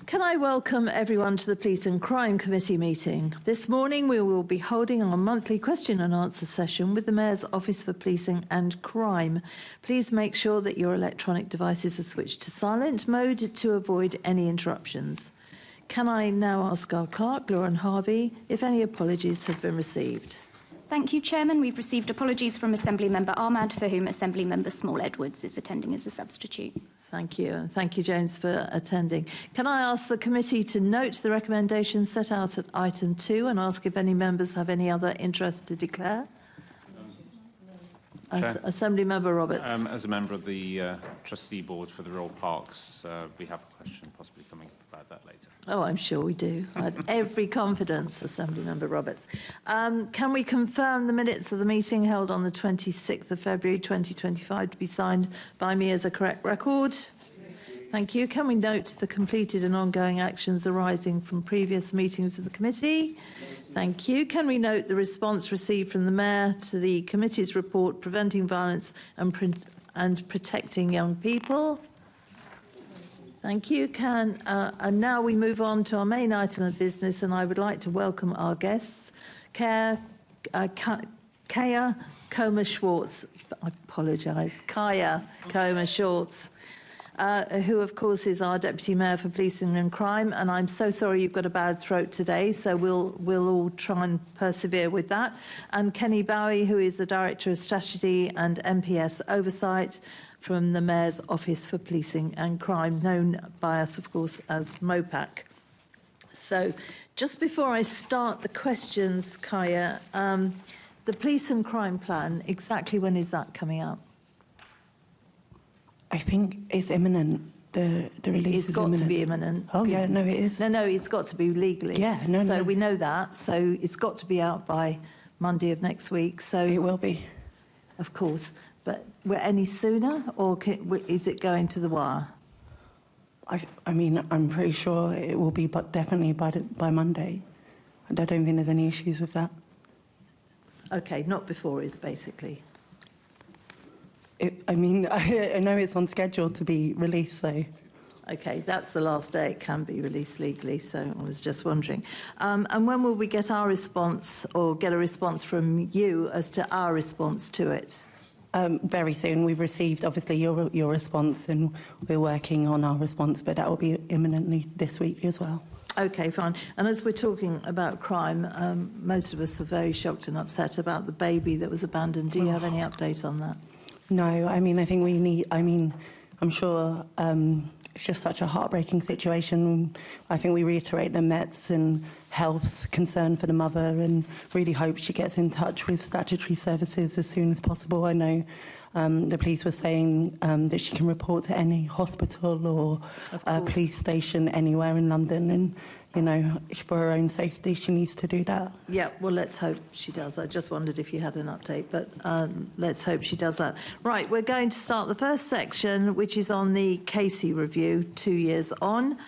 Can I welcome everyone to the Police and Crime Committee meeting. This morning we will be holding our monthly question and answer session with the Mayor's Office for Policing and Crime. Please make sure that your electronic devices are switched to silent mode to avoid any interruptions. Can I now ask our clerk, Lauren Harvey, if any apologies have been received? Thank you, Chairman. We've received apologies from Assembly Member Ahmad, for whom Assembly Member Small Edwards is attending as a substitute. Thank you. And thank you, James, for attending. Can I ask the committee to note the recommendations set out at item 2 and ask if any members have any other interest to declare? Assembly Member Roberts. As a member of the Trustee Board for the Royal Parks, we have a question possibly coming about that later. Oh, I'm sure we do. I have every confidence, Assembly Member Roberts. Can we confirm the minutes of the meeting held on the 26th of February 2025 to be signed by me as a correct record? Thank you. Can we note the completed and ongoing actions arising from previous meetings of the committee? Thank you. Can we note the response received from the Mayor to the committee's report Preventing Violence and Protecting Young People? Thank you. And now we move on to our main item of business, and I would like to welcome our guests, Kaya Comer-Schwartz. I apologise. Kaya Comer-Schwartz. Who, of course, is our Deputy Mayor for Policing and Crime. And I'm so sorry you've got a bad throat today, so we'll all try and persevere with that. And Kenny Bowie, who is the Director of Strategy and MPS Oversight from the Mayor's Office for Policing and Crime, known by us, of course, as MOPAC. So just before I start the questions, Kaya, the Police and Crime Plan, exactly when is that coming out? I think it's imminent. The release is imminent. It's got to be imminent. Oh, yeah, no, it is. No, it's got to be legally. Yeah, So we know that. So it's got to be out by Monday of next week. So it will be. Of course. But any sooner, or is it going to the wire? I mean, I'm pretty sure it will be, but definitely by Monday. And I don't think there's any issues with that. Okay, not before is basically. I mean, I know it's on schedule to be released, so. Okay, that's the last day it can be released legally, so I was just wondering. And when will we get our response, or get a response from you as to our response to it? Very soon. We've received, obviously, your response, and we're working on our response, but that will be imminently this week as well. Okay, fine. And as we're talking about crime, most of us are very shocked and upset about the baby that was abandoned. Do you have any update on that? No, I mean, I think we need, I'm sure it's just such a heartbreaking situation. I think we reiterate the Met's and Health's concern for the mother and really hope she gets in touch with statutory services as soon as possible. I know the police were saying that she can report to any hospital or police station anywhere in London, and you know, for her own safety, she needs to do that. Yeah, well, let's hope she does. I just wondered if you had an update, but let's hope she does that. Right, we're going to start the first section, which is on the Casey review, 2 years on.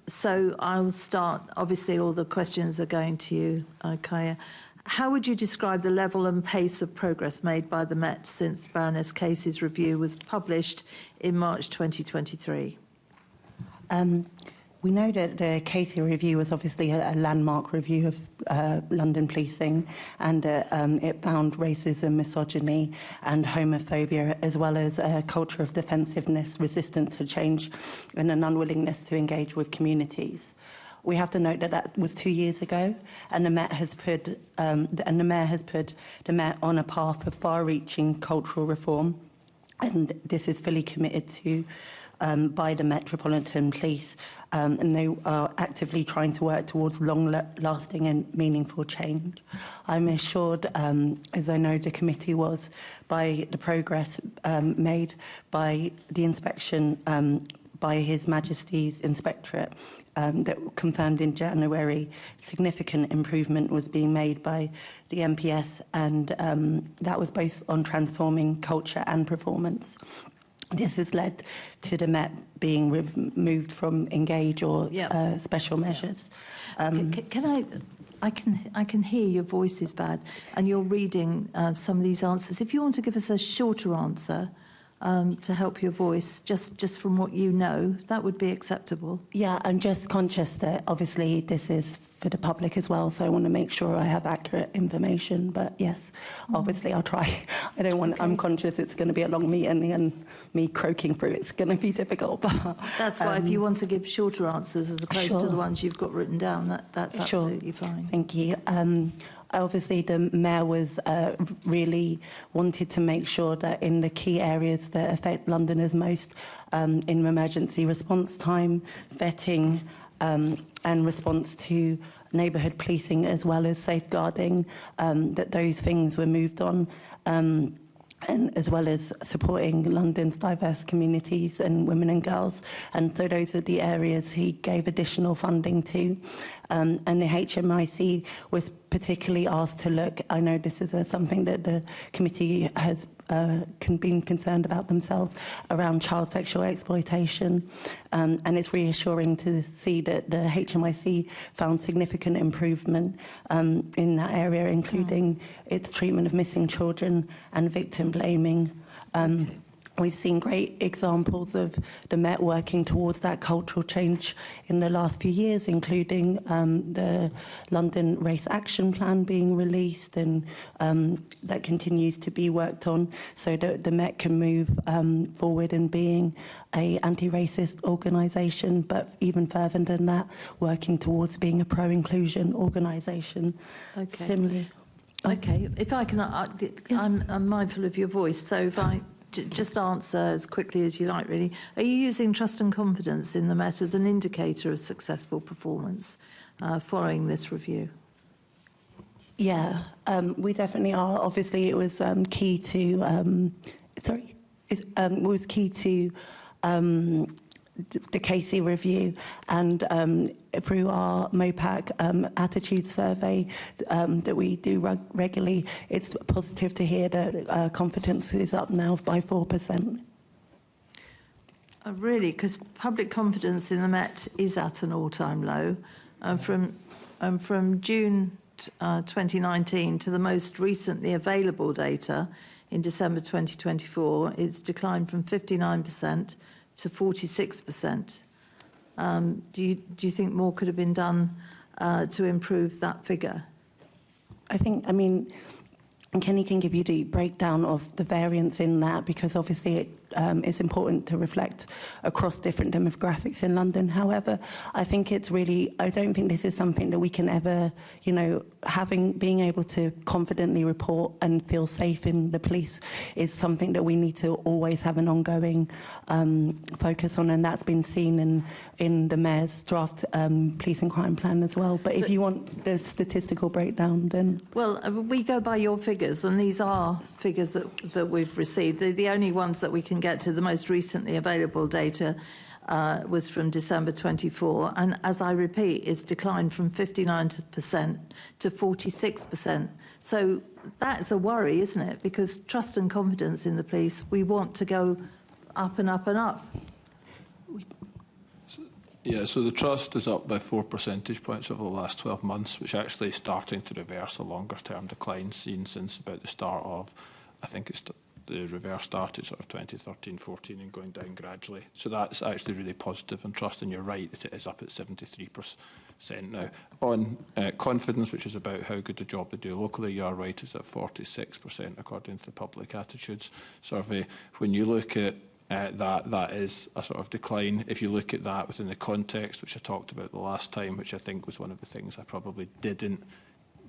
So I'll start. Obviously, all the questions are going to you, Kaya. How would you describe the level and pace of progress made by the Met since Baroness Casey's review was published in March 2023? We know that the Casey review was obviously a landmark review of London policing, and it found racism, misogyny and homophobia, as well as a culture of defensiveness, resistance to change and an unwillingness to engage with communities. We have to note that that was 2 years ago, and the Met has put the Mayor has put the Met on a path of far-reaching cultural reform, and this is fully committed to by the Metropolitan Police, and they are actively trying to work towards long-lasting and meaningful change. I'm assured, as I know the committee was, by the progress made by the inspection by His Majesty's Inspectorate that confirmed in January significant improvement was being made by the MPS, and that was both on transforming culture and performance. This has led to the Met being removed from engage or special measures. I can hear your voice is bad, and you're reading some of these answers. If you want to give us a shorter answer, to help your voice, just from what you know, that would be acceptable. Yeah, I'm just conscious that obviously this is for the public as well, so I want to make sure I have accurate information. But yes, obviously I'll try. I don't want. I'm conscious it's going to be a long meeting, and me croaking through it's going to be difficult. But That's why if you want to give shorter answers as opposed to Sure. the ones you've got written down, that's Sure. absolutely fine. Thank you. Obviously, the Mayor was really wanted to make sure that in the key areas that affect Londoners most, in emergency response time, vetting, and response to neighbourhood policing as well as safeguarding, that those things were moved on. And as well as supporting London's diverse communities and women and girls. And so those are the areas he gave additional funding to. And the HMIC was particularly asked to look, I know this is something that the committee has been concerned about themselves, around child sexual exploitation. And it's reassuring to see that the HMIC found significant improvement in that area, including its treatment of missing children and victim blaming. We've seen great examples of the Met working towards that cultural change in the last few years, including the London Race Action Plan being released, and that continues to be worked on so that the Met can move forward in being an anti-racist organisation, but even further than that, working towards being a pro-inclusion organisation. Okay. Similarly. Okay, if I can, I'm mindful of your voice, so if I just answer as quickly as you like, really. Are you using trust and confidence in the Met as an indicator of successful performance following this review? Yeah, we definitely are. Obviously, it was key to. It was key to the Casey review, and through our MOPAC attitude survey that we do regularly, it's positive to hear that confidence is up now by 4%. Really, because public confidence in the Met is at an all-time low. From June 2019 to the most recently available data in December 2024, it's declined from 59% to 46%. Do you think more could have been done to improve that figure? I mean, Kenny can give you the breakdown of the variance in that, because obviously it's important to reflect across different demographics in London. However, I think it's really, I don't think this is something that we can ever, being able to confidently report and feel safe in the police is something that we need to always have an ongoing focus on, and that's been seen in the Mayor's draft police and crime plan as well. But if you want the statistical breakdown, then... Well, we go by your figures, and these are figures that we've received. They're the only ones that we can get to. The most recently available data was from December 24, and as I repeat, it's declined from 59% to 46%. So that's a worry, isn't it? Because trust and confidence in the police, we want to go up and up and up. Yeah, so the trust is up by 4 percentage points over the last 12 months, which actually is starting to reverse a longer-term decline seen since about the start of, I think it's the reverse started sort of 2013-14 and going down gradually. So that's actually really positive in trust, and you're right that it is up at 73% now. On confidence, which is about how good a job they do locally, you are right, it's at 46% according to the Public Attitudes Survey. When you look at that is a sort of decline. If you look at that within the context, which I talked about the last time, which I think was one of the things I probably didn't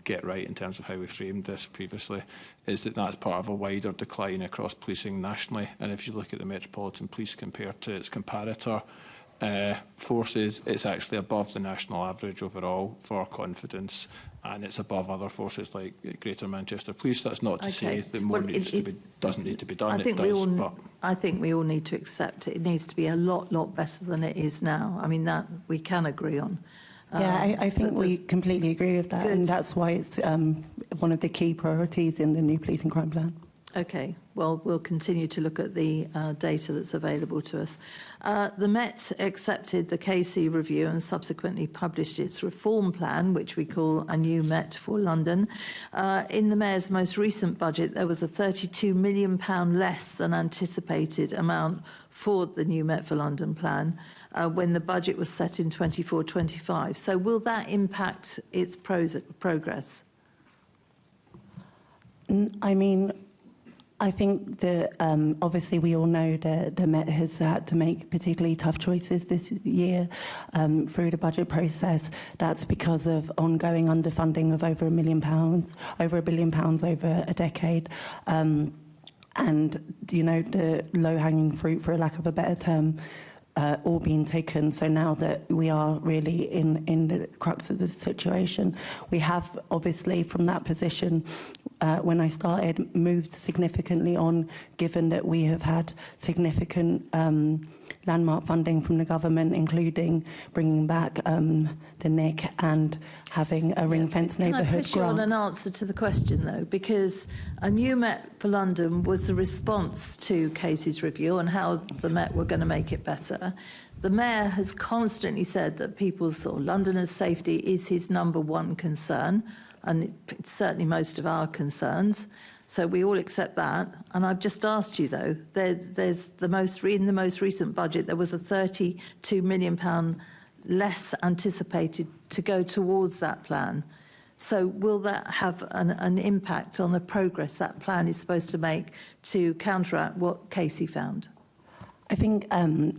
get right in terms of how we framed this previously, is that that's part of a wider decline across policing nationally. And if you look at the Metropolitan Police compared to its comparator forces, it's actually above the national average overall for confidence, and it's above other forces like Greater Manchester Police. That's not to say that more doesn't need to be done. I think we all need to accept it needs to be a lot better than it is now. I mean, that we can agree on. Yeah, I think we completely agree with that, and that's why it's one of the key priorities in the new police and crime plan. Okay, well, we'll continue to look at the data that's available to us. The Met accepted the KC review and subsequently published its reform plan, which we call a new Met for London. In the Mayor's most recent budget, there was a £32 million less than anticipated amount for the new Met for London plan when the budget was set in 24-25. So will that impact its progress? I mean, I think that obviously we all know that the Met has had to make particularly tough choices this year through the budget process. That's because of ongoing underfunding of over £1 billion over a decade. And, you know, the low-hanging fruit, for a lack of a better term, all being taken. So now that we are really in the crux of the situation, we have obviously from that position, when I started, moved significantly on, given that we have had significant landmark funding from the government, including bringing back the NIC and having a ring-fenced neighbourhood Can I push you on grant. an answer to the question, though? Because a new Met for London was a response to Casey's review and how the Met were going to make it better. The Mayor has constantly said that people's or Londoners' safety is his number one concern, and it's certainly most of our concerns. So we all accept that. And I've just asked you, though, there's in the most recent budget, there was a £32 million less anticipated to go towards that plan. So will that have an impact on the progress that plan is supposed to make to counteract what Casey found? I think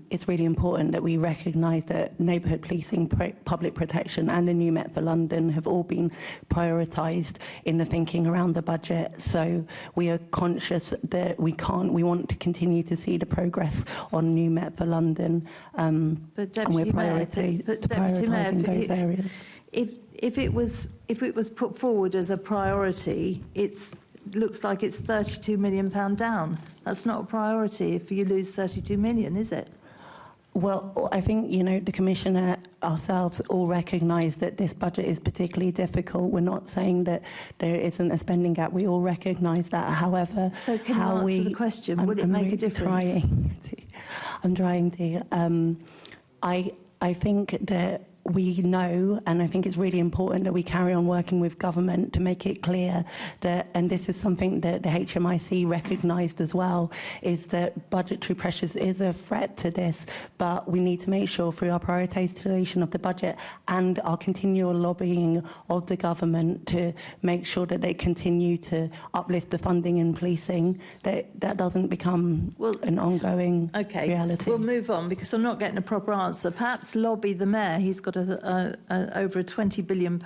it's really important that we recognise that neighbourhood policing, public protection and the new Met for London have all been prioritised in the thinking around the budget. So we are conscious that we want to continue to see the progress on new Met for London, and we're prioritising those areas. If it was put forward as a priority, looks like it's £32 million down. That's not a priority if you lose 32 million, is it? Well, I think, you know, the Commissioner ourselves all recognise that this budget is particularly difficult. We're not saying that there isn't a spending gap. We all recognise that. However, so can you answer the question? Would it make a difference? I'm trying to. I think that we know, and I think it's really important that we carry on working with government to make it clear that, and this is something that the HMIC recognised as well, is that budgetary pressures is a threat to this, but we need to make sure through our prioritisation of the budget and our continual lobbying of the government to make sure that they continue to uplift the funding in policing, that doesn't become an ongoing reality. We'll move on because I'm not getting a proper answer. Perhaps lobby the Mayor. He's got over a £20 billion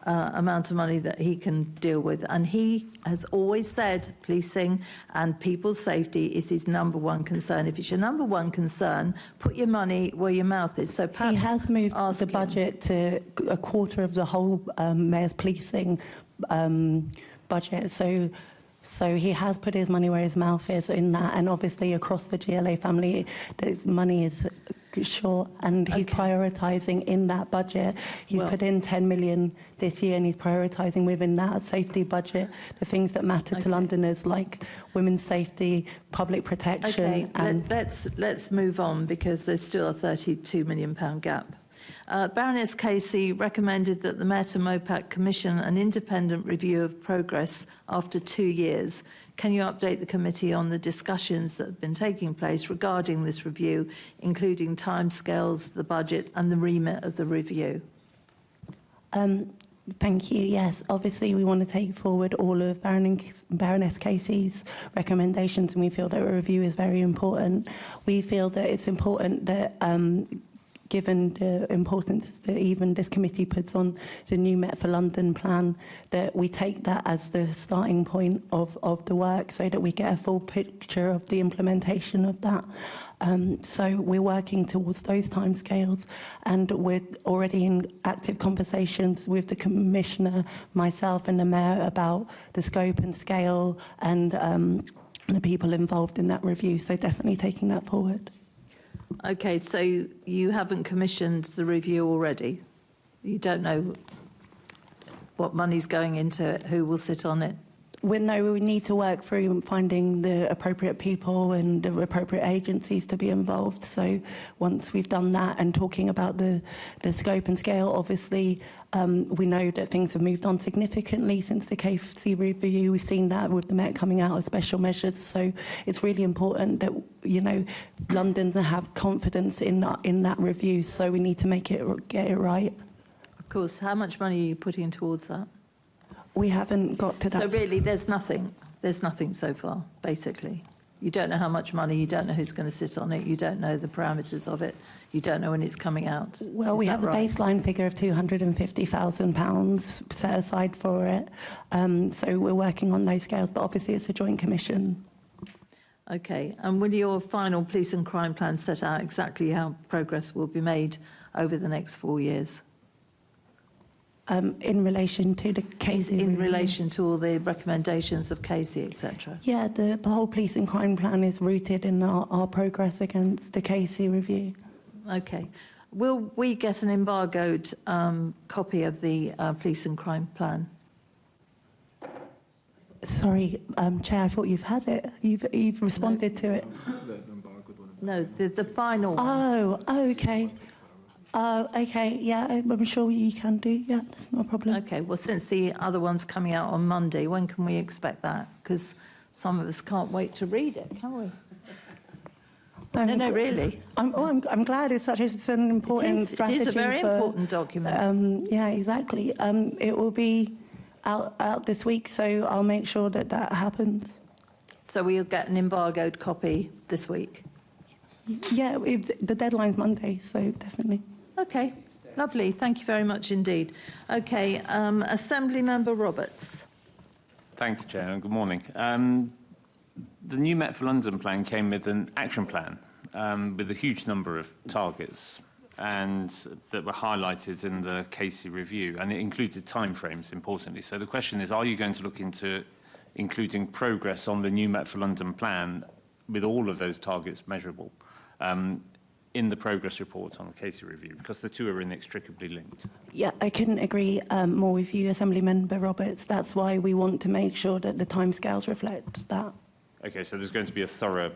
amount of money that he can deal with. And he has always said policing and people's safety is his number one concern. If it's your number one concern, put your money where your mouth is. So perhaps he has moved the budget to a quarter of the whole Mayor's policing budget. So he has put his money where his mouth is in that. And obviously across the GLA family, the money is short, and he's prioritising in that budget. He's put in 10 million this year, and he's prioritising within that safety budget the things that matter to Londoners, like women's safety, public protection. Let's move on because there's still a £32 million gap. Baroness Casey recommended that the Met and MOPAC commission an independent review of progress after 2 years. Can you update the committee on the discussions that have been taking place regarding this review, including timescales, the budget and the remit of the review? Thank you. Yes, obviously we want to take forward all of Baroness Casey's recommendations, and we feel that a review is very important. We feel that it's important that given the importance that even this committee puts on the new Met for London plan, that we take that as the starting point of the work so that we get a full picture of the implementation of that. So we're working towards those timescales, and we're already in active conversations with the Commissioner, myself and the Mayor about the scope and scale and the people involved in that review, so definitely taking that forward. Okay, so you haven't commissioned the review already? You don't know what money's going into it, who will sit on it? We know we need to work through finding the appropriate people and the appropriate agencies to be involved. So once we've done that and talking about the scope and scale, obviously we know that things have moved on significantly since the KC review. We've seen that with the Met coming out with special measures. So it's really important that, you know, Londoners have confidence in that review. So we need to get it right. Of course, how much money are you putting towards that? We haven't got to that. So really, there's nothing so far, basically. You don't know how much money, you don't know who's going to sit on it, you don't know the parameters of it, you don't know when it's coming out. Well, we have a baseline figure of £250,000 set aside for it. So we're working on those scales, but obviously it's a joint commission. Okay, and will your final police and crime plan set out exactly how progress will be made over the next 4 years? In relation to the case In relation to all the recommendations of Casey, etc. Yeah, the whole police and crime plan is rooted in our progress against the Casey review. Okay. Will we get an embargoed copy of the police and crime plan? Sorry, Chair, I thought you've had it. You've responded to it. No, the final one. Oh, okay. Okay, yeah, I'm sure you can do. Yeah, that's not a problem. Okay, well, since the other one's coming out on Monday, when can we expect that? Because some of us can't wait to read it, can we? No, really. I'm glad it's an important strategy. It is a very important document. Yeah, exactly. It will be out this week, so I'll make sure that happens. So we'll get an embargoed copy this week? Yeah, the deadline's Monday, so definitely. Okay, lovely. Thank you very much indeed. Okay, Assembly Member Roberts. Thank you, Chair, and good morning. The new Met for London plan came with an action plan with a huge number of targets and that were highlighted in the Casey review, and it included timeframes, importantly. So the question is, are you going to look into including progress on the new Met for London plan with all of those targets measurable in the progress report on the Casey review, because the two are inextricably linked? Yeah, I couldn't agree more with you, Assembly Member Roberts. That's why we want to make sure that the timescales reflect that. Okay, so there's going to be a thorough,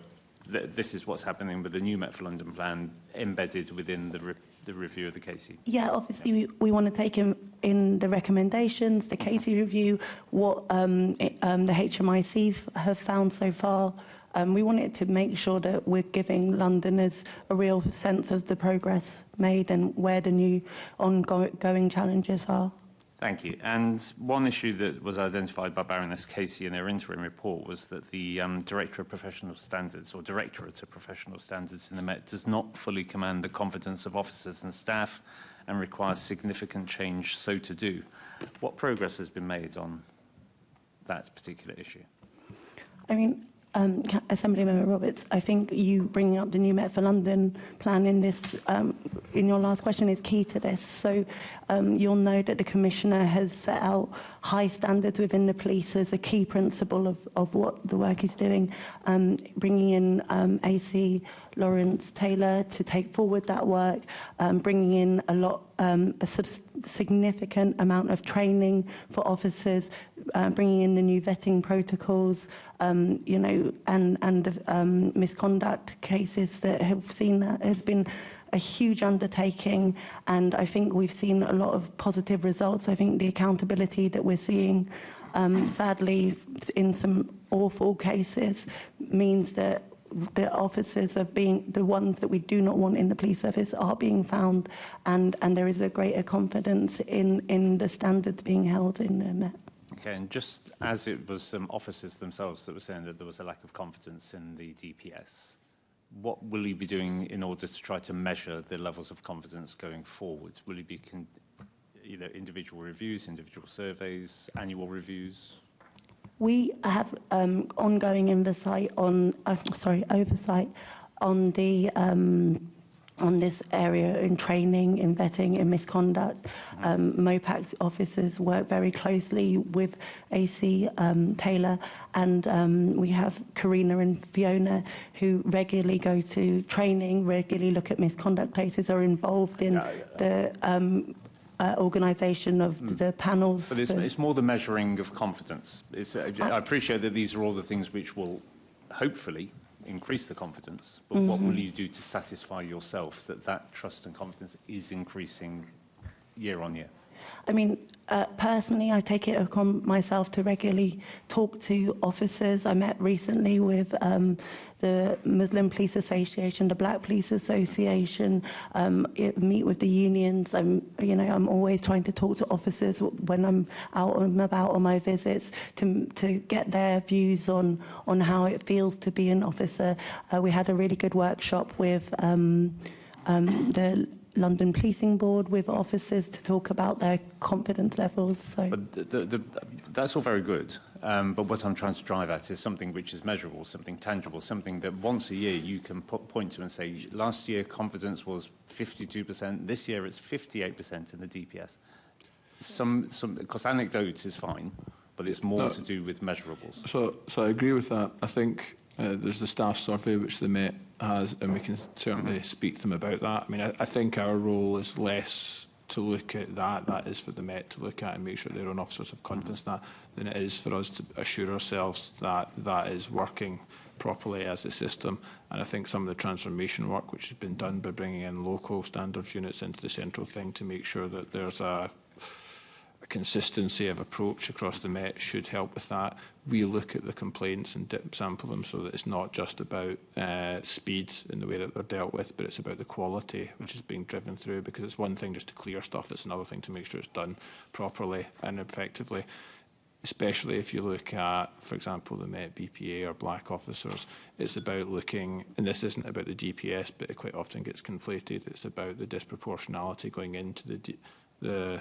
this is what's happening with the new Met for London plan embedded within the review of the Casey. Yeah, obviously we want to take in the recommendations, the Casey review, what the HMIC have found so far. We wanted to make sure that we're giving Londoners a real sense of the progress made and where the new ongoing challenges are. Thank you. And one issue that was identified by Baroness Casey in their interim report was that the Director of Professional Standards, or Directorate of Professional Standards in the Met, does not fully command the confidence of officers and staff and requires significant change so to do. What progress has been made on that particular issue? I mean, Assembly Member Roberts, I think you bringing up the new Met for London plan in this, in your last question, is key to this. So you'll know that the Commissioner has set out high standards within the police as a key principle of what the work is doing, bringing in AC Lawrence Taylor to take forward that work, bringing in a significant amount of training for officers, bringing in the new vetting protocols, you know, and misconduct cases that have seen that has been a huge undertaking, and I think we've seen a lot of positive results. I think the accountability that we're seeing, sadly, in some awful cases, means that the officers are being, the ones that we do not want in the police service are being found, and there is a greater confidence in the standards being held in the Met. Okay, and just as it was officers themselves that were saying that there was a lack of confidence in the DPS, what will you be doing in order to try to measure the levels of confidence going forward? Will you be either individual reviews, individual surveys, annual reviews? We have ongoing oversight on the on this area in training, in vetting, in misconduct. MOPAC's officers work very closely with AC Taylor, and we have Karina and Fiona who regularly go to training, regularly look at misconduct cases, are involved in the organisation of the panels. But it's more the measuring of confidence. I appreciate that these are all the things which will hopefully increase the confidence, but what will you do to satisfy yourself that that trust and confidence is increasing year on year? I mean, personally, I take it upon myself to regularly talk to officers. I met recently with the Muslim Police Association, the Black Police Association, meet with the unions. I'm always trying to talk to officers when I'm out and about on my visits to get their views on how it feels to be an officer. We had a really good workshop with the London Policing Board with officers to talk about their confidence levels. So. But that's all very good, but what I'm trying to drive at is something which is measurable, something tangible, something that once a year you can point to and say, last year confidence was 52%, this year it's 58% in the DPS. Because anecdotes is fine, but it's more to do with measurables. So I agree with that. I think there's the staff survey which the Met has, and we can certainly speak to them about that. I mean, I think our role is less to look at that. That is for the Met to look at and make sure their own officers have confidence in that, than it is for us to assure ourselves that that is working properly as a system. And I think some of the transformation work which has been done by bringing in local standards units into the central thing to make sure that there's a consistency of approach across the Met should help with that. We look at the complaints and sample them so that it's not just about speed in the way that they're dealt with, but it's about the quality which is being driven through, because it's one thing just to clear stuff, it's another thing to make sure it's done properly and effectively. Especially if you look at, for example, the Met BPA or black officers, it's about looking, and this isn't about the DPS, but it quite often gets conflated, it's about the disproportionality going into the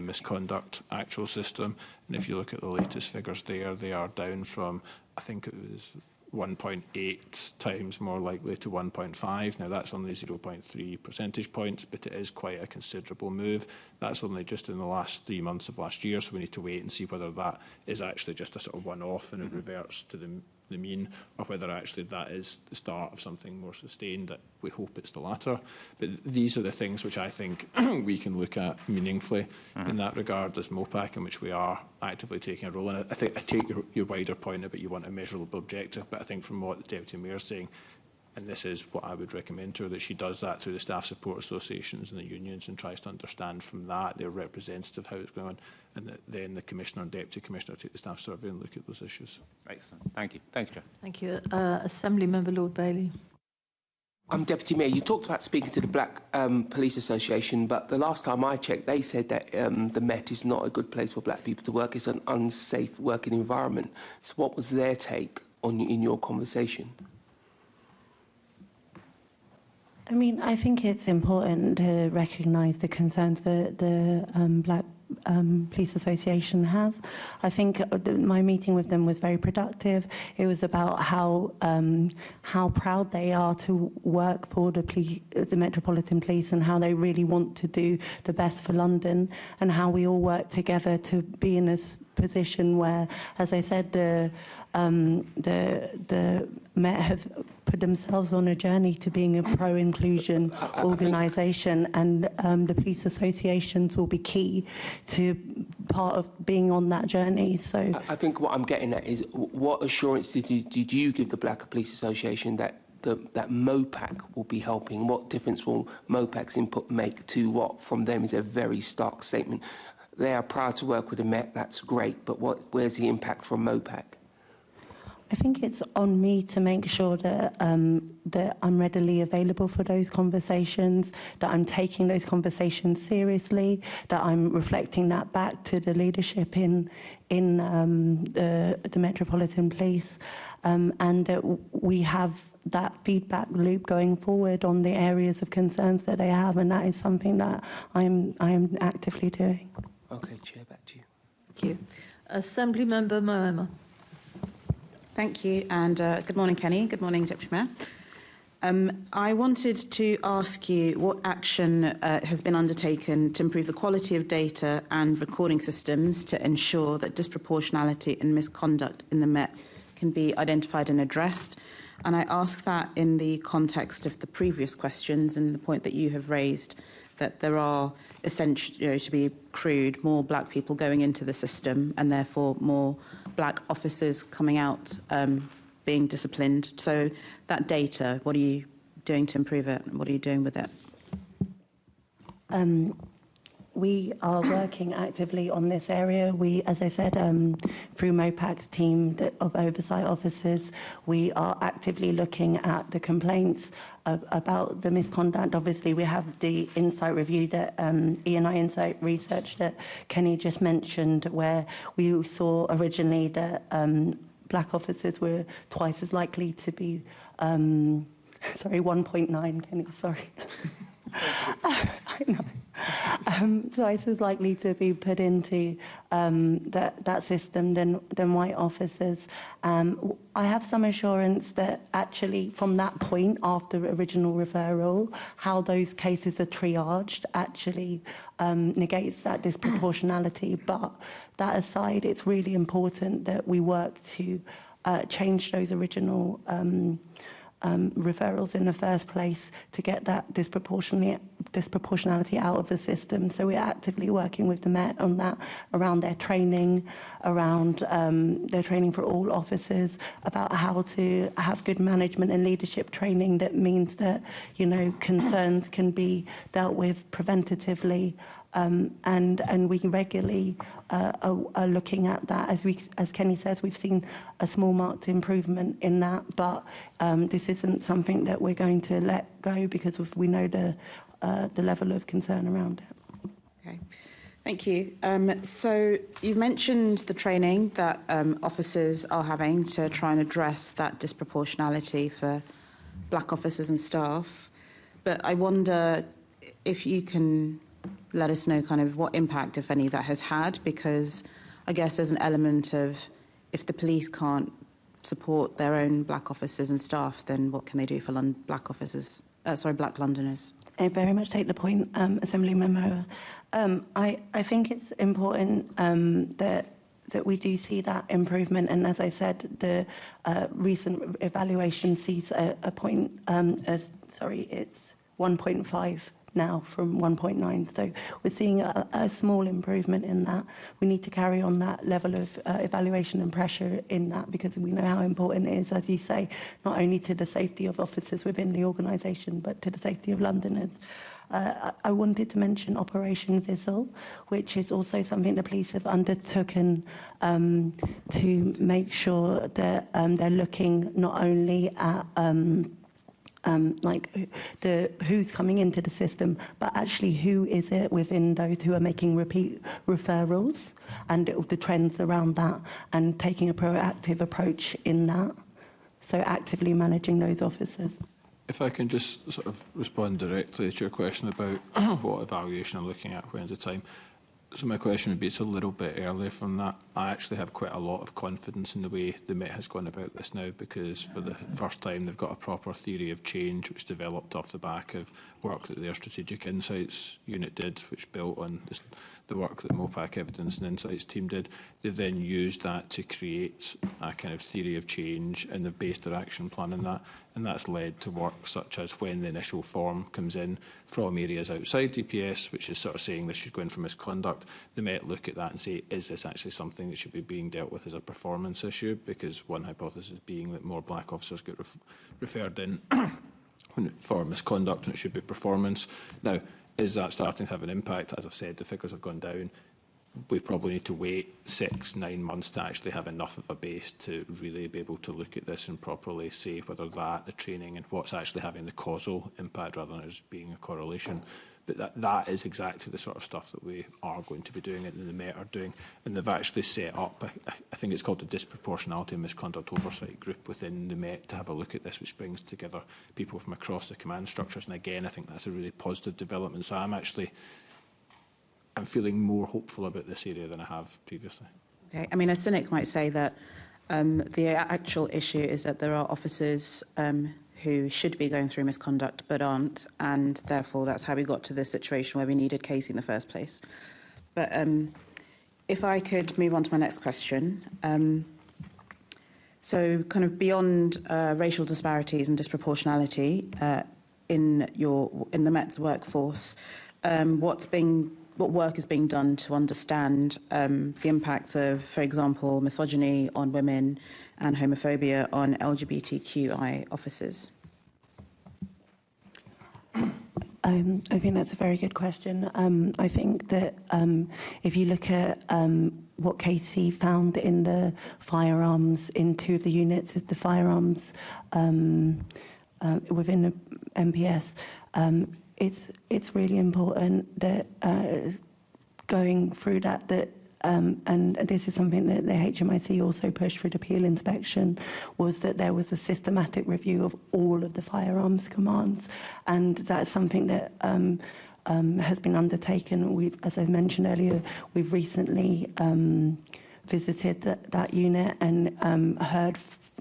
misconduct actual system. And if you look at the latest figures there, they are down from, I think it was 1.8 times more likely to 1.5. Now that's only 0.3 percentage points, but it is quite a considerable move. That's only just in the last 3 months of last year, so we need to wait and see whether that is actually just a sort of one-off and it reverts to the mean, or whether actually that is the start of something more sustained. That we hope it's the latter. But these are the things which I think we can look at meaningfully in that regard as MOPAC, in which we are actively taking a role. And I think I take your wider point about you want a measurable objective, but I think from what the Deputy Mayor is saying, and this is what I would recommend to her, that she does that through the staff support associations and the unions and tries to understand from that their representative how it's going on, and that then the Commissioner and Deputy Commissioner take the staff survey and look at those issues. Excellent. Thank you. Thanks, Chair. Thank you. Assembly Member Lord Bailey. Deputy Mayor, you talked about speaking to the Black Police Association, but the last time I checked, they said that the Met is not a good place for black people to work. It's an unsafe working environment. So what was their take on in your conversation? I mean, I think it's important to recognise the concerns that the Black Police Association have. I think my meeting with them was very productive. It was about how proud they are to work for the Metropolitan Police, and how they really want to do the best for London, and how we all work together to be in a position where, as I said, the Met have put themselves on a journey to being a pro-inclusion organisation, and the police associations will be key to part of being on that journey. So I think what I'm getting at is, what assurance did you give the Black Police Association that that MOPAC will be helping? What difference will MOPAC's input make to what from them is a very stark statement? They are proud to work with the Met, that's great, but where's the impact from MOPAC? I think it's on me to make sure that that I'm readily available for those conversations, that I'm taking those conversations seriously, that I'm reflecting that back to the leadership in the Metropolitan Police, and that we have that feedback loop going forward on the areas of concerns that they have, and that is something that I am actively doing. Okay, Chair, back to you. Thank you. Assembly Member Moema. Thank you, and good morning, Kenny. Good morning, Deputy Mayor. I wanted to ask you what action has been undertaken to improve the quality of data and recording systems to ensure that disproportionality and misconduct in the Met can be identified and addressed. And I ask that in the context of the previous questions and the point that you have raised that there are essentially, to be crude, more black people going into the system and therefore more black officers coming out being disciplined. So that data, what are you doing to improve it? What are you doing with it? We are working actively on this area. We, as I said, through MOPAC's team of oversight officers, we are actively looking at the complaints about the misconduct. Obviously, we have the insight review that E&I Insight research that Kenny just mentioned, where we saw originally that black officers were twice as likely to be, sorry, 1.9, Kenny, sorry. I know. Twice as likely to be put into that system than white officers. I have some assurance that actually from that point after original referral, how those cases are triaged actually negates that disproportionality. But that aside, it's really important that we work to change those original referrals in the first place to get that disproportionality out of the system. So we're actively working with the Met on that, around their training, around their training for all officers, about how to have good management and leadership training that means that, you know, concerns can be dealt with preventatively. And we regularly are looking at that. As Kenny says, we've seen a small marked improvement in that, but this isn't something that we're going to let go because we know the level of concern around it. Okay, thank you. So you've mentioned the training that officers are having to try and address that disproportionality for black officers and staff, but I wonder if you can let us know kind of what impact, if any, that has had, because I guess there's an element of if the police can't support their own black officers and staff, then what can they do for black officers? Black Londoners. I very much take the point, Assembly Member. I think it's important that we do see that improvement, and as I said, the recent evaluation sees a point. It's 1.5. Now from 1.9. So we're seeing a small improvement in that. We need to carry on that level of evaluation and pressure in that because we know how important it is, as you say, not only to the safety of officers within the organisation, but to the safety of Londoners. I wanted to mention Operation Visual, which is also something the police have undertaken to make sure that they're looking not only at who's coming into the system, but actually who is it within those who are making repeat referrals and the trends around that, and taking a proactive approach in that. So actively managing those officers. If I can just sort of respond directly to your question about what evaluation I'm looking at, when's the time. So my question would be, it's a little bit earlier from that. I actually have quite a lot of confidence in the way the Met has gone about this now, because for the first time they've got a proper theory of change which developed off the back of work that their Strategic Insights unit did, which built on the work that MOPAC Evidence and Insights team did. They've then used that to create a kind of theory of change, and they've based their action plan on that. And that's led to work such as when the initial form comes in from areas outside DPS, which is sort of saying this should go in for misconduct, they might look at that and say, is this actually something that should be being dealt with as a performance issue? Because one hypothesis being that more black officers get referred in for misconduct and it should be performance. Now, is that starting to have an impact? As I've said, the figures have gone down. We probably need to wait 6-9 months to actually have enough of a base to really be able to look at this and properly say whether that, the training, and what's actually having the causal impact rather than just being a correlation. But that is exactly the sort of stuff that we are going to be doing and the Met are doing. And they've actually set up, I think it's called the Disproportionality and Misconduct Oversight Group within the Met to have a look at this, which brings together people from across the command structures. And again, I think that's a really positive development. So I'm feeling more hopeful about this area than I have previously. Okay. I mean, a cynic might say that the actual issue is that there are officers who should be going through misconduct but aren't, and therefore that's how we got to this situation where we needed Casey in the first place. But if I could move on to my next question. So kind of beyond racial disparities and disproportionality in the Met's workforce, what work is being done to understand the impacts of, for example, misogyny on women and homophobia on LGBTQI officers? I think that's a very good question. I think that if you look at what Casey found in the firearms in 2 of the units, the firearms within the MPS, it's really important that going through that and this is something that the HMIC also pushed through the Peel inspection, was that there was a systematic review of all of the firearms commands, and that's something that has been undertaken. As I mentioned earlier, we've recently visited that unit and heard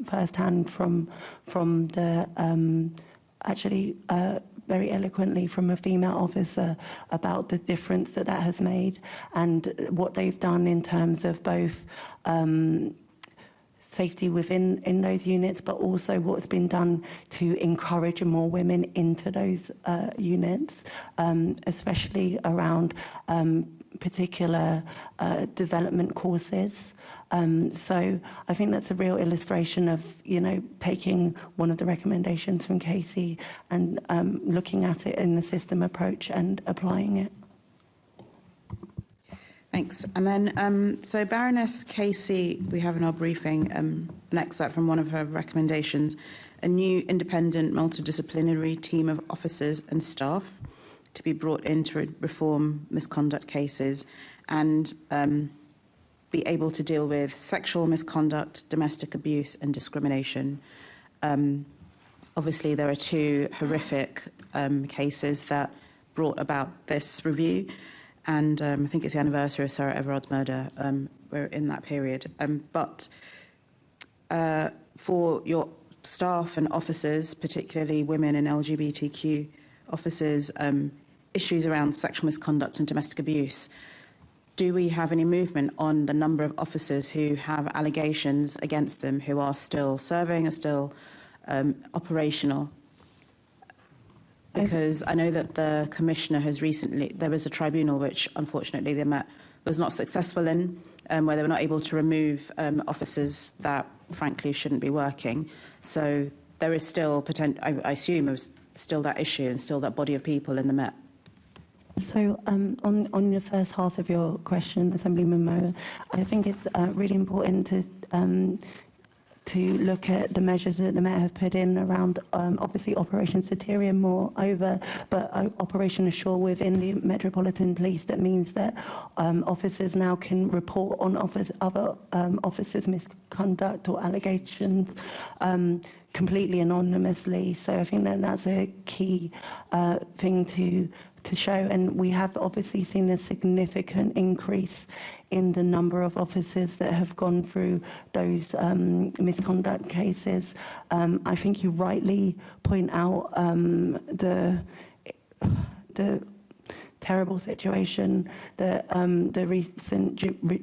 firsthand from the very eloquently from a female officer about the difference that has made and what they've done in terms of both safety in those units, but also what's been done to encourage more women into those units, especially around particular development courses. So I think that's a real illustration of, taking one of the recommendations from Casey and looking at it in the system approach and applying it. Thanks. And then, so Baroness Casey, we have in our briefing an excerpt from one of her recommendations, a new independent multidisciplinary team of officers and staff to be brought in to reform misconduct cases and be able to deal with sexual misconduct, domestic abuse and discrimination. Obviously, there are 2 horrific cases that brought about this review, and I think it's the anniversary of Sarah Everard's murder. We're in that period. But for your staff and officers, particularly women and LGBTQ officers, issues around sexual misconduct and domestic abuse, do we have any movement on the number of officers who have allegations against them who are still serving, are still operational? Because I know that the Commissioner has recently, there was a tribunal which unfortunately they was not successful in, where they were not able to remove officers that frankly shouldn't be working. So there is still, I assume, there's still that issue and still that body of people in the Met. So on the first half of your question, Assemblyman Moe, I think it's really important to look at the measures that the Met have put in around obviously Operation Soteria moreover, but Operation Assure within the Metropolitan Police. That means that officers now can report on other officers' misconduct or allegations completely anonymously. So I think that that's a key thing to show, and we have obviously seen a significant increase in the number of officers that have gone through those misconduct cases. I think you rightly point out the terrible situation that the recent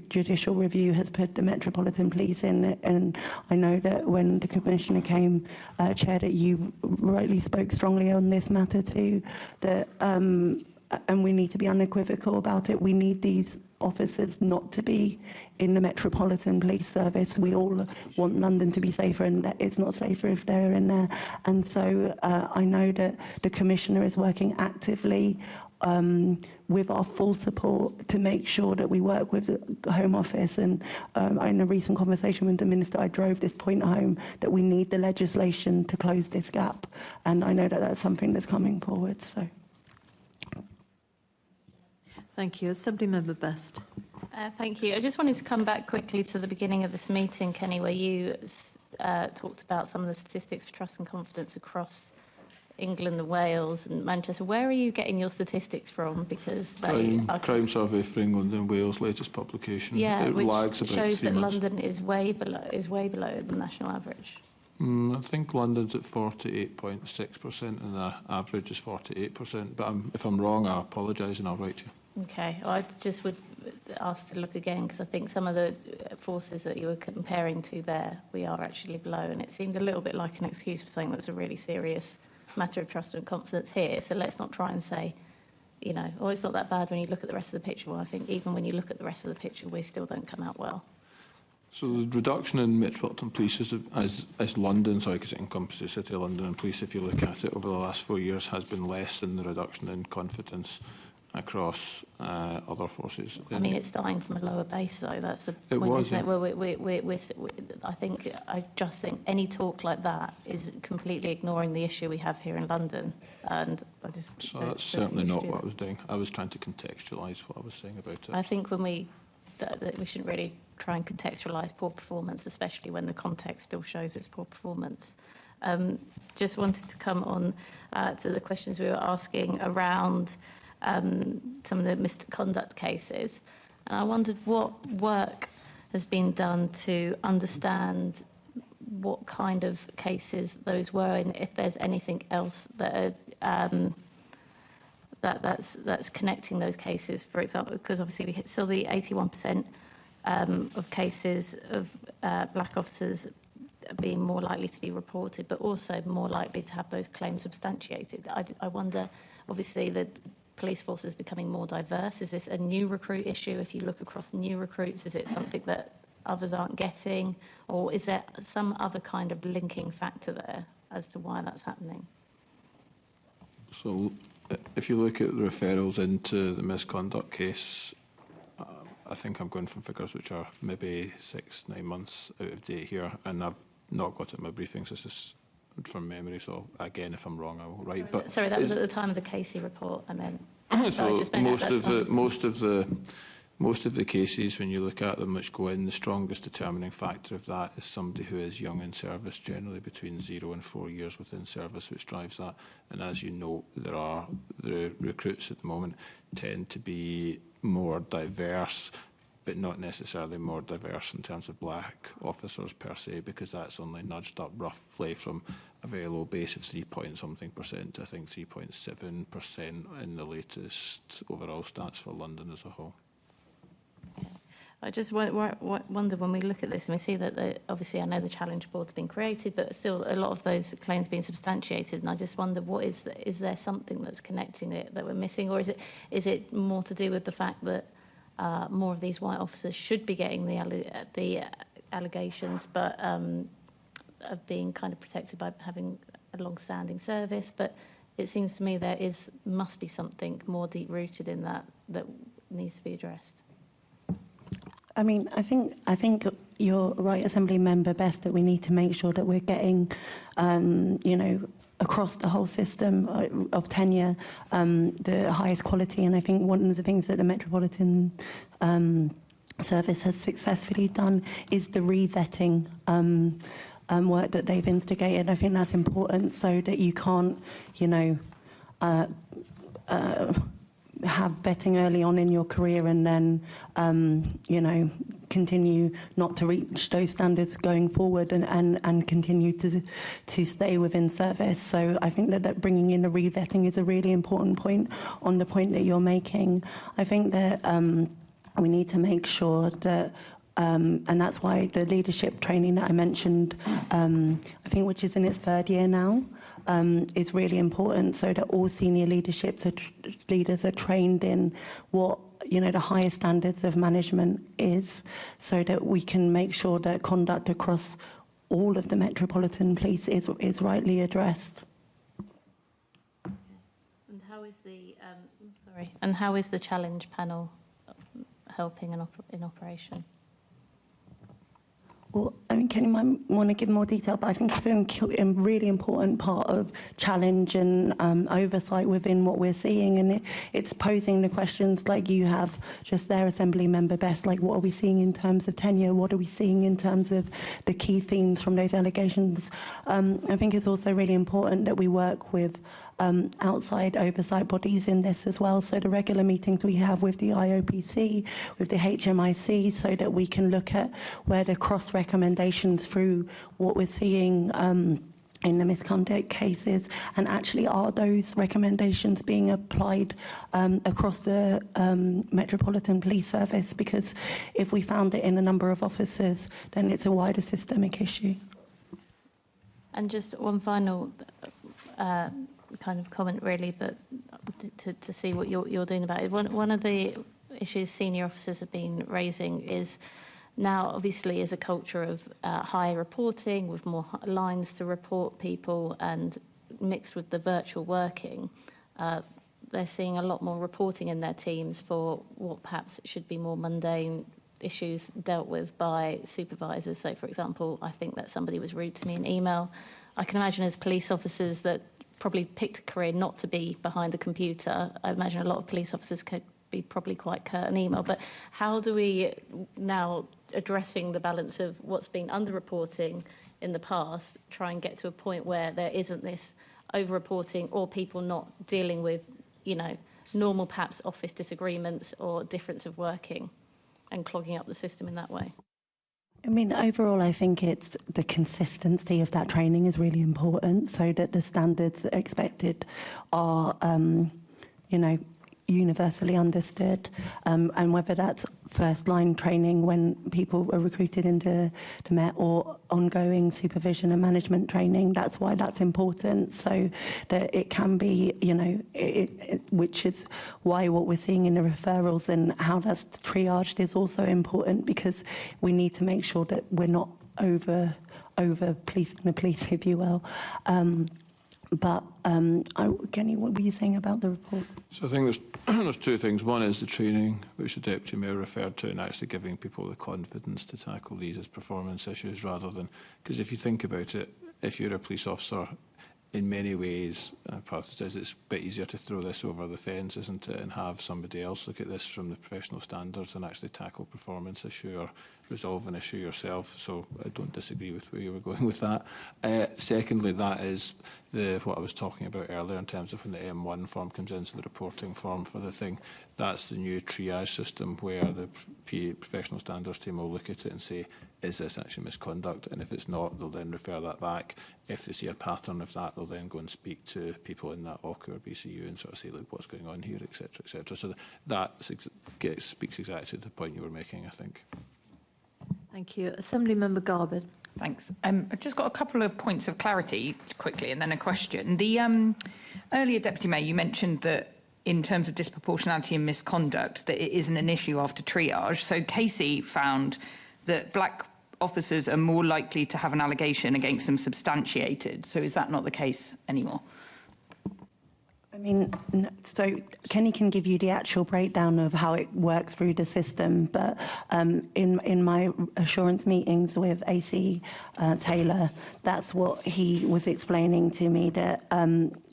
judicial review has put the Metropolitan Police in, and I know that when the Commissioner came, Chair, that you rightly spoke strongly on this matter too, that and we need to be unequivocal about it. We need these officers not to be in the Metropolitan Police Service. We all want London to be safer, and it's not safer if they're in there. And so I know that the Commissioner is working actively with our full support to make sure that we work with the Home Office. And in a recent conversation with the Minister, I drove this point home that we need the legislation to close this gap. And I know that that's something that's coming forward. So. Thank you. Assemblymember Best. Thank you. I just wanted to come back quickly to the beginning of this meeting, Kenny, where you talked about some of the statistics for trust and confidence across England and Wales and Manchester. Where are you getting your statistics from? Because Crime Survey for England and Wales, latest publication. Yeah, it which lags about shows 3 that months. London is way below the national average. I think London's at 48.6% and the average is 48%. But if I'm wrong, I apologise and I'll write to you. Okay, well, I just would ask to look again, because I think some of the forces that you were comparing to there, we are actually below, and it seemed a little bit like an excuse for something that's a really serious matter of trust and confidence here. So let's not try and say you know, oh, it's not that bad when you look at the rest of the picture. Well, I think even when you look at the rest of the picture, we still don't come out well. So the reduction in Metropolitan Police as London, sorry, because it encompasses the City of London and Police, if you look at it over the last 4 years, has been less than the reduction in confidence across other forces. I mean, it's starting from a lower base, though. That's the It point, was, isn't it? yeah. I just think any talk like that is completely ignoring the issue we have here in London. And I just So don't that's think certainly we should not do what I that. was doing. I was trying to contextualise what I was saying about it. I think when that we shouldn't really try and contextualise poor performance, especially when the context still shows it's poor performance. Just wanted to come on to the questions we were asking around some of the misconduct cases. And I wondered what work has been done to understand what kind of cases those were, and if there's anything else that that's connecting those cases. For example, because obviously we still the 81% of cases of black officers being more likely to be reported, but also more likely to have those claims substantiated. I wonder, obviously, the police force is becoming more diverse. Is this a new recruit issue? If you look across new recruits, is it something that others aren't getting? Or is there some other kind of linking factor there as to why that's happening? So if you look at the referrals into the misconduct case, I think I'm going from figures which are maybe 6-9 months out of date here, and I've not got it in my briefings. This is from memory, so again, if I'm wrong, I will write. But sorry, that was at the time of the Casey report, I meant. So most of the cases, when you look at them, which go in, the strongest determining factor of that is somebody who is young in service, generally between 0 and 4 years within service, which drives that. And as you know, the recruits at the moment tend to be more diverse, but not necessarily more diverse in terms of black officers per se, because that's only nudged up roughly from a very low base of 3-something% to I think 3.7% in the latest overall stats for London as a whole. I just wonder when we look at this and we see that obviously I know the challenge board's been created, but still a lot of those claims being substantiated, and I just wonder what is there something that's connecting it that we're missing, or is it more to do with the fact that more of these white officers should be getting the allegations, but are being kind of protected by having a long-standing service? But it seems to me there must be something more deep-rooted in that needs to be addressed. I mean, I think you're right, Assembly Member Best, that we need to make sure that we're getting, across the whole system of tenure, the highest quality. And I think one of the things that the Metropolitan Service has successfully done is the re-vetting work that they've instigated. I think that's important so that you can't, have vetting early on in your career and then, continue not to reach those standards going forward and continue to stay within service. So I think that bringing in the re-vetting is a really important point on the point that you're making. I think that we need to make sure that and that's why the leadership training that I mentioned, I think which is in its 3rd year now, is really important, so that all senior leaders are trained in what the highest standards of management is, so that we can make sure that conduct across all of the Metropolitan Police is rightly addressed. And how is the challenge panel helping in operation? Well, I mean, Kenny might want to give more detail, but I think it's a really important part of challenge and oversight within what we're seeing, and it's posing the questions like you have just there, Assembly Member Best, like what are we seeing in terms of tenure, what are we seeing in terms of the key themes from those allegations. I think it's also really important that we work with outside oversight bodies in this as well, so the regular meetings we have with the IOPC, with the HMIC, so that we can look at where the cross recommendations through what we're seeing in the misconduct cases, and actually are those recommendations being applied across the Metropolitan Police Service, because if we found it in a number of officers, then it's a wider systemic issue. And just one final kind of comment really, but to see what you're doing about it. One of the issues senior officers have been raising is now obviously is a culture of high reporting with more lines to report people, and mixed with the virtual working, they're seeing a lot more reporting in their teams for what perhaps should be more mundane issues dealt with by supervisors. So, for example, I think that somebody was rude to me in email. I can imagine as police officers that probably picked a career not to be behind a computer. I imagine a lot of police officers could be probably quite curt in email. But how do we now, addressing the balance of what's been under-reporting in the past, try and get to a point where there isn't this over-reporting or people not dealing with, you know, normal perhaps office disagreements or difference of working and clogging up the system in that way? I mean, overall, I think it's the consistency of that training is really important, so that the standards that are expected are, you know, universally understood, and whether that's first-line training when people are recruited into the Met or ongoing supervision and management training. That's why that's important, so that it can be, you know, which is why what we're seeing in the referrals and how that's triaged is also important, because we need to make sure that we're not over policing the police, if you will. Kenny, what were you saying about the report? So I think there's two things. One is the training, which the Deputy Mayor referred to, and actually giving people the confidence to tackle these as performance issues rather than... Because if you think about it, if you're a police officer, in many ways, part says it's a bit easier to throw this over the fence, isn't it, and have somebody else look at this from the professional standards and actually tackle performance issue or resolve an issue yourself. So I don't disagree with where you were going with that. Secondly, that is what I was talking about earlier in terms of when the M1 form comes into the reporting form for the thing. That's the new triage system where the professional standards team will look at it and say, is this actually misconduct? And if it's not, they'll then refer that back. If they see a pattern of that, they'll then go and speak to people in that OCU or BCU and sort of say, look, what's going on here, etc., etc. So that speaks exactly to the point you were making, I think. Thank you. Assemblymember Garbutt. Thanks. I've just got a couple of points of clarity quickly and then a question. The earlier Deputy Mayor, you mentioned that in terms of disproportionality and misconduct, that it isn't an issue after triage. So Casey found that black officers are more likely to have an allegation against them substantiated. So is that not the case anymore? I mean, so Kenny can give you the actual breakdown of how it works through the system, but in my assurance meetings with AC Taylor, that's what he was explaining to me, that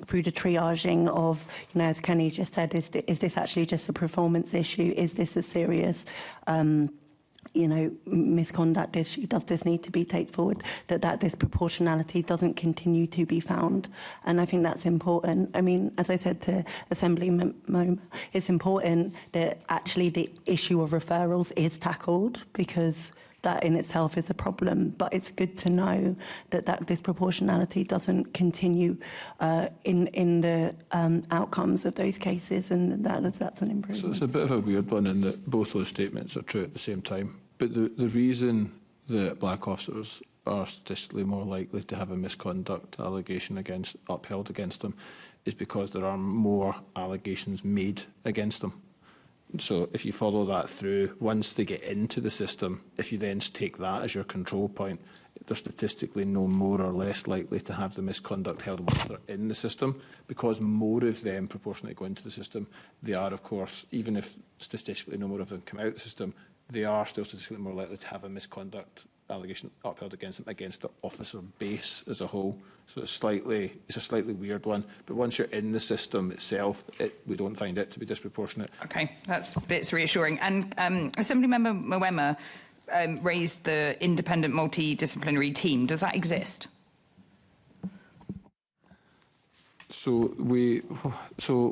through the triaging of, you know, as Kenny just said, is this actually just a performance issue? Is this a serious you know, misconduct issue? Does this need to be taken forward? That disproportionality doesn't continue to be found. And I think that's important. I mean, as I said to Assemblyman, it's important that actually the issue of referrals is tackled, because that in itself is a problem. But it's good to know that disproportionality doesn't continue in the outcomes of those cases, and that's an improvement. So it's a bit of a weird one in that both those statements are true at the same time. But the reason that black officers are statistically more likely to have a misconduct allegation upheld against them is because there are more allegations made against them. So if you follow that through, once they get into the system, if you then take that as your control point, they're statistically no more or less likely to have the misconduct held once they're in the system, because more of them proportionately go into the system. They are, of course, even if statistically no more of them come out of the system, they are still statistically more likely to have a misconduct allegation upheld against them, against the officer base as a whole. So it's a slightly weird one. But once you're in the system itself, we don't find it to be disproportionate. Okay, that's bits reassuring. And Assemblymember Mwema raised the independent multidisciplinary team. Does that exist? So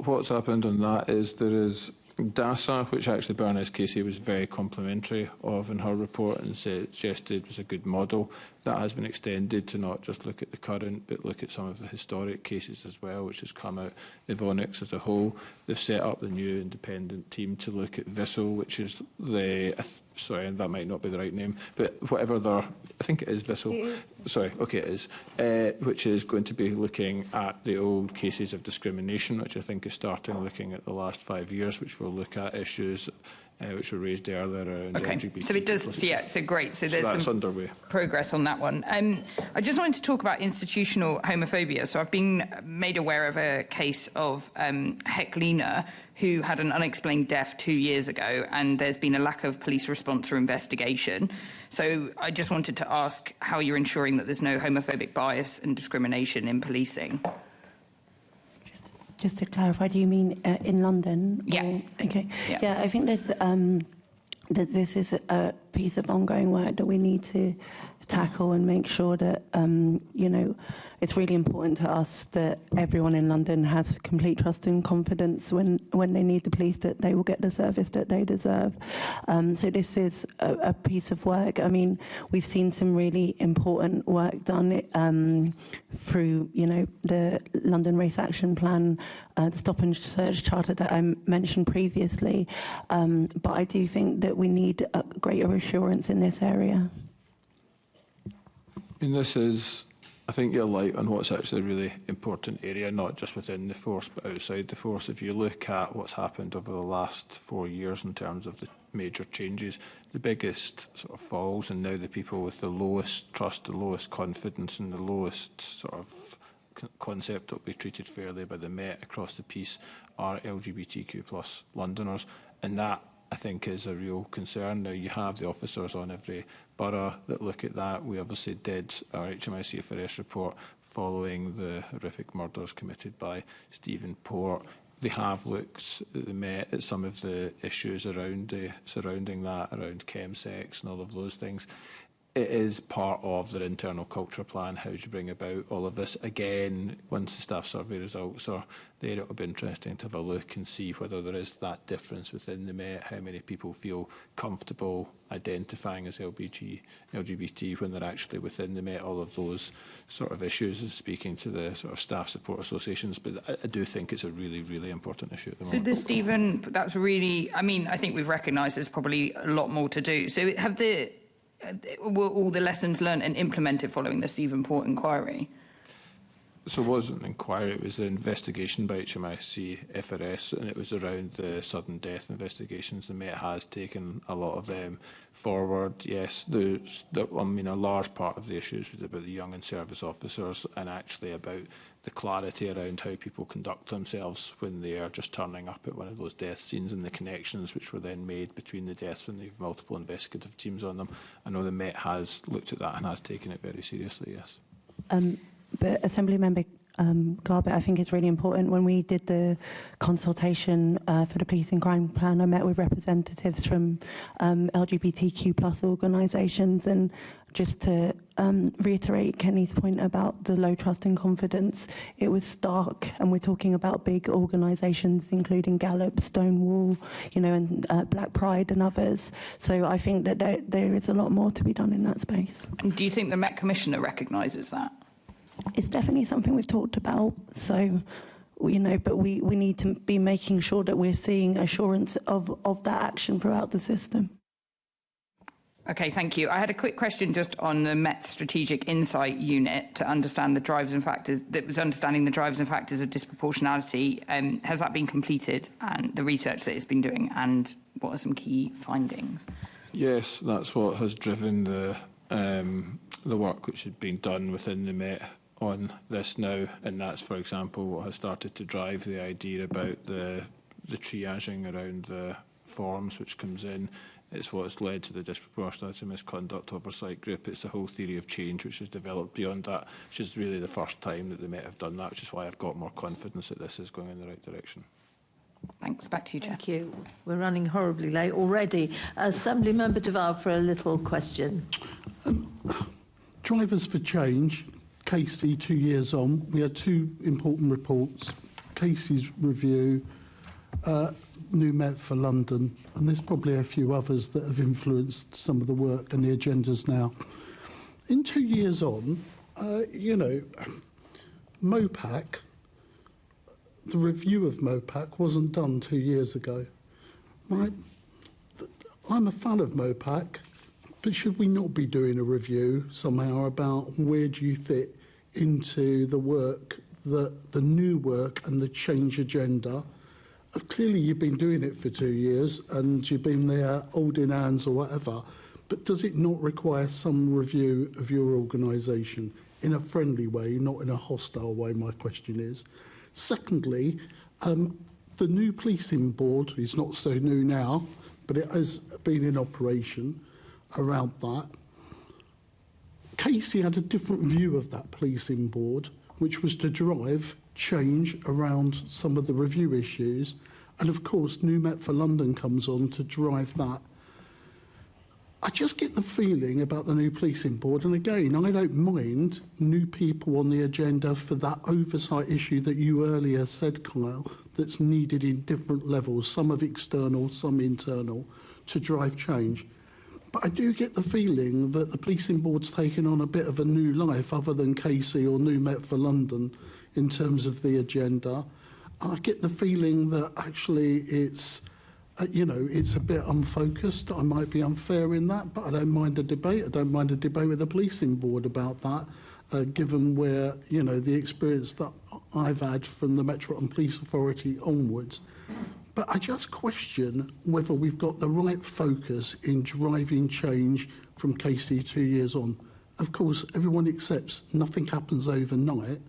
what's happened on that is there is DASA, which actually Baroness Casey was very complimentary of in her report and suggested was a good model. that has been extended to not just look at the current, but look at some of the historic cases as well, which has come out Evonik as a whole. They've set up the new independent team to look at Vissel, which is the, sorry, that might not be the right name, but whatever their, I think it is Vissel. Sorry, okay, it is, which is going to be looking at the old cases of discrimination, which I think is starting looking at the last 5 years, which will look at issues which were raised earlier around LGBT. So it does, so yeah, so great. So there's that's some underway. Progress on that one. I just wanted to talk about institutional homophobia. So I've been made aware of a case of Heklina, who had an unexplained death 2 years ago, and there's been a lack of police response or investigation. So I just wanted to ask how you're ensuring that there's no homophobic bias and discrimination in policing. Just to clarify, do you mean in London? Yeah. Or, okay. Yeah. Yeah, I think there's that this is a piece of ongoing work that we need to tackle and make sure that, you know, it's really important to us that everyone in London has complete trust and confidence when they need the police, that they will get the service that they deserve. So this is a piece of work. I mean, we've seen some really important work done through, you know, the London Race Action Plan, the Stop and Search Charter that I mentioned previously. But I do think that we need a greater assurance in this area. I mean, this is, I think you're light on what's actually a really important area, not just within the force, but outside the force. If you look at what's happened over the last 4 years in terms of the major changes, the biggest sort of falls, and now the people with the lowest trust, the lowest confidence, and the lowest sort of concept that will be treated fairly by the Met across the piece are LGBTQ+ Londoners, and that, I think, is a real concern. Now, you have the officers on every borough that look at that. We obviously did our HMICFRS report following the horrific murders committed by Stephen Port. They have looked at the Met at some of the issues around surrounding that, around chemsex and all of those things. It is part of their internal culture plan, how do you bring about all of this. Again, once the staff survey results are there, it will be interesting to have a look and see whether there is that difference within the Met, how many people feel comfortable identifying as LGBT when they're actually within the Met, all of those sort of issues, and speaking to the sort of staff support associations. But I do think it's a really, really important issue at the moment. So Stephen, that's really, I mean, I think we've recognised there's probably a lot more to do. So were all the lessons learned and implemented following the Stephen Port inquiry? So it wasn't an inquiry, it was an investigation by HMICFRS, and it was around the sudden death investigations. The Met has taken a lot of them forward. Yes, I mean, a large part of the issues was about the young and service officers, and actually about the clarity around how people conduct themselves when they are just turning up at one of those death scenes, and the connections which were then made between the deaths when they have multiple investigative teams on them. I know the Met has looked at that and has taken it very seriously, yes. But Assembly Member Garbett, I think it's really important. When we did the consultation for the Policing Crime Plan, I met with representatives from LGBTQ+ organisations, and just to reiterate Kenny's point about the low trust and confidence, it was stark, and we're talking about big organisations including Gallup, Stonewall, you know, and Black Pride and others. So I think that there is a lot more to be done in that space. And do you think the Met Commissioner recognises that? It's definitely something we've talked about. So, you know, but we need to be making sure that we're seeing assurance of that action throughout the system. Okay, thank you. I had a quick question just on the Met Strategic Insight Unit to understand the drivers and factors, that was understanding the drivers and factors of disproportionality. Has that been completed, and the research that it's been doing, and what are some key findings? Yes, that's what has driven the work which has been done within the Met on this now, and that's, for example, what has started to drive the idea about the triaging around the forms which comes in. It's what's led to the disproportionality misconduct oversight group. It's the whole theory of change which has developed beyond that, which is really the first time that the Met have done that, which is why I've got more confidence that this is going in the right direction. Thanks. Back to you, Chair. Thank you. We're running horribly late already. Assembly Member Duval for a little question. Drivers for Change, Casey, 2 years on. We had two important reports. Casey's review, New Met for London, and there's probably a few others that have influenced some of the work and the agendas now. in 2 years on, MOPAC, the review of MOPAC wasn't done 2 years ago, right? I'm a fan of MOPAC, but should we not be doing a review somehow about where do you fit into the work, the new work and the change agenda? Clearly you've been doing it for 2 years and you've been there holding hands or whatever, but does it not require some review of your organisation in a friendly way, not in a hostile way, my question is. Secondly, the new policing board is not so new now, but it has been in operation around that. Casey had a different view of that policing board, which was to drive change around some of the review issues. And of course, New Met for London comes on to drive that. I just get the feeling about the new policing board, and again, I don't mind new people on the agenda for that oversight issue that you earlier said, Kyle, that's needed in different levels, some of external, some internal, to drive change. But I do get the feeling that the policing board's taken on a bit of a new life other than Casey or New Met for London in terms of the agenda. And I get the feeling that actually it's, it's a bit unfocused. I might be unfair in that, but I don't mind a debate. I don't mind a debate with the policing board about that, given where, the experience that I've had from the Metropolitan Police Authority onwards. But I just question whether we've got the right focus in driving change from Casey 2 years on. Of course, everyone accepts nothing happens overnight,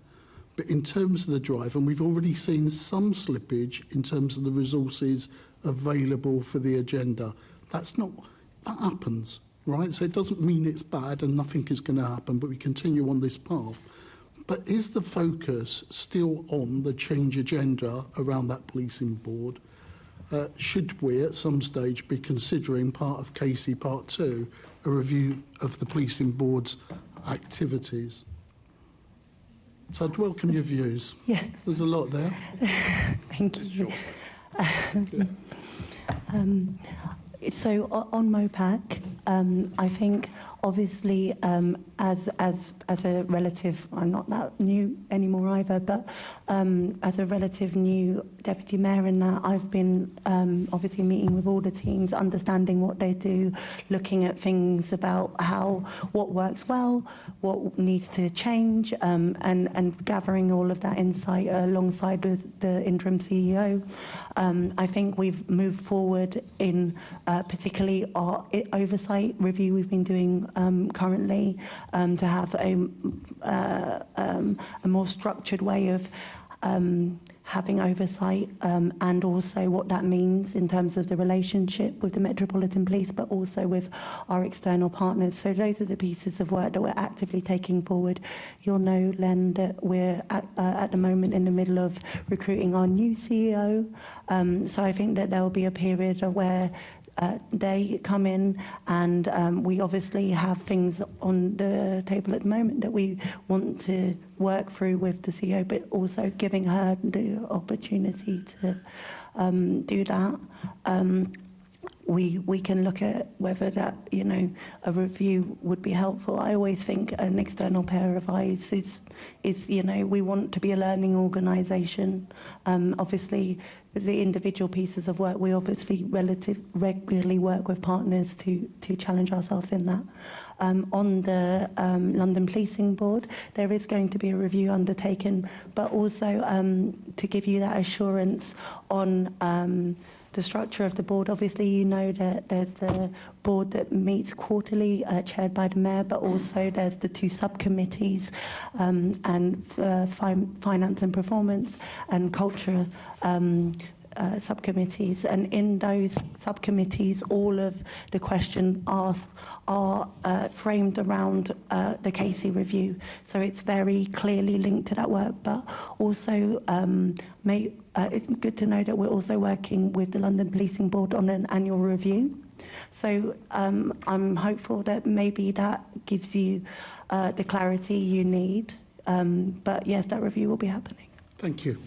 but in terms of the drive, and we've already seen some slippage in terms of the resources available for the agenda. That happens, right? So it doesn't mean it's bad and nothing is going to happen, but we continue on this path. But is the focus still on the change agenda around that policing board? Should we at some stage be considering part of Casey Part 2, a review of the policing board's activities? So I'd welcome your views. Yeah. There's a lot there. Thank you. So on MOPAC, I think obviously as a relative, I'm not that new anymore either, but as a relative new deputy mayor in that, I've been obviously meeting with all the teams, understanding what they do, looking at things about what works well, what needs to change, and gathering all of that insight alongside with the interim CEO. I think we've moved forward in particularly our oversight review we've been doing currently to have a more structured way of having oversight and also what that means in terms of the relationship with the Metropolitan Police, but also with our external partners. So those are the pieces of work that we're actively taking forward. You'll know, Len, that we're at the moment in the middle of recruiting our new CEO. So I think that there will be a period where they come in and we obviously have things on the table at the moment that we want to work through with the CEO, but also giving her the opportunity to do that. We can look at whether that, a review would be helpful. I always think an external pair of eyes is we want to be a learning organisation. Obviously, the individual pieces of work, we obviously regularly work with partners to challenge ourselves in that. On the London Policing Board, there is going to be a review undertaken, but also to give you that assurance on the structure of the board. Obviously, you know that there's the board that meets quarterly, chaired by the mayor, but also there's the two subcommittees and finance and performance and culture subcommittees. And in those subcommittees, all of the questions asked are framed around the Casey review. So it's very clearly linked to that work, but also it's good to know that we're also working with the London Policing Board on an annual review. So I'm hopeful that maybe that gives you the clarity you need. But yes, that review will be happening. Thank you.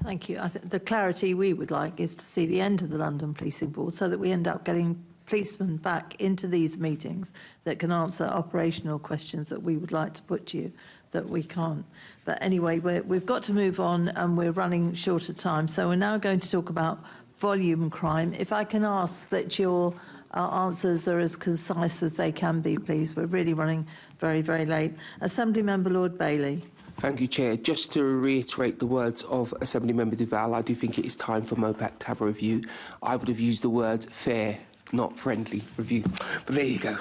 Thank you. I think the clarity we would like is to see the end of the London Policing Board so that we end up getting policemen back into these meetings that can answer operational questions that we would like to put to you that we can't. But anyway, we've got to move on and we're running short of time. So we're now going to talk about volume crime. If I can ask that your answers are as concise as they can be, please. We're really running very, very late. Assembly Member Lord Bailey. Thank you, Chair. Just to reiterate the words of Assemblymember Duval, I do think it is time for MOPAC to have a review. I would have used the words fair, not friendly review. But there you go.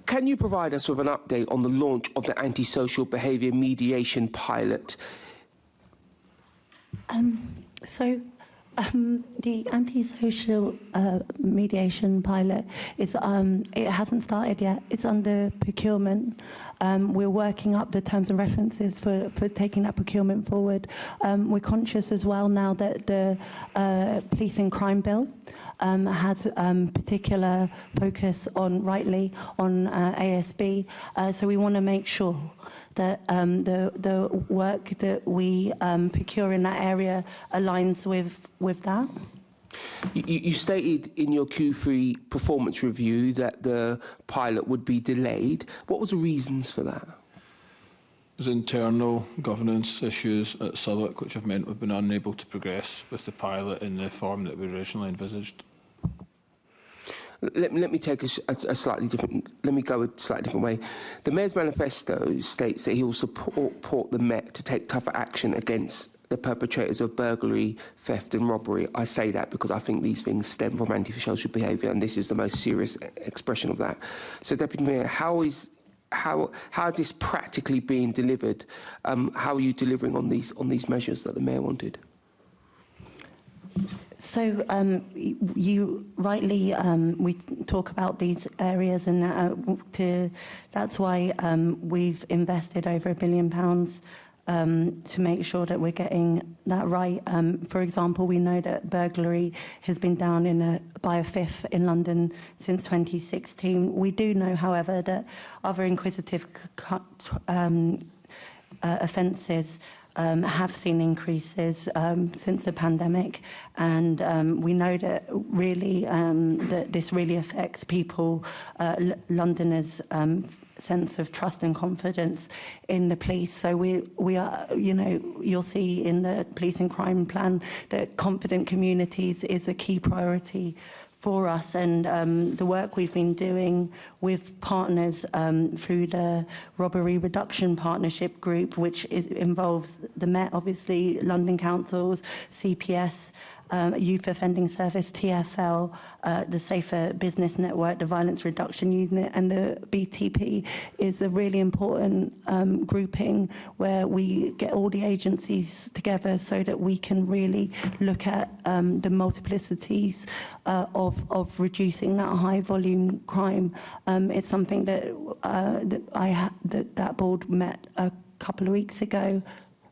Can you provide us with an update on the launch of the antisocial behaviour mediation pilot? The antisocial mediation pilot is it hasn't started yet. It's under procurement. We're working up the terms and references for taking that procurement forward. We're conscious as well now that the Police and Crime Bill has particular focus on, rightly, on ASB. So we want to make sure that the work that we procure in that area aligns with that. You stated in your Q3 performance review that the pilot would be delayed. What was the reasons for that? There's internal governance issues at Southwark which have meant we've been unable to progress with the pilot in the form that we originally envisaged. Let me take a slightly different. Let me go a slightly different way. The Mayor's manifesto states that he will support the Met to take tougher action against the perpetrators of burglary, theft and robbery. I say that because I think these things stem from antisocial behaviour, and this is the most serious expression of that. So, Deputy Mayor, how is this practically being delivered? How are you delivering on these measures that the Mayor wanted? So you rightly, we talk about these areas, and that's why we've invested over £1 billion to make sure that we're getting that right. For example, we know that burglary has been down by a fifth in London since 2016. We do know, however, that other inquisitive offences have seen increases since the pandemic, and we know that really that this really affects people, Londoners' sense of trust and confidence in the police. So we are, you know, you'll see in the police and crime plan that confident communities is a key priority for us, and the work we've been doing with partners through the Robbery Reduction Partnership Group, which involves the Met, obviously, London Councils, CPS, Youth Offending Service, TfL, the Safer Business Network, the Violence Reduction Unit, and the BTP is a really important grouping where we get all the agencies together so that we can really look at the multiplicities of reducing that high volume crime. It's something that that board met a couple of weeks ago.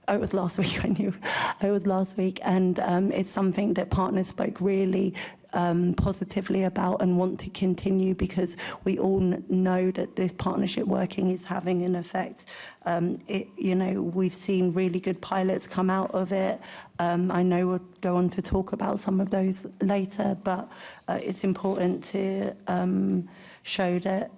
Oh, it was last week. It was last week, and it's something that partners spoke really positively about and want to continue, because we all know that this partnership working is having an effect. You know, we've seen really good pilots come out of it. I know we'll go on to talk about some of those later, but it's important to show that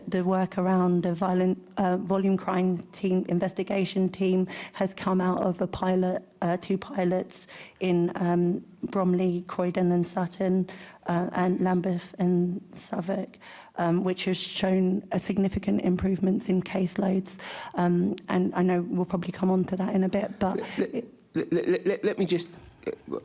the work around the volume crime team investigation team has come out of a pilot, 2 pilots in Bromley, Croydon and Sutton, and Lambeth and Southwark, which has shown a significant improvements in caseloads. And I know we'll probably come on to that in a bit, but... Let me just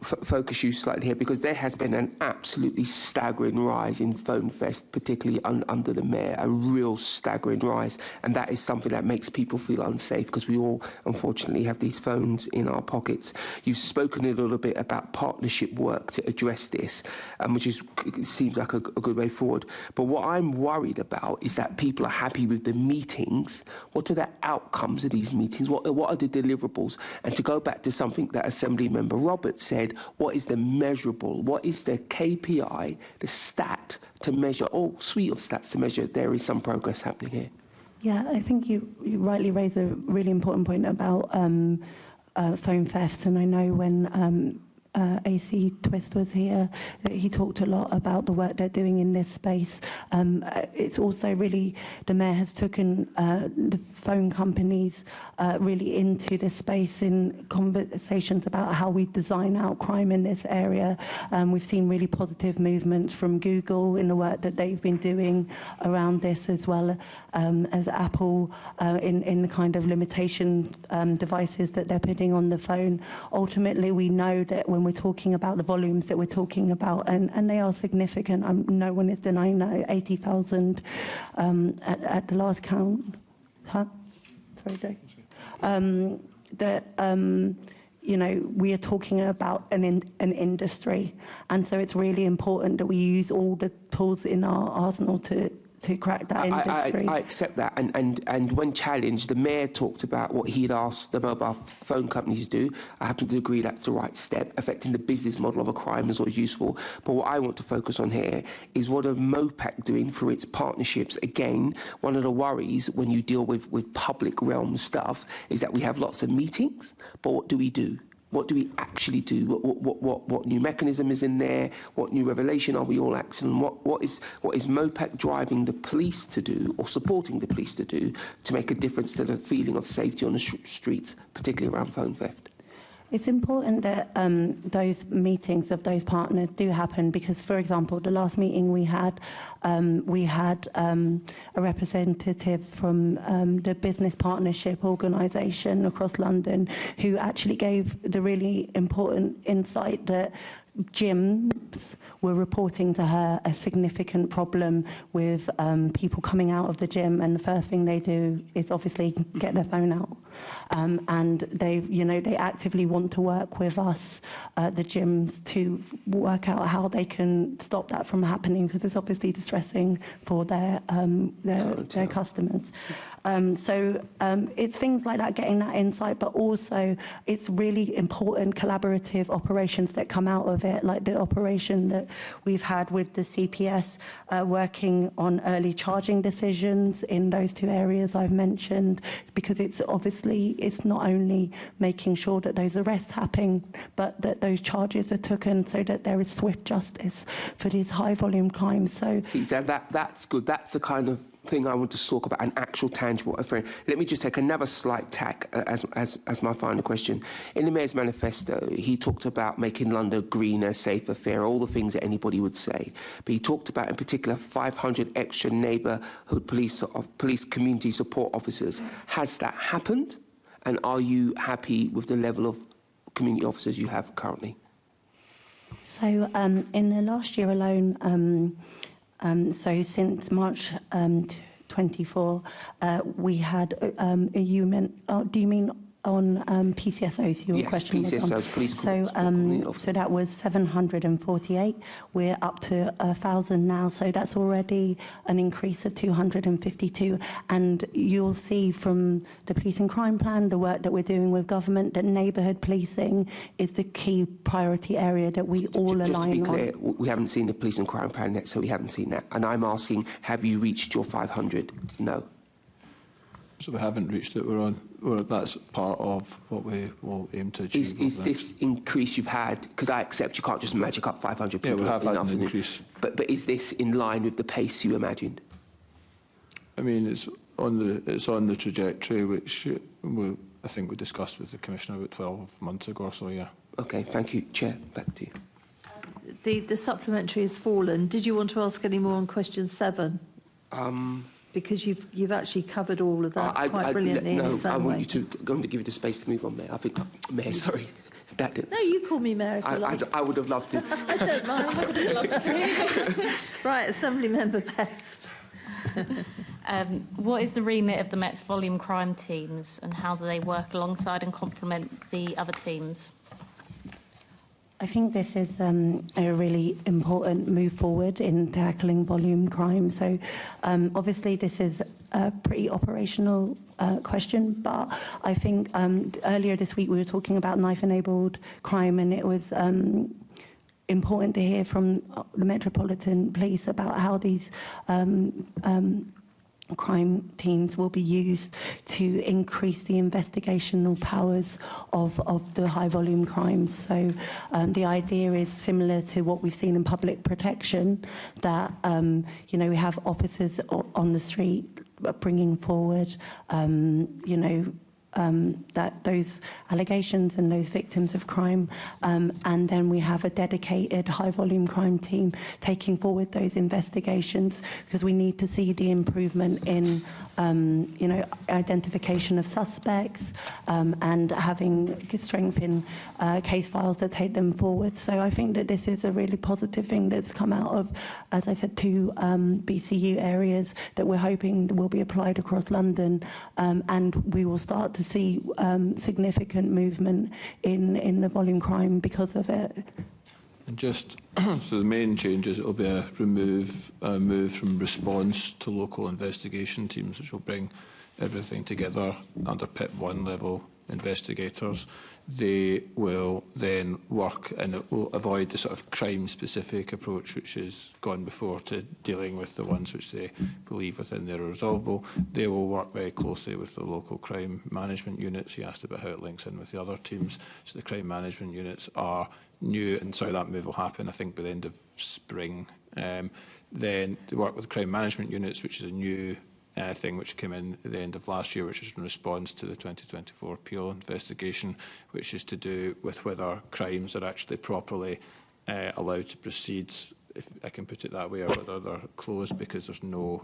focus you slightly here, because there has been an absolutely staggering rise in phone theft, particularly under the Mayor, a real staggering rise, and that is something that makes people feel unsafe, because we all unfortunately have these phones in our pockets. You've spoken a little bit about partnership work to address this, which seems like a good way forward, but what I'm worried about is that people are happy with the meetings. What are the outcomes of these meetings? What are the deliverables? And to go back to something that Assembly Member Roberts said, what is the measurable, what is the KPI, the stat to measure, all suite of stats to measure there is some progress happening here? Yeah, I think you rightly raise a really important point about phone thefts, and I know when AC Twist was here, he talked a lot about the work they're doing in this space. It's also really, the Mayor has taken the phone companies really into this space in conversations about how we design out crime in this area. We've seen really positive movements from Google in the work that they've been doing around this, as well as Apple in the kind of limitation devices that they're putting on the phone. Ultimately, we know that when we're talking about the volumes that we're talking about, and they are significant, no one is denying that, 80,000 at the last count. Huh? Sorry, Dave. You know, we are talking about an industry, and so it's really important that we use all the tools in our arsenal to crack that industry. I accept that, and when challenged, the Mayor talked about what he'd asked the mobile phone companies to do. I happen to agree that's the right step. Affecting the business model of a crime is always useful, but what I want to focus on here is what are MOPAC doing for its partnerships. Again, one of the worries when you deal with public realm stuff is that we have lots of meetings, but what do we do? What do we actually do? What new mechanism is in there? What new revelation are we all acting? What is MOPAC driving the police to do, or supporting the police to do, to make a difference to the feeling of safety on the streets, particularly around phone theft? It's important that those meetings of those partners do happen, because, for example, the last meeting we had a representative from the Business Partnership Organisation across London who actually gave the really important insight that gyms were reporting to her a significant problem with people coming out of the gym, and the first thing they do is obviously get their phone out. And they actively want to work with us, the gyms, to work out how they can stop that from happening, because it's obviously distressing for their customers. So it's things like that, getting that insight, but also it's really important collaborative operations that come out of it, like the operation that we've had with the CPS, working on early charging decisions in those two areas I've mentioned, because it's obviously, it's not only making sure that those arrests happen, but that those charges are taken so that there is swift justice for these high volume crimes. So see, that's good. That's the kind of thing I want to talk about, an actual tangible offering. Let me just take another slight tack as my final question. In the Mayor's manifesto, he talked about making London greener, safer, fairer, all the things that anybody would say. But he talked about, in particular, 500 extra neighbourhood police community support officers. Has that happened? And are you happy with the level of community officers you have currently? So in the last year alone, so since March 24, we had do you mean on PCSOs? Your yes, question PCSOs, police. So that was 748. We're up to 1,000 now. So that's already an increase of 252. And you'll see from the policing crime plan, the work that we're doing with government, that neighbourhood policing is the key priority area that we all align on. Just to be clear, we haven't seen the policing crime plan yet, so we haven't seen that. And I'm asking, have you reached your 500? No. So we haven't reached it. That's part of what we will aim to achieve. Is this increase you've had, because I accept you can't just magic up 500 people. Yeah, we have had an increase. But is this in line with the pace you imagined? I mean, it's on the trajectory which I think we discussed with the Commissioner about 12 months ago or so, yeah. Okay, thank you. Chair, back to you. The supplementary has fallen. Did you want to ask any more on question 7? Because you've actually covered all of that quite brilliantly. No, I want you to going to give you the space to move on, Mayor. I think, Mayor, sorry. That didn't. No, you call me Mayor if you like. I would have loved to. I don't mind. I would have loved to. Right, Assembly Member Best. What is the remit of the Met's volume crime teams, and how do they work alongside and complement the other teams? I think this is a really important move forward in tackling volume crime. So obviously this is a pretty operational question, but I think earlier this week we were talking about knife-enabled crime, and it was important to hear from the Metropolitan Police about how these crime teams will be used to increase the investigational powers of the high volume crimes. So the idea is similar to what we've seen in public protection, that you know, we have officers on the street bringing forward you know, that those allegations and those victims of crime, and then we have a dedicated high volume crime team taking forward those investigations, because we need to see the improvement in you know, identification of suspects, and having strength in case files that take them forward. So I think that this is a really positive thing that's come out of, as I said, 2 BCU areas that we're hoping will be applied across London, and we will start to see significant movement in the volume crime because of it. And just, so the main changes, it will be a move from response to local investigation teams, which will bring everything together under PIP 1 level investigators. They will then work, and it will avoid the sort of crime-specific approach which has gone before, to dealing with the ones which they believe within their resolvable. They will work very closely with the local crime management units. You asked about how it links in with the other teams. So the crime management units are new, and sorry, that move will happen, I think, by the end of spring. Then they work with the crime management units, which is a new thing which came in at the end of last year, which is in response to the 2024 Peel investigation, which is to do with whether crimes are actually properly allowed to proceed, if I can put it that way, or whether they're closed because there's no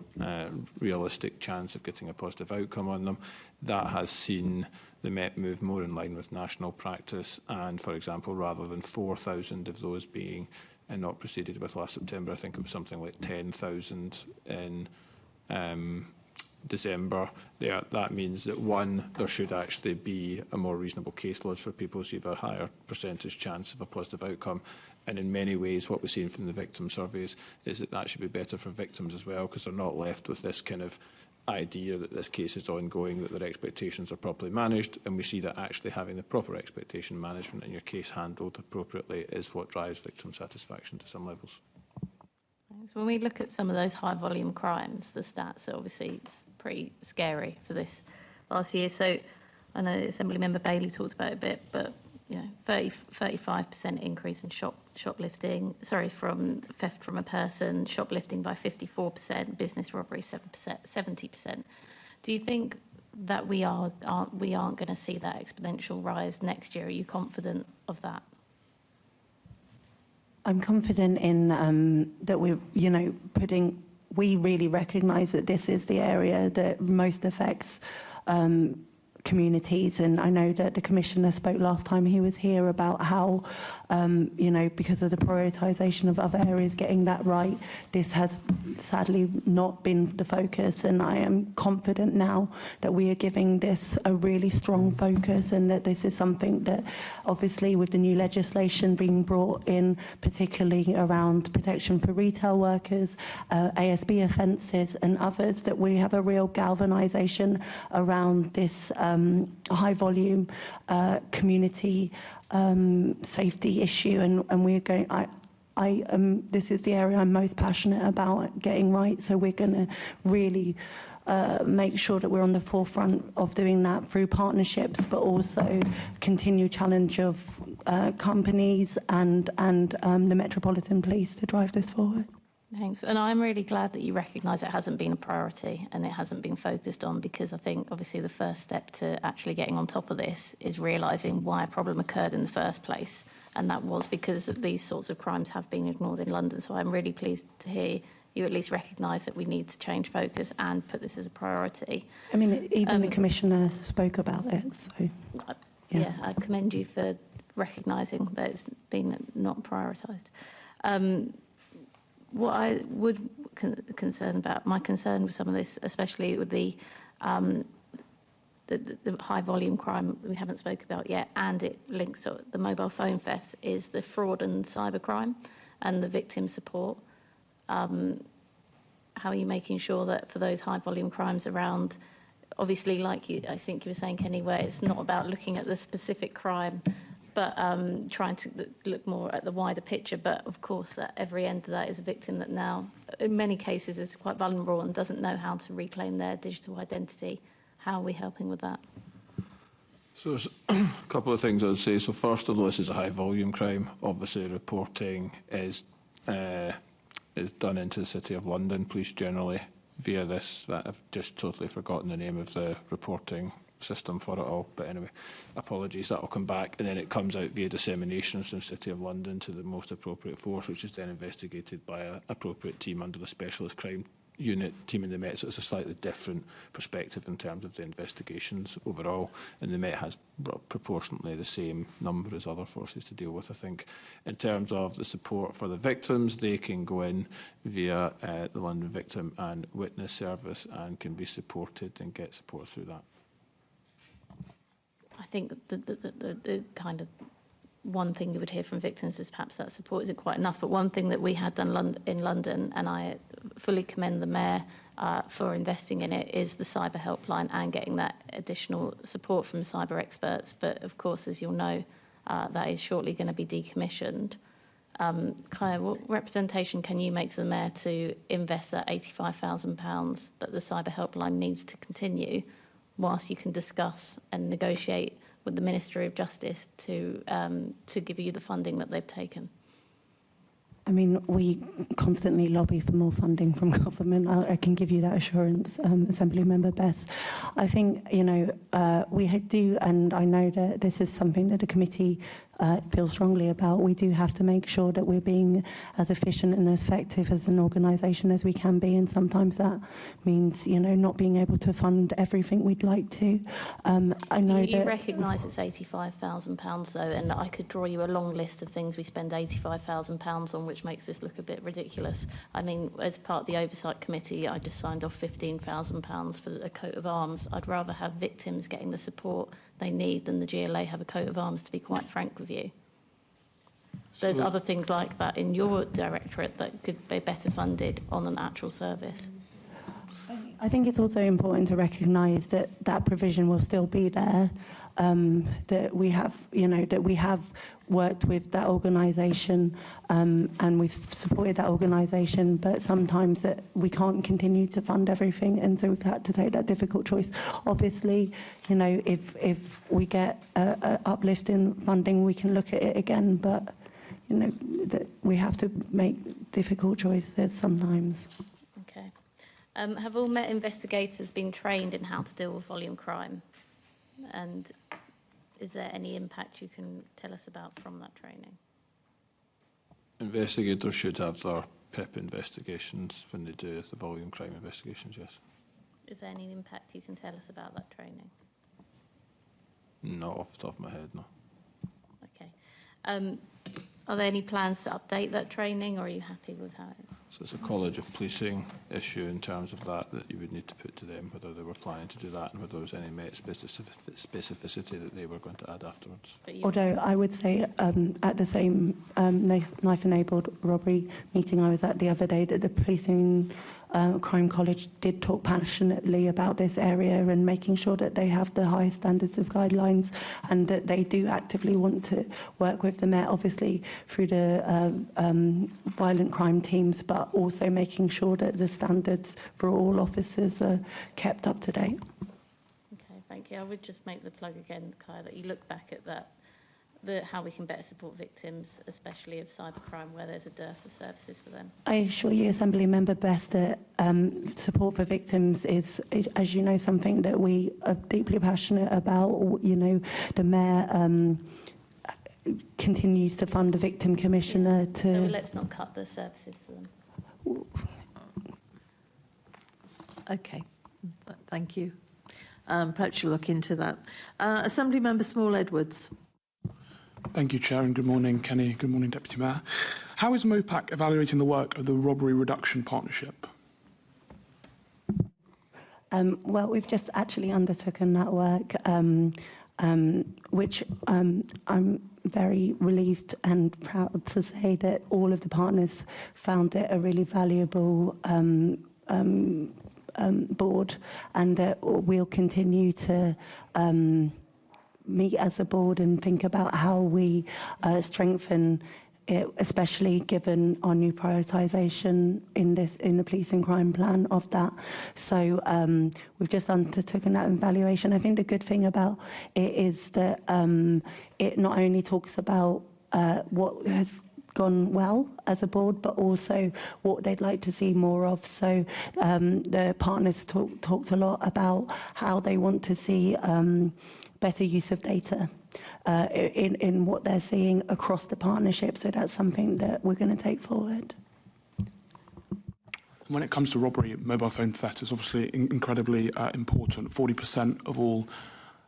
realistic chance of getting a positive outcome on them. That has seen the Met move more in line with national practice, and, for example, rather than 4,000 of those being not proceeded with last September, I think it was something like 10,000 in December. That means that, one, there should actually be a more reasonable caseload for people, so you have a higher percentage chance of a positive outcome. And in many ways, what we've seen from the victim surveys is that that should be better for victims as well, because they're not left with this kind of idea that this case is ongoing, that their expectations are properly managed, and we see that actually having the proper expectation management and your case handled appropriately is what drives victim satisfaction to some levels. When we look at some of those high volume crimes, the stats are obviously pretty scary for this last year. So I know Assemblymember Bailey talked about it a bit, but you know, 35% increase in shoplifting, from theft from a person, shoplifting by 54%, business robbery 70%. Do you think that we aren't going to see that exponential rise next year? Are you confident of that? I'm confident in that we're, you know, we really recognise that this is the area that most affects communities, and I know that the Commissioner spoke last time he was here about how, you know, because of the prioritisation of other areas, getting that right, this has sadly not been the focus, and I am confident now that we are giving this a really strong focus, and that this is something that, obviously, with the new legislation being brought in, particularly around protection for retail workers, ASB offences and others, that we have a real galvanisation around this high volume community safety issue, and we're going. This is the area I'm most passionate about getting right. So we're going to really make sure that we're on the forefront of doing that through partnerships, but also continue challenge of companies and the Metropolitan Police to drive this forward. Thanks. And I'm really glad that you recognise it hasn't been a priority and it hasn't been focused on, because I think obviously the first step to actually getting on top of this is realising why a problem occurred in the first place. And that was because these sorts of crimes have been ignored in London. So I'm really pleased to hear you at least recognise that we need to change focus and put this as a priority. I mean, even the Commissioner spoke about it. So yeah, I commend you for recognising that it's been not prioritised. What I would my concern with some of this, especially with the high volume crime we haven't spoken about yet, and it links to the mobile phone thefts, is the fraud and cybercrime and the victim support. How are you making sure that for those high volume crimes around, obviously, like I think you were saying, Kenny, where it's not about looking at the specific crime, but trying to look more at the wider picture. But of course, at every end of that is a victim that now, in many cases, is quite vulnerable and doesn't know how to reclaim their digital identity. How are we helping with that? So there's a couple of things I would say. So first, although this is a high volume crime, obviously reporting is done into the City of London Police generally via this. I've just totally forgotten the name of the reporting system for it all, but anyway, apologies, that will come back, and then it comes out via dissemination from the City of London to the most appropriate force, which is then investigated by an appropriate team under the specialist crime unit team in the Met. So it's a slightly different perspective in terms of the investigations overall, and the Met has proportionately the same number as other forces to deal with. I think in terms of the support for the victims, they can go in via the London Victim and Witness Service and can be supported and get support through that. I think the kind of one thing you would hear from victims is perhaps that support isn't quite enough. But one thing that we had done in London, and I fully commend the Mayor for investing in it, is the cyber helpline and getting that additional support from cyber experts. But of course, as you'll know, that is shortly going to be decommissioned. Claire, what representation can you make to the Mayor to invest that £85,000 that the cyber helpline needs to continue, whilst you can discuss and negotiate with the Ministry of Justice to give you the funding that they've taken? I mean, we constantly lobby for more funding from government. I can give you that assurance, Assembly Member Bess. I think, you know, we do, and I know that this is something that the committee feels strongly about. We do have to make sure that we're being as efficient and as effective as an organisation as we can be, and sometimes that means, you know, not being able to fund everything we'd like to. I know you that recognise it's £85,000 though, and I could draw you a long list of things we spend £85,000 on, which makes this look a bit ridiculous. I mean, as part of the Oversight Committee, I just signed off £15,000 for a coat of arms. I'd rather have victims getting the support they need than the GLA have a coat of arms, to be quite frank with you. There's other things like that in your directorate that could be better funded on an actual service. I think it's also important to recognise that that provision will still be there. That we have, you know, that we have worked with that organisation and we've supported that organisation, but sometimes that we can't continue to fund everything, and so we've had to take that difficult choice. Obviously, you know, if we get a uplift in funding, we can look at it again, but you know, that we have to make difficult choices sometimes. Okay. Have all Met investigators been trained in how to deal with volume crime? And is there any impact you can tell us about from that training? Investigators should have their PIP investigations when they do the volume crime investigations, yes. Is there any impact you can tell us about that training? Not off the top of my head, no. Okay. Are there any plans to update that training, or are you happy with how it is? So it's a College of Policing issue in terms of that you would need to put to them, whether they were planning to do that and whether there was any Met specificity that they were going to add afterwards. Although I would say at the same knife-enabled robbery meeting I was at the other day, that the Policing Crime College did talk passionately about this area and making sure that they have the highest standards of guidelines, and that they do actively want to work with the Met, obviously through the violent crime teams, but also making sure that the standards for all officers are kept up to date. Okay, thank you. I would just make the plug again, Kai, that you look back at that, how we can better support victims, especially of cybercrime, where there's a dearth of services for them. I assure you, Assembly Member Bess, that support for victims is, as you know, something that we are deeply passionate about. You know, the Mayor continues to fund a victim commissioner to... So let's not cut the services to them. Okay, thank you. Perhaps you'll look into that. Assembly Member Small-Edwards. Thank you, Chair, and good morning, Kenny. Good morning, Deputy Mayor. How is MOPAC evaluating the work of the Robbery Reduction Partnership? Well, we've just actually undertaken that work, which I'm very relieved and proud to say that all of the partners found it a really valuable board, and that we'll continue to meet as a board and think about how we strengthen it, especially given our new prioritisation in the police and crime plan of that. So we've just undertaken that evaluation. I think the good thing about it is that it not only talks about what has gone well as a board, but also what they'd like to see more of. So the partners talked a lot about how they want to see better use of data in what they're seeing across the partnership. So that's something that we're going to take forward. When it comes to robbery, mobile phone theft is obviously incredibly important. 40% of all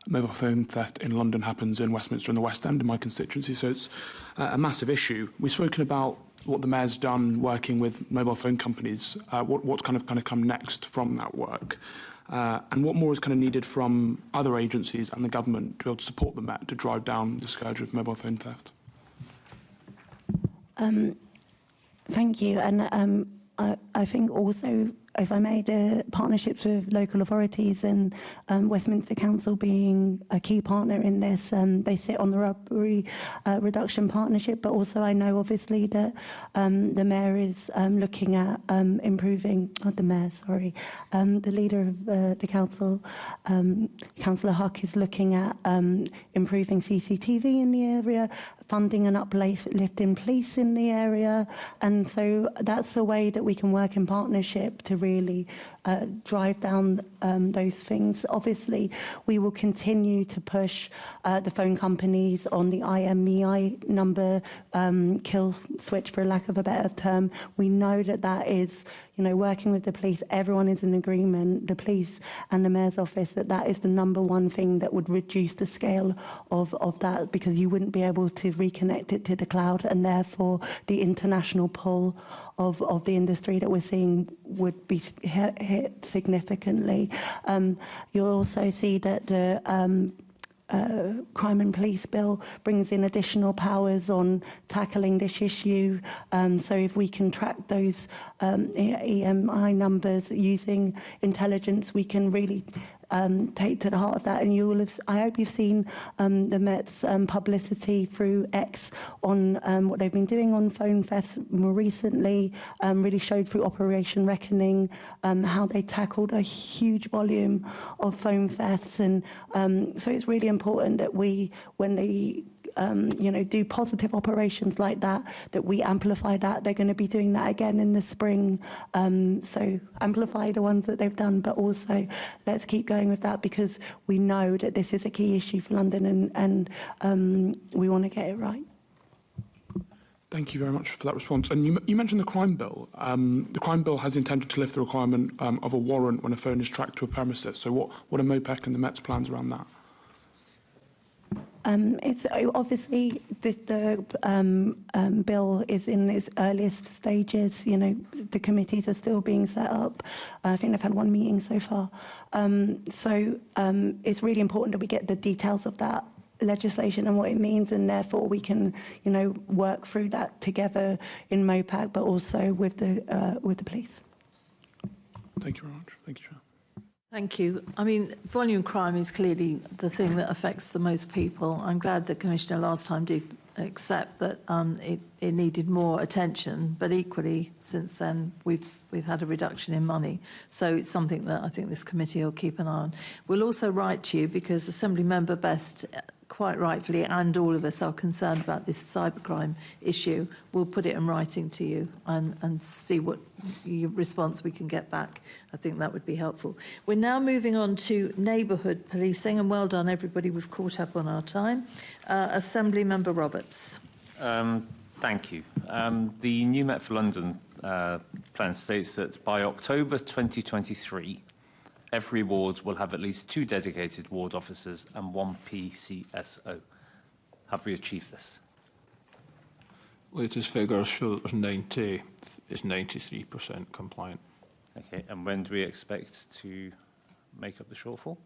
mobile phone theft in London happens in Westminster and the West End, in my constituency, so it's a massive issue. We've spoken about what the Mayor's done working with mobile phone companies. What's kind of come next from that work? And what more is kind of needed from other agencies and the government to be able to support the Met to drive down the scourge of mobile phone theft? Thank you. And I think also, if I may, the partnerships with local authorities and Westminster Council being a key partner in this. They sit on the robbery reduction partnership, but also I know obviously that the Mayor is looking at improving, not the Mayor, sorry, the leader of the Council, Councillor Huck, is looking at improving CCTV in the area, funding and uplifting police in the area. And so that's a way that we can work in partnership to really drive down those things. Obviously, we will continue to push the phone companies on the IMEI number kill switch, for lack of a better term. We know that that is, working with the police, everyone is in agreement, the police and the Mayor's office, that that is the number one thing that would reduce the scale of that, because you wouldn't be able to reconnect it to the cloud, and therefore the international pull of the industry that we're seeing would be hit significantly. You'll also see that the Crime and Police Bill brings in additional powers on tackling this issue. So if we can track those EMI numbers using intelligence, we can really take to the heart of that. And you will have, I hope you've seen the Met's publicity through X on what they've been doing on phone thefts more recently, really showed through Operation Reckoning how they tackled a huge volume of phone thefts. And so it's really important that we, when they do positive operations like that, that we amplify that. They're going to be doing that again in the spring. So amplify the ones that they've done, but also let's keep going with that, because we know that this is a key issue for London, and we want to get it right. Thank you very much for that response. And you mentioned the crime bill. The crime bill has the intention to lift the requirement of a warrant when a phone is tracked to a premises. So what are MOPEC and the Met's plans around that? It's obviously the bill is in its earliest stages. The committees are still being set up. I think they've had one meeting so far. So it's really important that we get the details of that legislation and what it means, and therefore we can, work through that together in MOPAC, but also with the police. Thank you very much. Thank you, Chair. Thank you. I mean, volume crime is clearly the thing that affects the most people. I'm glad the Commissioner last time did accept that it needed more attention, but equally, since then, we've had a reduction in money. So it's something that I think this committee will keep an eye on. We'll also write to you, because Assembly Member Best, quite rightfully, and all of us are concerned about this cybercrime issue. We'll put it in writing to you and see what response we can get back. I think that would be helpful. We're now moving on to neighbourhood policing, and well done, everybody. We've caught up on our time. Assembly Member Roberts. Thank you. The new Met for London plan states that by October 2023, every ward will have at least 2 dedicated ward officers and 1 PCSO. Have we achieved this? Latest figures show that there's 93% compliant. Okay, and when do we expect to make up the shortfall?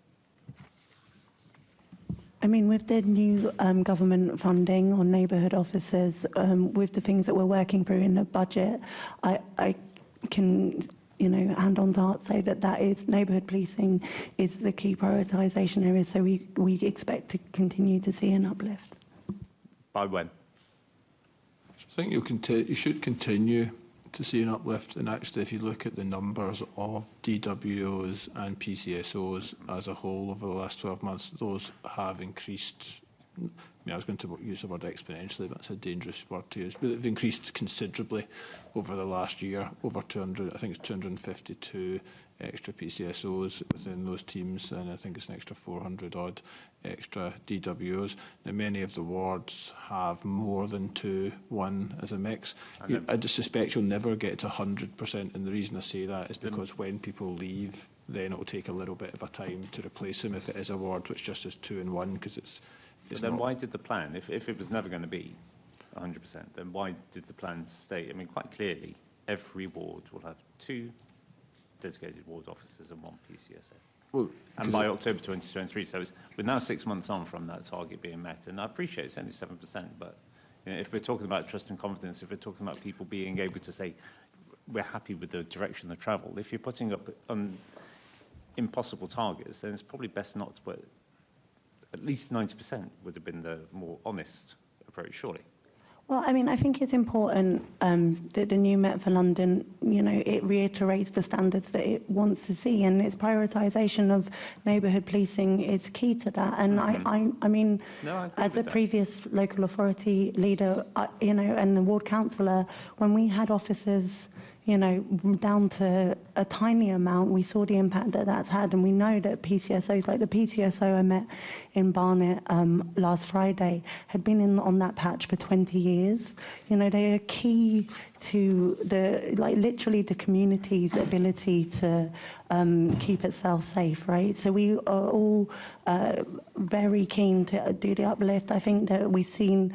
I mean, with the new government funding on neighbourhood officers, with the things that we're working through in the budget, I can hand on heart say that that is neighbourhood policing is the key prioritisation area. So we expect to continue to see an uplift. By when? I think you should continue to see an uplift, and actually if you look at the numbers of DWOs and PCSOs as a whole over the last 12 months, those have increased. I mean, I was going to use the word exponentially, but it's a dangerous word to use, but they've increased considerably over the last year, over 200, I think it's 252 extra PCSOs within those teams, and I think it's an extra 400 odd extra DWOs. Now, many of the wards have more than 2-1 as a mix. I just suspect you'll never get to 100%, and the reason I say that is because when people leave, then it will take a little bit of a time to replace them if it is a ward which just is 2 and 1, because it's But then why did the plan, if it was never going to be 100%, then why did the plan state, I mean, quite clearly, every ward will have 2 dedicated ward officers and 1 PCSO. Well, and by October 2023, so we're now 6 months on from that target being met, and I appreciate it's only 7%, but if we're talking about trust and confidence, if we're talking about people being able to say, we're happy with the direction of travel, if you're putting up impossible targets, then it's probably best not to put at least 90% would have been the more honest approach, surely. Well, I mean, I think it's important that the new Met for London, it reiterates the standards that it wants to see, and its prioritisation of neighbourhood policing is key to that. And I mean, as a previous local authority leader, and the ward councillor, when we had officers, down to a tiny amount, we saw the impact that that's had, and we know that PCSOs, like the PCSO I met in Barnet last Friday, had been on that patch for 20 years. They are key to literally the community's ability to keep itself safe, right? So we are all very keen to do the uplift. I think that we've seen,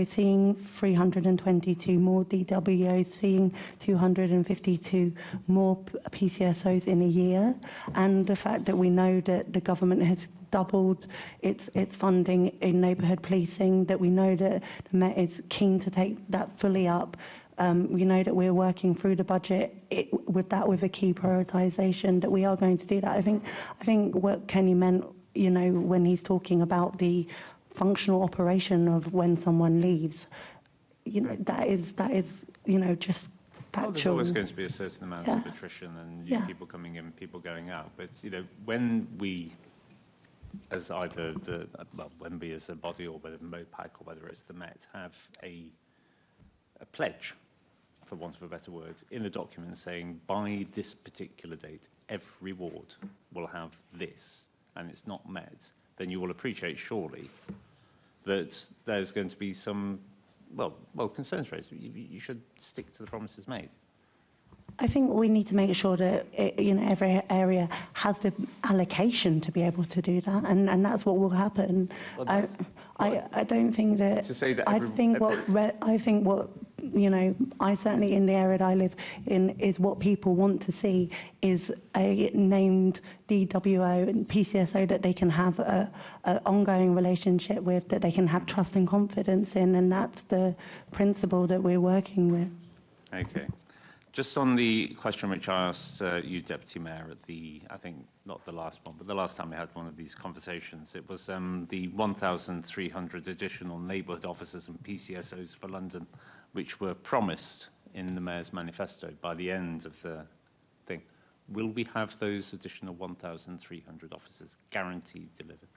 seeing 322 more DWOs, seeing 252 more PCSOs in a year, and the fact that we know that the government has doubled its funding in neighbourhood policing, that we know that the Met is keen to take that fully up. We know that we're working through the budget with a key prioritisation, that we are going to do that. I think what Kenny meant, when he's talking about the functional operation of when someone leaves, that is just factual. Well, there's always going to be a certain amount of attrition and new people coming in, people going out. But when we, as either when we as a body, or whether MOPAC or whether it's the Met, have a pledge, for want of a better word, in the document saying by this particular date, every ward will have this, and it's not met, then you will appreciate surely that there's going to be some, concerns raised. You should stick to the promises made. I think we need to make sure that every area has the allocation to be able to do that, and that's what will happen. Well, I don't think that. To say that I think what I certainly, in the area that I live in, is what people want to see is a named DWO and PCSO that they can have an ongoing relationship with, that they can have trust and confidence in, and that's the principle that we're working with. Okay. Just on the question which I asked you, Deputy Mayor, at I think not the last one, but the last time we had one of these conversations, it was the 1,300 additional neighbourhood officers and PCSOs for London, which were promised in the Mayor's manifesto by the end of the thing. Will we have those additional 1,300 officers guaranteed delivered?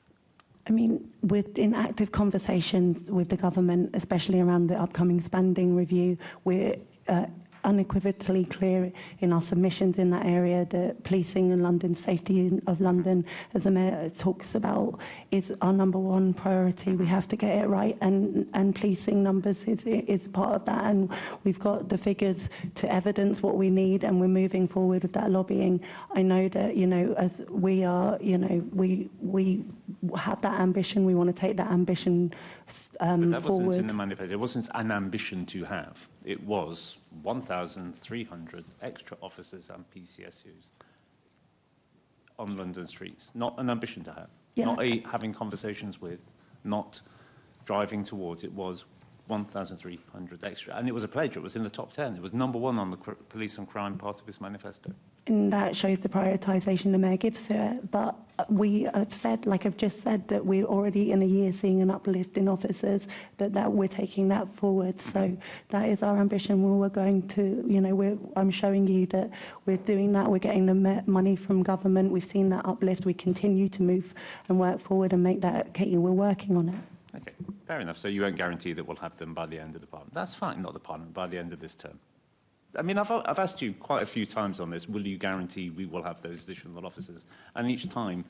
I mean, we're in active conversations with the government, especially around the upcoming spending review. We're unequivocally clear in our submissions in that area that policing in London, safety of London, as the Mayor talks about, is our #1 priority. We have to get it right, and policing numbers is part of that, and we've got the figures to evidence what we need, and we're moving forward with that lobbying. I know that, as we are, we have that ambition. We want to take that ambition but that forward. wasn't in the manifesto. It wasn't an ambition to have. It was 1,300 extra officers and PCSUs on London streets. Not an ambition to have. Yeah. Not having conversations with, not driving towards. It was, 1,300 extra. And it was a pledge. It was in the top 10. It was number 1 on the police and crime part of his manifesto. And that shows the prioritisation the Mayor gives to it. But we have said, like I've just said, that we're already in a year seeing an uplift in officers, that we're taking that forward. So that is our ambition. We're going to, you know, I'm showing you that we're doing that. We're getting the money from government. We've seen that uplift. We continue to move and work forward and make that, Katie, we're working on it. Okay, fair enough. So you won't guarantee that we'll have them by the end of the Parliament. That's fine, not the Parliament, by the end of this term. I mean, I've asked you quite a few times on this, will you guarantee we will have those additional officers? And each time,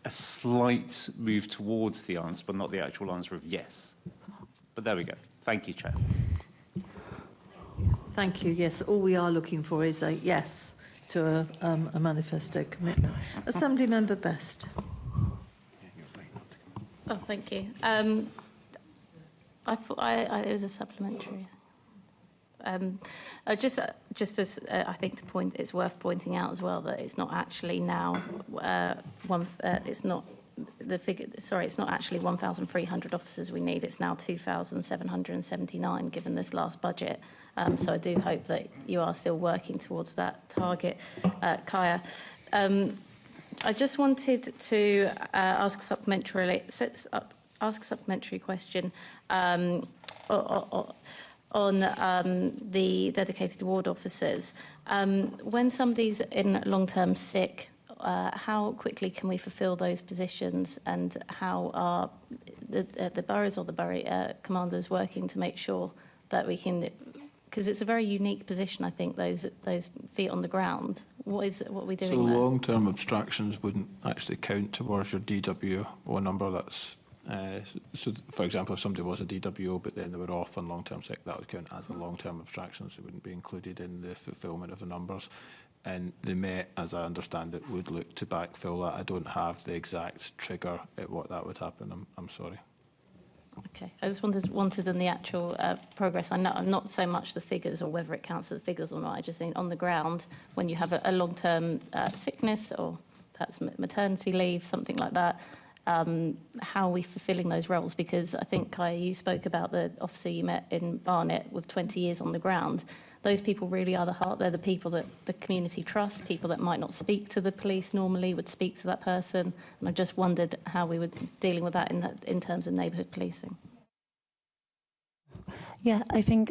a slight move towards the answer, but not the actual answer of yes. But there we go. Thank you, Chair. Thank you. Yes, all we are looking for is a yes to a manifesto commitment. Assembly Member Best. Oh, thank you. I thought it was a supplementary. Just as I think it's worth pointing out as well that it's not actually now it's not the figure. Sorry, it's not actually 1,300 officers we need. It's now 2,779 given this last budget. So I do hope that you are still working towards that target, Kaya. I just wanted to ask a supplementary question on the dedicated ward officers. When somebody's in long-term sick, how quickly can we fulfil those positions, and how are the boroughs or the borough commanders working to make sure that we can, because it's a very unique position, I think, those feet on the ground. What are we doing so there? long-term abstractions wouldn't actually count towards your DWO number. That's so, for example, if somebody was a DWO but then they were off on long-term sick, that would count as a long-term abstraction, so it wouldn't be included in the fulfilment of the numbers. And the Met, as I understand it, would look to backfill that. I don't have the exact trigger at what that would happen. I'm sorry. Okay, I just wanted in the actual progress. I'm not so much the figures or whether it counts as the figures or not. I just think on the ground, when you have a long-term sickness or perhaps maternity leave, something like that, how are we fulfilling those roles? Because I think, Kaya, you spoke about the officer you met in Barnet with 20 years on the ground. Those people really are the heart. They're the people that the community trusts, people that might not speak to the police normally would speak to that person. And I just wondered how we were dealing with that in terms of neighbourhood policing. Yeah, I think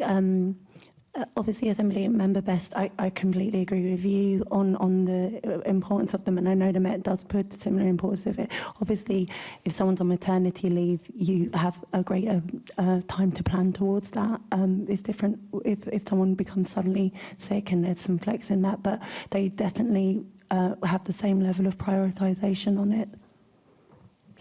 obviously, Assembly Member Best, I completely agree with you on the importance of them, and I know the Met does put similar importance of it. Obviously, if someone's on maternity leave, you have a greater time to plan towards that. It's different if someone becomes suddenly sick, and there's some flex in that, but they definitely have the same level of prioritisation on it.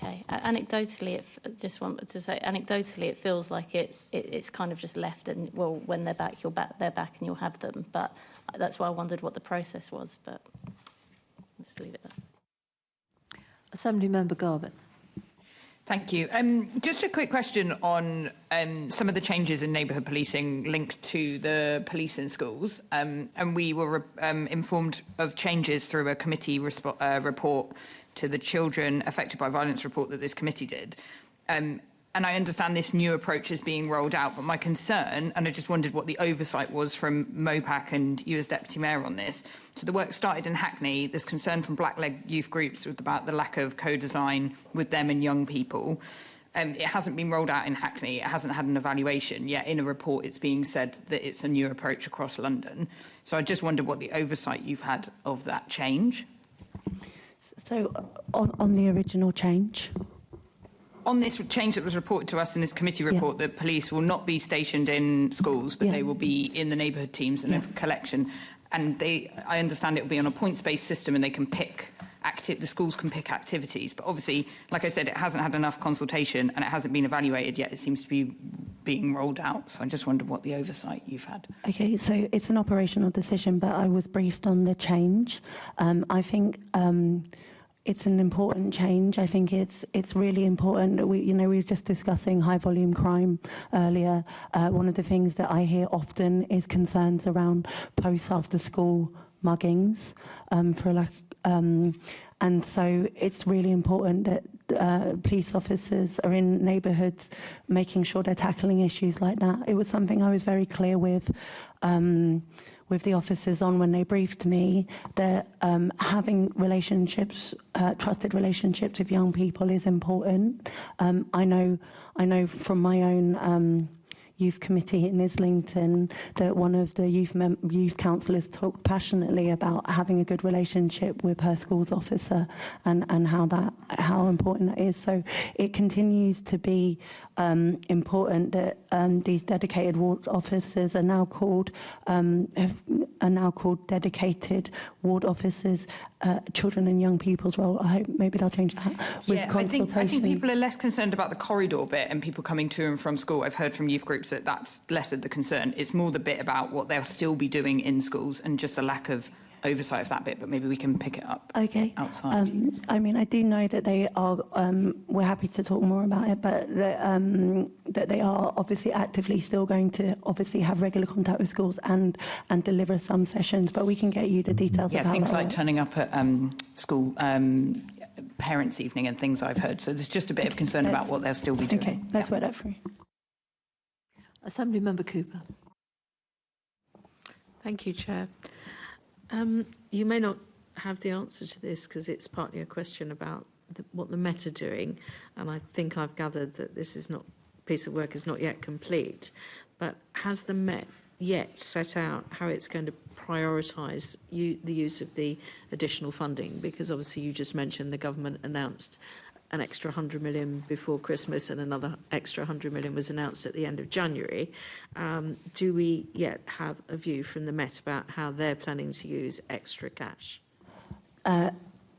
Okay. Anecdotally, anecdotally, it feels like it's kind of just left, and well, when they're back, they're back, and you'll have them. But that's why I wondered what the process was. But I'll just leave it there. Assembly Member Garbutt. Thank you. Just a quick question on some of the changes in neighbourhood policing linked to the police in schools. And we were informed of changes through a committee report to the Children Affected by Violence report that this committee did. And I understand this new approach is being rolled out, but my concern, and I just wondered what the oversight was from MOPAC and you as Deputy Mayor on this. So the work started in Hackney. There's concern from black-leg youth groups about the lack of co-design with them and young people. It hasn't been rolled out in Hackney. It hasn't had an evaluation, yet in a report it's being said that it's a new approach across London. So I just wondered what the oversight you've had of that change. So on the original change? On this change that was reported to us in this committee report, that police will not be stationed in schools, but they will be in the neighbourhood teams and a collection. And I understand it will be on a points-based system, and they can pick the schools can pick activities. But obviously, like I said, it hasn't had enough consultation and it hasn't been evaluated yet. It seems to be being rolled out. So I just wondered what the oversight you've had. Okay, so it's an operational decision, but I was briefed on the change. I think it's an important change. I think it's really important. We were just discussing high volume crime earlier. One of the things that I hear often is concerns around post after school muggings, and so it's really important that police officers are in neighbourhoods making sure they're tackling issues like that. It was something I was very clear with the officers on when they briefed me, that having relationships, trusted relationships with young people is important. I know from my own youth committee in Islington that one of the youth councillors talked passionately about having a good relationship with her school's officer and how important that is. So it continues to be important that these dedicated ward officers are now called dedicated ward officers. Children and young people's role. I hope maybe they'll change that with consultation. I think people are less concerned about the corridor bit and people coming to and from school. I've heard from youth groups that that's less of the concern. It's more the bit about what they'll still be doing in schools and just a lack of oversight of that bit, but maybe we can pick it up outside. I mean, I do know that they are, we're happy to talk more about it, but that they are obviously actively still going to obviously have regular contact with schools and deliver some sessions, but we can get you the details about things that. like turning up at school parents' evening and things I've heard. So there's just a bit of concern about what they'll still be doing. Okay, let's wait that for you. Assemblymember Cooper. Thank you, Chair. You may not have the answer to this because it's partly a question about what the Met are doing, and I think I've gathered that this piece of work is not yet complete. But has the Met yet set out how it's going to prioritise the use of the additional funding? Because obviously you just mentioned the government announced an extra 100 million before Christmas and another extra 100 million was announced at the end of January. Do we yet have a view from the Met about how they're planning to use extra cash?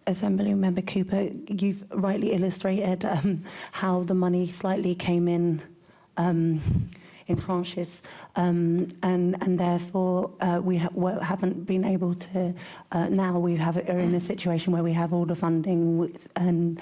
Assemblymember Cooper, you've rightly illustrated how the money slightly came in tranches, and therefore we haven't been able to. Now are in a situation where we have all the funding, and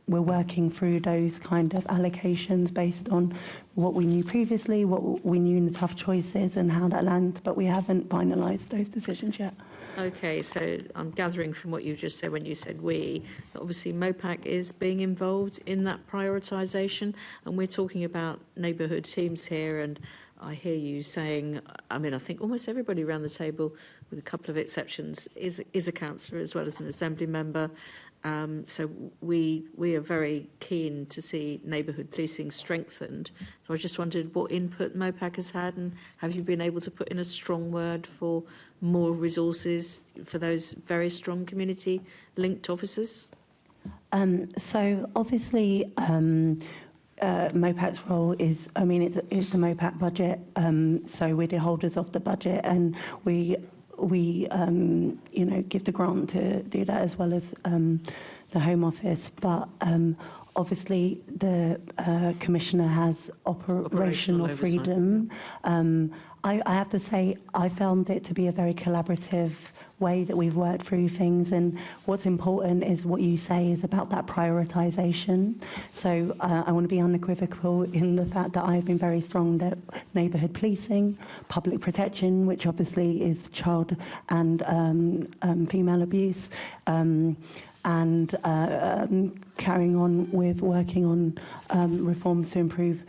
we're working through those kind of allocations based on what we knew previously, what we knew in the tough choices, and how that lands. But we haven't finalised those decisions yet. Okay, so I'm gathering from what you just said when you said we, that obviously MOPAC is being involved in that prioritisation, and we're talking about neighbourhood teams here, and I hear you saying, I mean, I think almost everybody around the table, with a couple of exceptions, is a councillor as well as an assembly member. So we are very keen to see neighbourhood policing strengthened. So I just wondered what input MOPAC has had, and have you been able to put in a strong word for more resources for those very strong community-linked officers? So obviously, MOPAC's role is, I mean, it's the MOPAC budget. So we're the holders of the budget, and we give the grant to do that, as well as the Home Office. But obviously the Commissioner has operational freedom. I have to say I found it to be a very collaborative way that we've worked through things, and what's important is what you say is about that prioritisation. So I want to be unequivocal in the fact that I've been very strong that neighbourhood policing, public protection, which obviously is child and female abuse, and carrying on with working on reforms to improve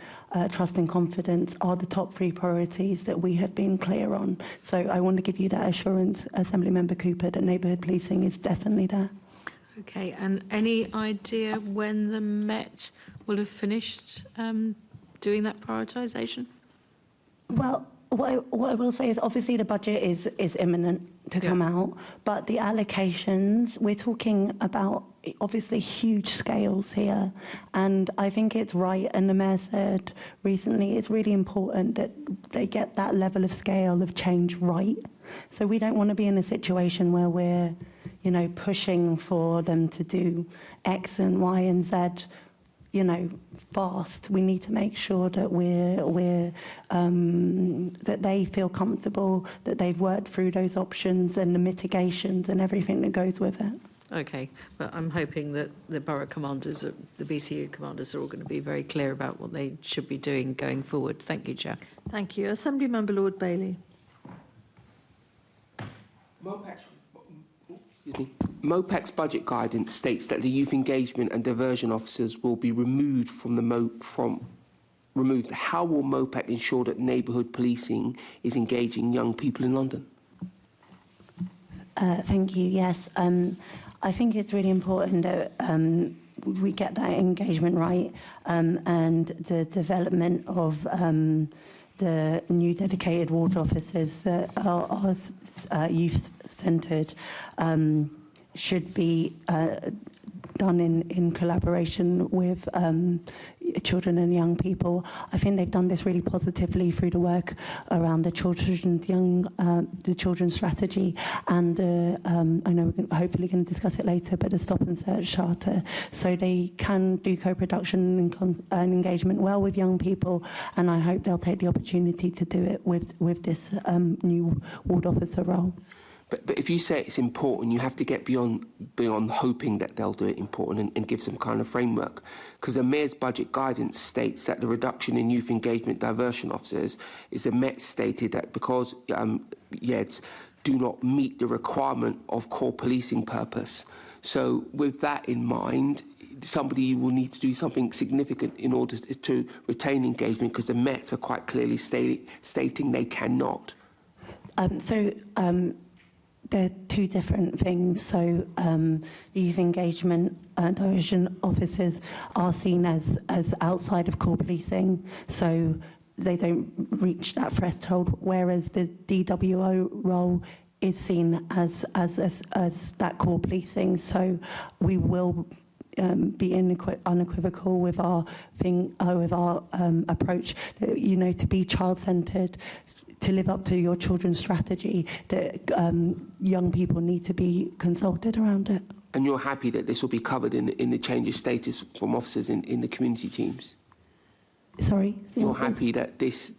trust and confidence are the top three priorities that we have been clear on. So I want to give you that assurance, Assemblymember Cooper, that neighbourhood policing is definitely there. Okay, and any idea when the Met will have finished doing that prioritisation? Well, what I will say is obviously the budget is imminent to come out, but the allocations, we're talking about obviously huge scales here, and I think it's right, and the Mayor said recently it's really important that they get that level of scale of change right. So we don't want to be in a situation where we're, pushing for them to do X and Y and Z, fast. We need to make sure that that they feel comfortable, that they've worked through those options and the mitigations and everything that goes with it. Okay, but I'm hoping that the borough commanders, the BCU commanders, are all going to be very clear about what they should be doing going forward. Thank you, Chair. Thank you. Assembly Member Lord Bailey. MOPAC's budget guidance states that the youth engagement and diversion officers will be removed from the removed. How will MOPAC ensure that neighbourhood policing is engaging young people in London? Thank you. Yes, I think it's really important that we get that engagement right, and the development of the new dedicated ward officers that are youth-centred should be done in collaboration with children and young people. I think they've done this really positively through the work around the children's strategy, and I know we're hopefully going to discuss it later, but the Stop and Search Charter, so they can do co-production and engagement well with young people, and I hope they'll take the opportunity to do it with this new ward officer role. But if you say it's important, you have to get beyond hoping that they'll do it important and give some kind of framework. Because the Mayor's budget guidance states that the reduction in youth engagement diversion officers is the Met stated that because YEDs do not meet the requirement of core policing purpose. So with that in mind, somebody will need to do something significant in order to retain engagement, because the Met are quite clearly stating they cannot. They're two different things. So youth engagement diversion officers are seen as outside of core policing, so they don't reach that threshold, whereas the DWO role is seen as that core policing. So we will be unequivocal with our approach, to be child-centred, to live up to your children's strategy, that young people need to be consulted around it. And you're happy that this will be covered in the change of status from officers in the community teams? Sorry? You're happy that this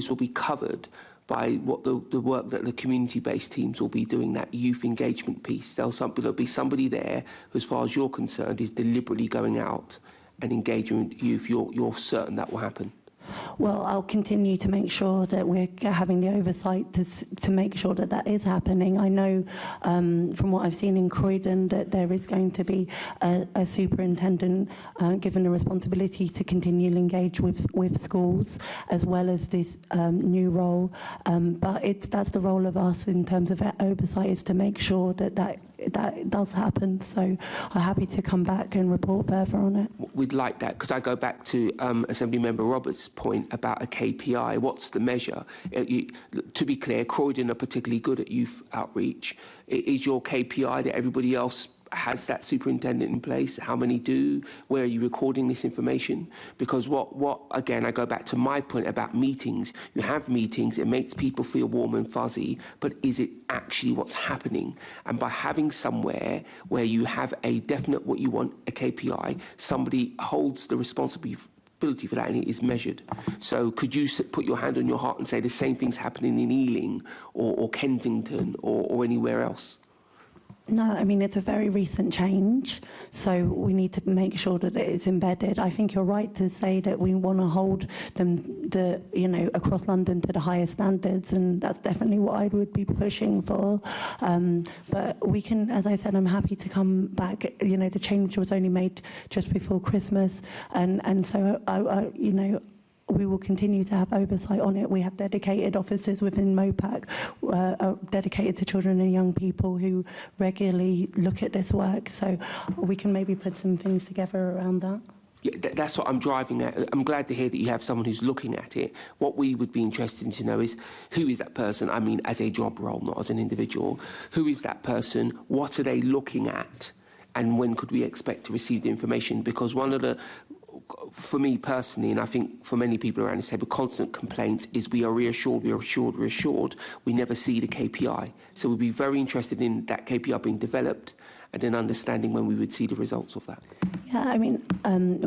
will be covered by what the work that the community-based teams will be doing, that youth engagement piece? There'll be somebody there who, as far as you're concerned, is deliberately going out and engaging with youth. You're certain that will happen? Well, I'll continue to make sure that we're having the oversight to make sure that that is happening. I know from what I've seen in Croydon that there is going to be a superintendent given the responsibility to continually engage with schools, as well as this new role. But that's the role of us in terms of oversight, is to make sure that does happen. So I'm happy to come back and report further on it. We'd like that, because I go back to Assembly Member Roberts' point about a KPI. What's the measure? To be clear, Croydon are particularly good at youth outreach. Is your KPI that everybody else has that superintendent in place? How many do? Where are you recording this information? Because what again, I go back to my point about meetings. You have meetings, it makes people feel warm and fuzzy, but is it actually what's happening? And by having somewhere where you have a definite what you want, a KPI, somebody holds the responsibility for that, and it is measured. So could you put your hand on your heart and say the same thing's happening in Ealing or Kensington or anywhere else? No, I mean, it's a very recent change, so we need to make sure that it is embedded. I think you're right to say that we want to hold them, across London to the highest standards, and that's definitely what I would be pushing for. But we can, as I said, I'm happy to come back. The change was only made just before Christmas, and so we will continue to have oversight on it. We have dedicated officers within MOPAC dedicated to children and young people who regularly look at this work. So we can maybe put some things together around that. Yeah, that's what I'm driving at. I'm glad to hear that you have someone who's looking at it. What we would be interested to know is, who is that person? I mean, as a job role, not as an individual. Who is that person? What are they looking at? And when could we expect to receive the information? Because one of the for me personally, and I think for many people around this table, constant complaints is we are reassured, we are assured, we're assured. We never see the KPI. So we'd be very interested in that KPI being developed and then understanding when we would see the results of that. Yeah, I mean,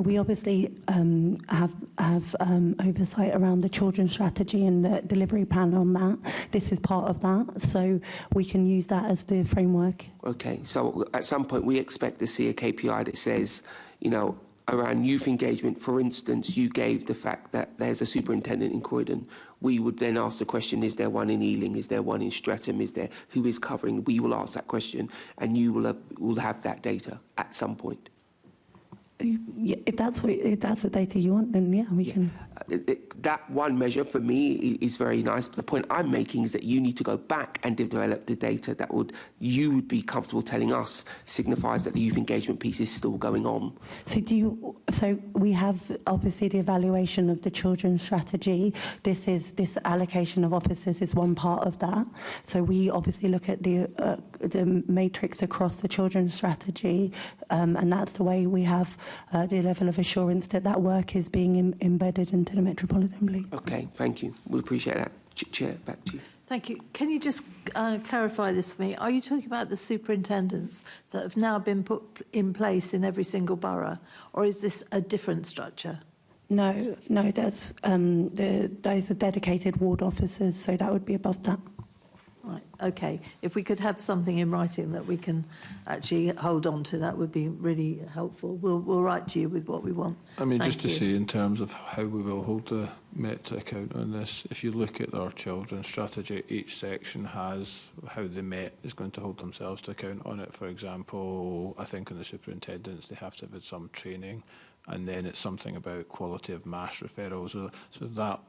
we obviously have oversight around the children's strategy and the delivery plan on that. This is part of that, so we can use that as the framework. Okay, so at some point we expect to see a KPI that says, you know, around youth engagement, for instance, you gave the fact that there's a superintendent in Croydon. We would then ask the question, is there one in Ealing? Is there one in Streatham? Is there, who is covering? We will ask that question, and you will have that data at some point. Yeah, if that's the data you want, then yeah, we can. That one measure for me is very nice. But the point I'm making is that you need to go back and develop the data that you would be comfortable telling us signifies that the youth engagement piece is still going on. So we have obviously the evaluation of the children's strategy. This allocation of officers is one part of that. So we obviously look at the matrix across the children's strategy, and that's the way we have the level of assurance that that work is being embedded into the Metropolitan Police. Okay, thank you. We appreciate that. Chair, back to you. Thank you. Can you just clarify this for me? Are you talking about the superintendents that have now been put in place in every single borough, or is this a different structure? No, that's those are dedicated ward officers, so that would be above that. Right, okay. If we could have something in writing that we can actually hold on to, that would be really helpful. We'll write to you with what we want. I mean, Thank just to you. say in terms of how we will hold the Met to account on this, if you look at our children's strategy, each section has how the Met is going to hold themselves to account on it. For example, I think in the superintendents, they have to have had some training. And then it's something about quality of mass referrals. So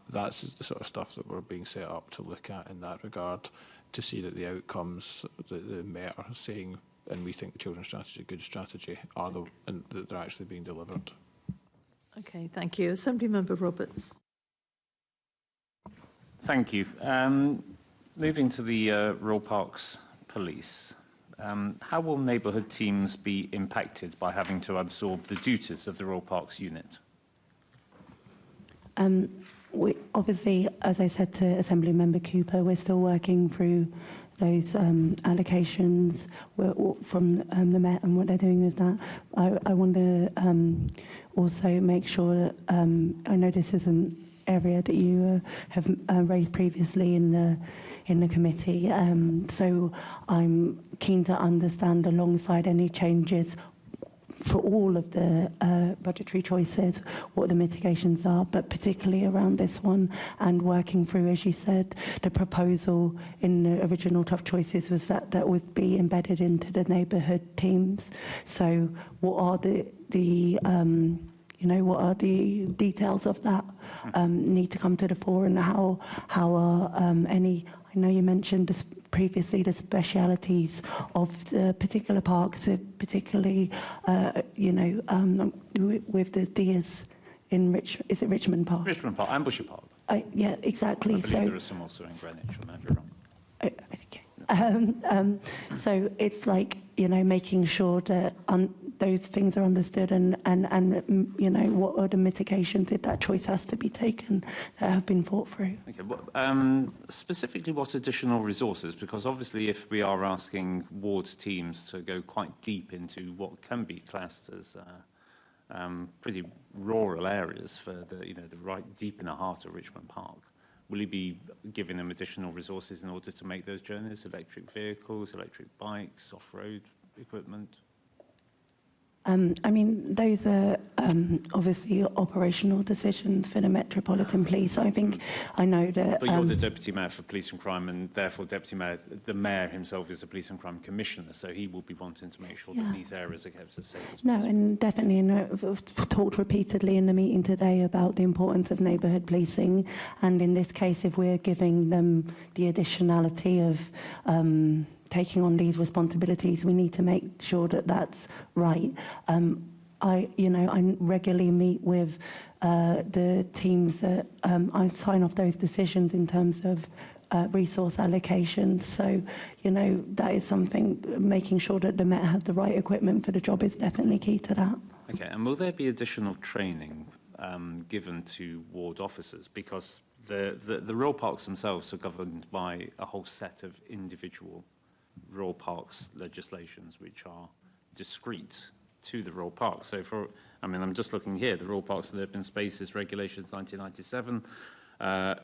that's the sort of stuff that we're being set up to look at in that regard, to see that the outcomes that the Met are saying, and we think the children's strategy, good strategy, and that they're actually being delivered. Okay, thank you. Assemblymember Roberts. Thank you. Moving to the Royal Parks Police. How will neighbourhood teams be impacted by having to absorb the duties of the Royal Parks unit? We obviously, as I said to Assemblymember Cooper, we're still working through those allocations from the Met and what they're doing with that. I want to also make sure that I know this is an area that you have raised previously in the committee. So I'm keen to understand, alongside any changes for all of the budgetary choices, what the mitigations are, but particularly around this one, and working through, as you said, the proposal in the original tough choices was that would be embedded into the neighbourhood teams. So what are what are the details of that need to come to the fore, and how are any, I know you mentioned this previously, the specialities of the particular parks, particularly, with the deers in is it Richmond Park? Richmond Park and Bushy Park. Yeah, exactly. I believe there are some also in Greenwich, I might be wrong. Okay. So it's like, making sure that those things are understood, and what are the mitigations if that choice has to be taken that have been thought through. Okay. Well, specifically, what additional resources? Because obviously, if we are asking ward teams to go quite deep into what can be classed as pretty rural areas for the right deep in the heart of Richmond Park, will you be giving them additional resources in order to make those journeys? Electric vehicles, electric bikes, off-road equipment? I mean, those are obviously operational decisions for the Metropolitan Police. I think I know that. But you're the Deputy Mayor for Police and Crime, and therefore Deputy Mayor, the Mayor himself is a Police and Crime Commissioner, so he will be wanting to make sure that these areas are kept as safe as possible. No, and definitely, I've talked repeatedly in the meeting today about the importance of neighbourhood policing, and in this case, if we're giving them the additionality of taking on these responsibilities, we need to make sure that that's right. I regularly meet with the teams that I sign off those decisions in terms of resource allocations. So, that is something, making sure that the Met have the right equipment for the job is definitely key to that. Okay, and will there be additional training given to ward officers? Because the Royal Parks themselves are governed by a whole set of individual Royal Parks legislations which are discrete to the Royal Parks. So I'm just looking here, the Royal Parks and Open Spaces Regulations 1997,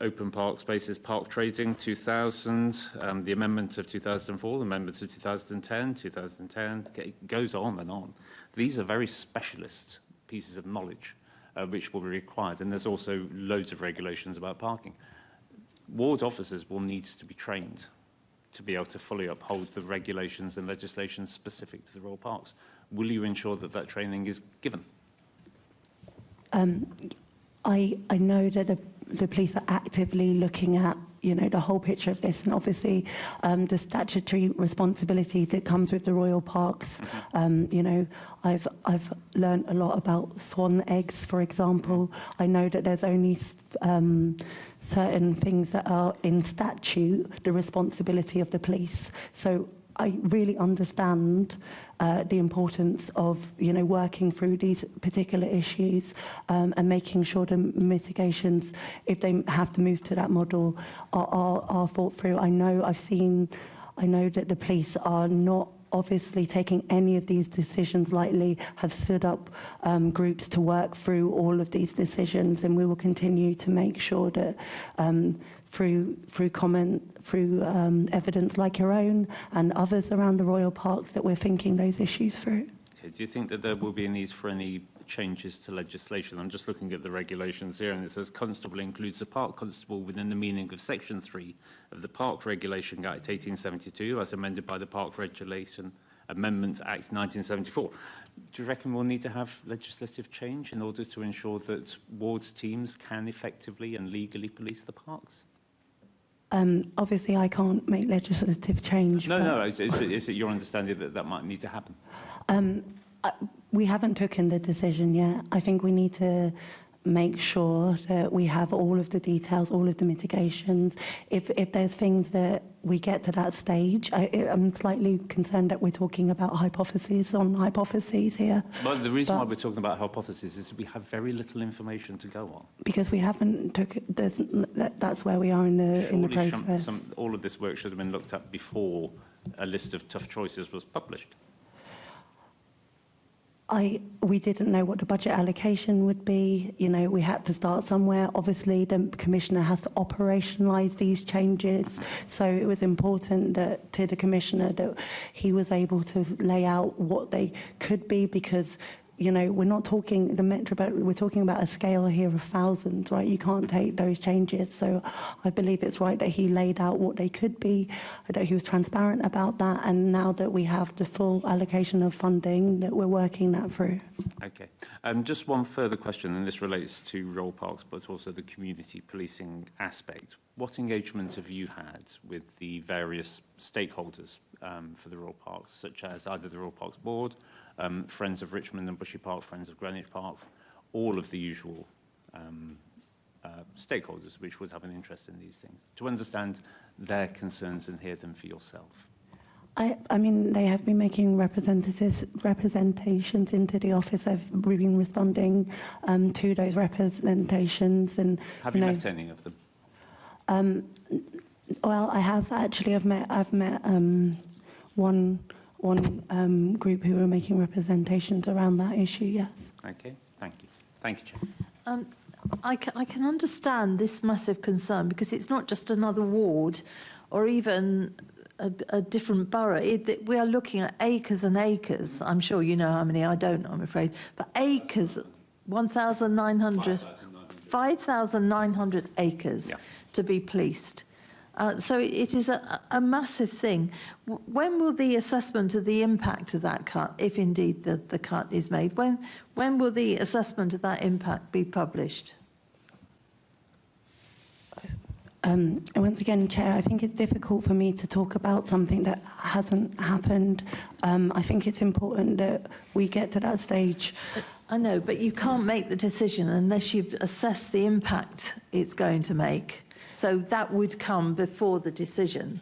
Open Park Spaces Park Trading 2000, the amendment of 2004, the amendment of 2010, it goes on and on. These are very specialist pieces of knowledge which will be required, and there's also loads of regulations about parking. Ward officers will need to be trained to be able to fully uphold the regulations and legislation specific to the Royal Parks. Will you ensure that that training is given? I know that the police are actively looking at, the whole picture of this, and obviously the statutory responsibility that comes with the Royal Parks. I've learned a lot about swan eggs, for example. I know that there's only certain things that are in statute the responsibility of the police. So I really understand the importance of, working through these particular issues and making sure the mitigations, if they have to move to that model, are thought through. I know that the police are not obviously taking any of these decisions lightly, have stood up groups to work through all of these decisions, and we will continue to make sure that through evidence like your own and others around the Royal Parks, that we're thinking those issues through. Okay. Do you think that there will be a need for any changes to legislation? I'm just looking at the regulations here, and it says constable includes a park constable within the meaning of Section 3 of the Park Regulation Act 1872, as amended by the Park Regulation Amendment Act 1974. Do you reckon we'll need to have legislative change in order to ensure that wards teams can effectively and legally police the parks? Obviously, I can't make legislative change. No. Is it your understanding that that might need to happen? We haven't taken the decision yet. I think we need to make sure that we have all of the details, all of the mitigations. If there's things that we get to that stage, I'm slightly concerned that we're talking about hypotheses on hypotheses here. Well, the reason why we're talking about hypotheses is we have very little information to go on. Because we haven't that's where we are in the process. All of this work should have been looked at before a list of tough choices was published. We didn't know what the budget allocation would be. We had to start somewhere. Obviously, the Commissioner has to operationalise these changes. So it was important that to the Commissioner that he was able to lay out what they could be, because we're not talking we're talking about a scale here of thousands, right? You can't take those changes. So I believe it's right that he laid out what they could be, that he was transparent about that, and now that we have the full allocation of funding, that we're working that through. Okay. Just one further question, and this relates to Royal Parks, but also the community policing aspect. What engagement have you had with the various stakeholders for the Royal Parks, such as either the Royal Parks Board, Friends of Richmond and Bushy Park, Friends of Greenwich Park, all of the usual stakeholders which would have an interest in these things, to understand their concerns and hear them for yourself? I mean, they have been making representations into the office. I've been responding to those representations. And have you met any of them? Well, I have actually. I've met one group who are making representations around that issue. Yes. Okay. Thank you. Thank you, Chair. I can understand this massive concern, because it's not just another ward or even a different borough. We are looking at acres and acres. I'm sure you know how many. I don't, I'm afraid. But acres, 5,900 acres to be policed. So it is a massive thing. When will the assessment of the impact of that cut, if indeed the cut is made, when will the assessment of that impact be published? Once again, Chair, I think it's difficult for me to talk about something that hasn't happened. I think it's important that we get to that stage. I know, but you can't make the decision unless you've assessed the impact it's going to make. So that would come before the decision.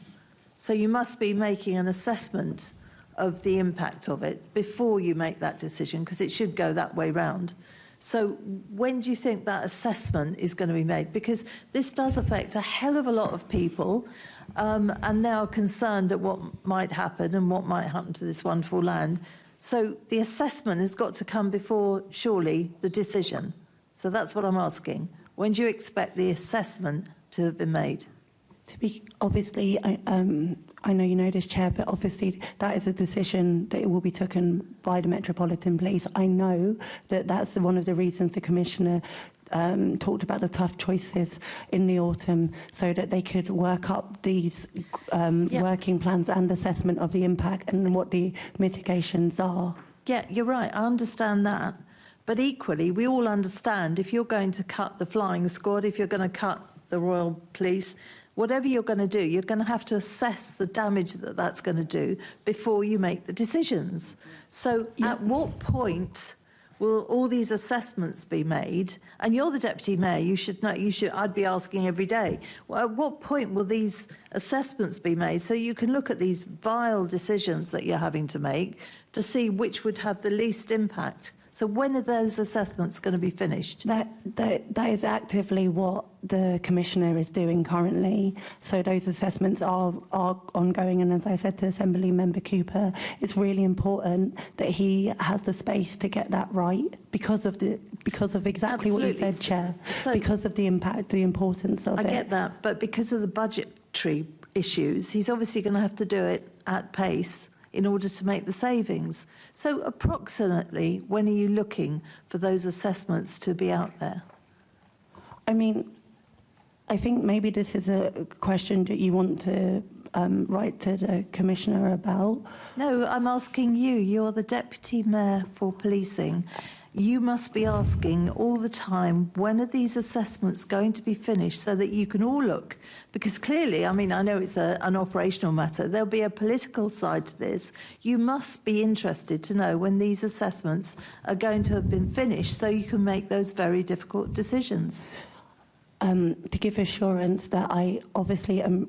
So you must be making an assessment of the impact of it before you make that decision, because it should go that way round. So when do you think that assessment is going to be made? Because this does affect a hell of a lot of people, and they are concerned at what might happen and what might happen to this wonderful land. So the assessment has got to come before, surely, the decision. So that's what I'm asking. When do you expect the assessment to have been made? To be obviously, I know you know this, Chair, but obviously that is a decision that it will be taken by the Metropolitan Police. I know that that's one of the reasons the Commissioner talked about the tough choices in the autumn, so that they could work up these working plans and assessment of the impact and what the mitigations are. Yeah, you're right. I understand that. But equally, we all understand if you're going to cut the flying squad, if you're going to cut the Royal Police, whatever you're going to do, you're going to have to assess the damage that that's going to do before you make the decisions. So at what point will all these assessments be made? And you're the Deputy Mayor, you should know, I'd be asking every day, well, at what point will these assessments be made so you can look at these vile decisions that you're having to make to see which would have the least impact? So when are those assessments going to be finished? That is actively what the Commissioner is doing currently. So those assessments are ongoing, and as I said to Assembly Member Cooper, it's really important that he has the space to get that right because of exactly what you said, Chair. So because of the impact, the importance of it. I get that, but because of the budgetary issues, he's obviously going to have to do it at pace in order to make the savings. So approximately, when are you looking for those assessments to be out there? I mean, I think maybe this is a question that you want to write to the Commissioner about. No, I'm asking you. You're the Deputy Mayor for Policing. You must be asking all the time, when are these assessments going to be finished so that you can all look? Because clearly, I mean, I know it's an operational matter. There'll be a political side to this. You must be interested to know when these assessments are going to have been finished so you can make those very difficult decisions. To give assurance that I obviously am,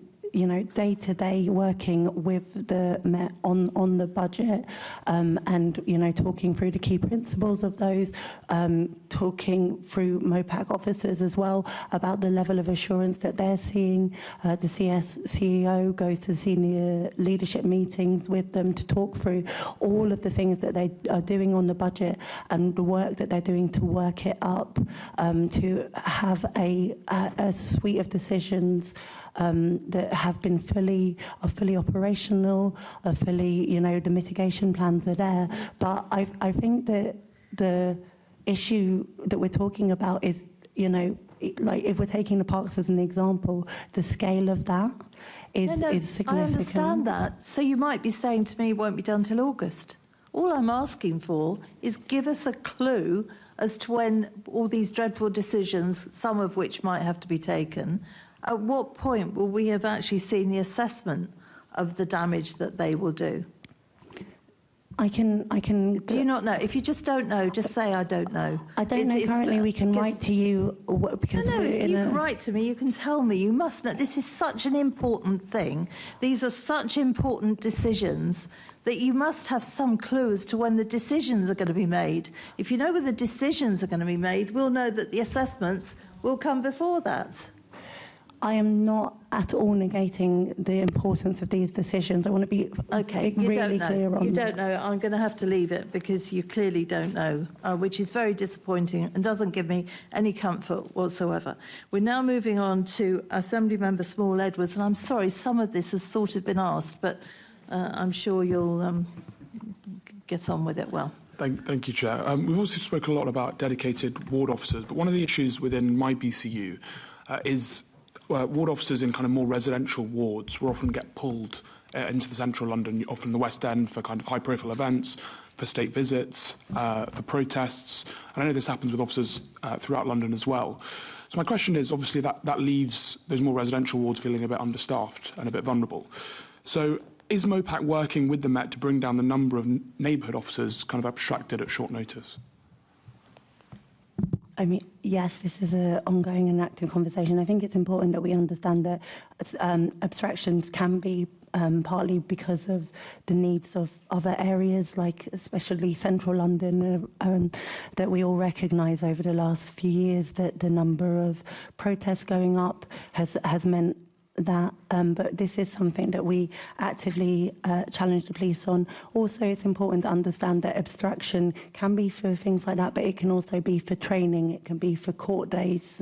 day to day working with the Met on the budget, and talking through the key principles of those, talking through MOPAC officers as well about the level of assurance that they're seeing. The CEO goes to senior leadership meetings with them to talk through all of the things that they are doing on the budget and the work that they're doing to work it up, to have a suite of decisions that have been fully operational, the mitigation plans are there. But I think that the issue that we're talking about is, like if we're taking the parks as an example, the scale of that is significant. I understand that. So you might be saying to me it won't be done till August. All I'm asking for is give us a clue as to when all these dreadful decisions, some of which might have to be taken, at what point will we have actually seen the assessment of the damage that they will do? I can. Do you not know? If you just don't know, just say I don't know. I don't know currently. We can write to you because no, you can write to me. You can tell me. You must know. This is such an important thing. These are such important decisions that you must have some clue as to when the decisions are going to be made. If you know when the decisions are going to be made, we'll know that the assessments will come before that. I am not at all negating the importance of these decisions. I want to be really clear on that. You don't know. I'm going to have to leave it because you clearly don't know, which is very disappointing and doesn't give me any comfort whatsoever. We're now moving on to Assemblymember Small Edwards, and I'm sorry, some of this has sort of been asked, but I'm sure you'll get on with it well. Thank you, Chair. We've also spoken a lot about dedicated ward officers, but one of the issues within my BCU is ward officers in kind of more residential wards will often get pulled into the central London, often the West End, for kind of high-profile events, for state visits, for protests. And I know this happens with officers throughout London as well. So my question is, obviously, that leaves those more residential wards feeling a bit understaffed and a bit vulnerable. So is MOPAC working with the Met to bring down the number of neighbourhood officers kind of abstracted at short notice? I mean, yes, this is an ongoing and active conversation. I think it's important that we understand that abstractions can be partly because of the needs of other areas, like especially central London, that we all recognise over the last few years that the number of protests going up has meant that, but this is something that we actively challenge the police on. Also, it's important to understand that abstraction can be for things like that, but it can also be for training, it can be for court days.